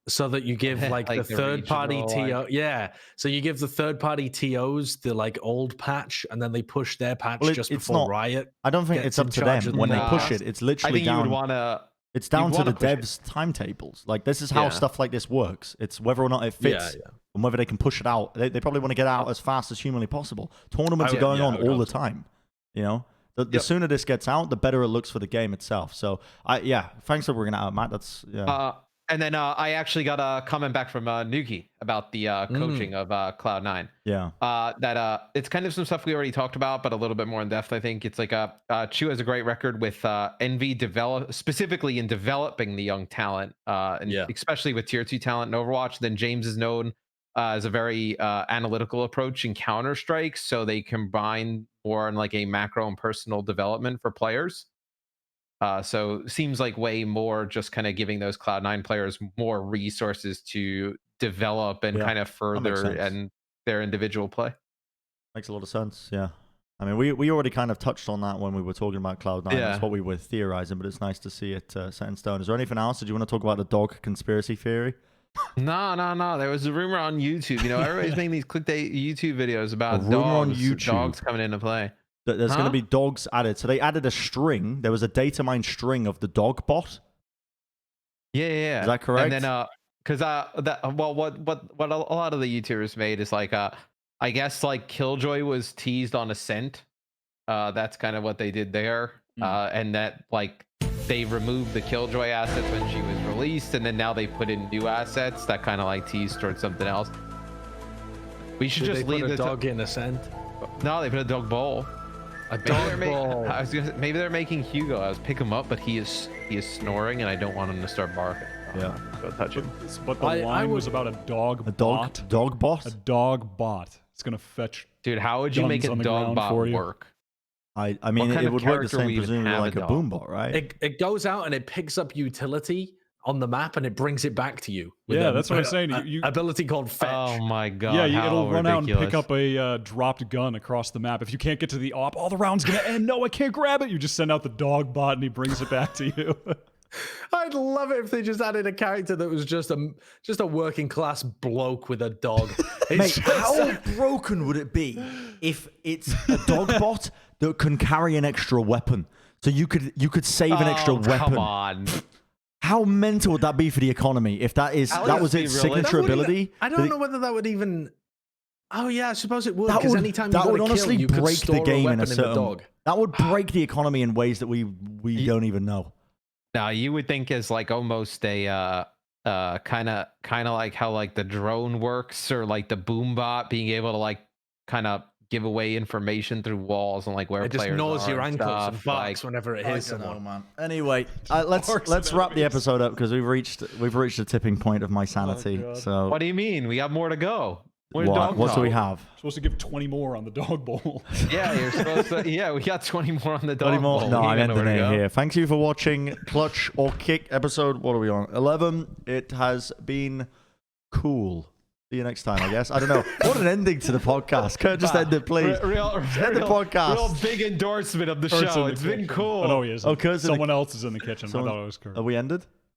so that you give like the third party TO. Yeah, so you give the third party TOs the like old patch, and then they push their patch just before Riot. I don't think it's up to them when they push it. It's literally down. It's down to the devs' timetables. Like, this is how stuff like this works. It's whether or not it fits and whether they can push it out. They probably want to get out as fast as humanly possible. Tournaments are going on all the time. You know, the sooner this gets out, the better it looks for the game itself. So, thanks for bringing it out, Matt. That's and then I actually got a comment back from Nuki about the coaching of Cloud9. Yeah. That it's kind of some stuff we already talked about, but a little bit more in depth. I think it's like Chu has a great record with Envy specifically in developing the young talent, and especially with tier 2 talent in Overwatch. Then James is known as a very analytical approach in Counter-Strike, so they combine more on like a macro and personal development for players. So seems like way more just kind of giving those Cloud9 players more resources to develop and kind of further and their individual play. Makes a lot of sense. Yeah. I mean, we already kind of touched on that when we were talking about Cloud9. That's what we were theorizing, but it's nice to see it set in stone. Is there anything else? Did you want to talk about the dog conspiracy theory? No. There was a rumor on YouTube. You know, everybody's making these clickbait YouTube videos about dogs coming into play. There's going to be dogs added. So they added a string. There was a data mine string of the dog bot. Yeah. Is that correct? And then, because what a lot of the YouTubers made is like, I guess like Killjoy was teased on Ascent. That's kind of what they did there. And that like they removed the Killjoy assets when she was released, and then now they put in new assets that kind of like teased towards something else. We should just leave the dog in Ascent. No, they put a dog bowl. A dog bowl. I was gonna say, maybe they're making Hugo. I was pick him up, but he is snoring, and I don't want him to start barking. Yeah, go touch him. But the line was about a dog bot. Dog bot. A dog bot. It's gonna fetch. Dude, how would you make a dog bot work? I mean, it would work the same, presumably like a boom bot, right? It goes out and it picks up utility on the map and it brings it back to you. Yeah, that's what I'm saying. Ability called fetch. Oh my god! Yeah, it'll run out and pick up a dropped gun across the map. If you can't get to the op, all the rounds gonna end. No, I can't grab it. You just send out the dog bot and he brings it back to you. I'd love it if they just added a character that was just a working class bloke with a dog. Mate, how broken would it be if it's a dog bot that can carry an extra weapon? So you could save an extra weapon. Come on. How mental would that be for the economy if that was its signature ability? I don't know whether that would even. Oh yeah, I suppose it would. Because anytime you would honestly you break the game in a certain. That would break the economy in ways that we don't even know. Now you would think as like almost a kind of like how like the drone works, or like the boom bot being able to like kind of give away information through walls and like where players just gnaws your ankles and barks whenever it hits someone. Man. Anyway, let's wrap the episode up because we've reached the tipping point of my sanity. So what do you mean? We have more to go. What do we have? We're supposed to give 20 more on the dog bowl. Yeah, you're supposed to. Yeah, we got 20 more on the dog bowl. No, I'm ending it here. Thank you for watching Clutch or Kick episode. What are we on? 11. It has been cool. See you next time, I guess. I don't know. What an ending to the podcast. Kurt, just end it, please. End the podcast. Real big endorsement of the show. It's been cool. Oh, no, he isn't. Someone else is in the kitchen. I thought it was Kurt. Are we ended?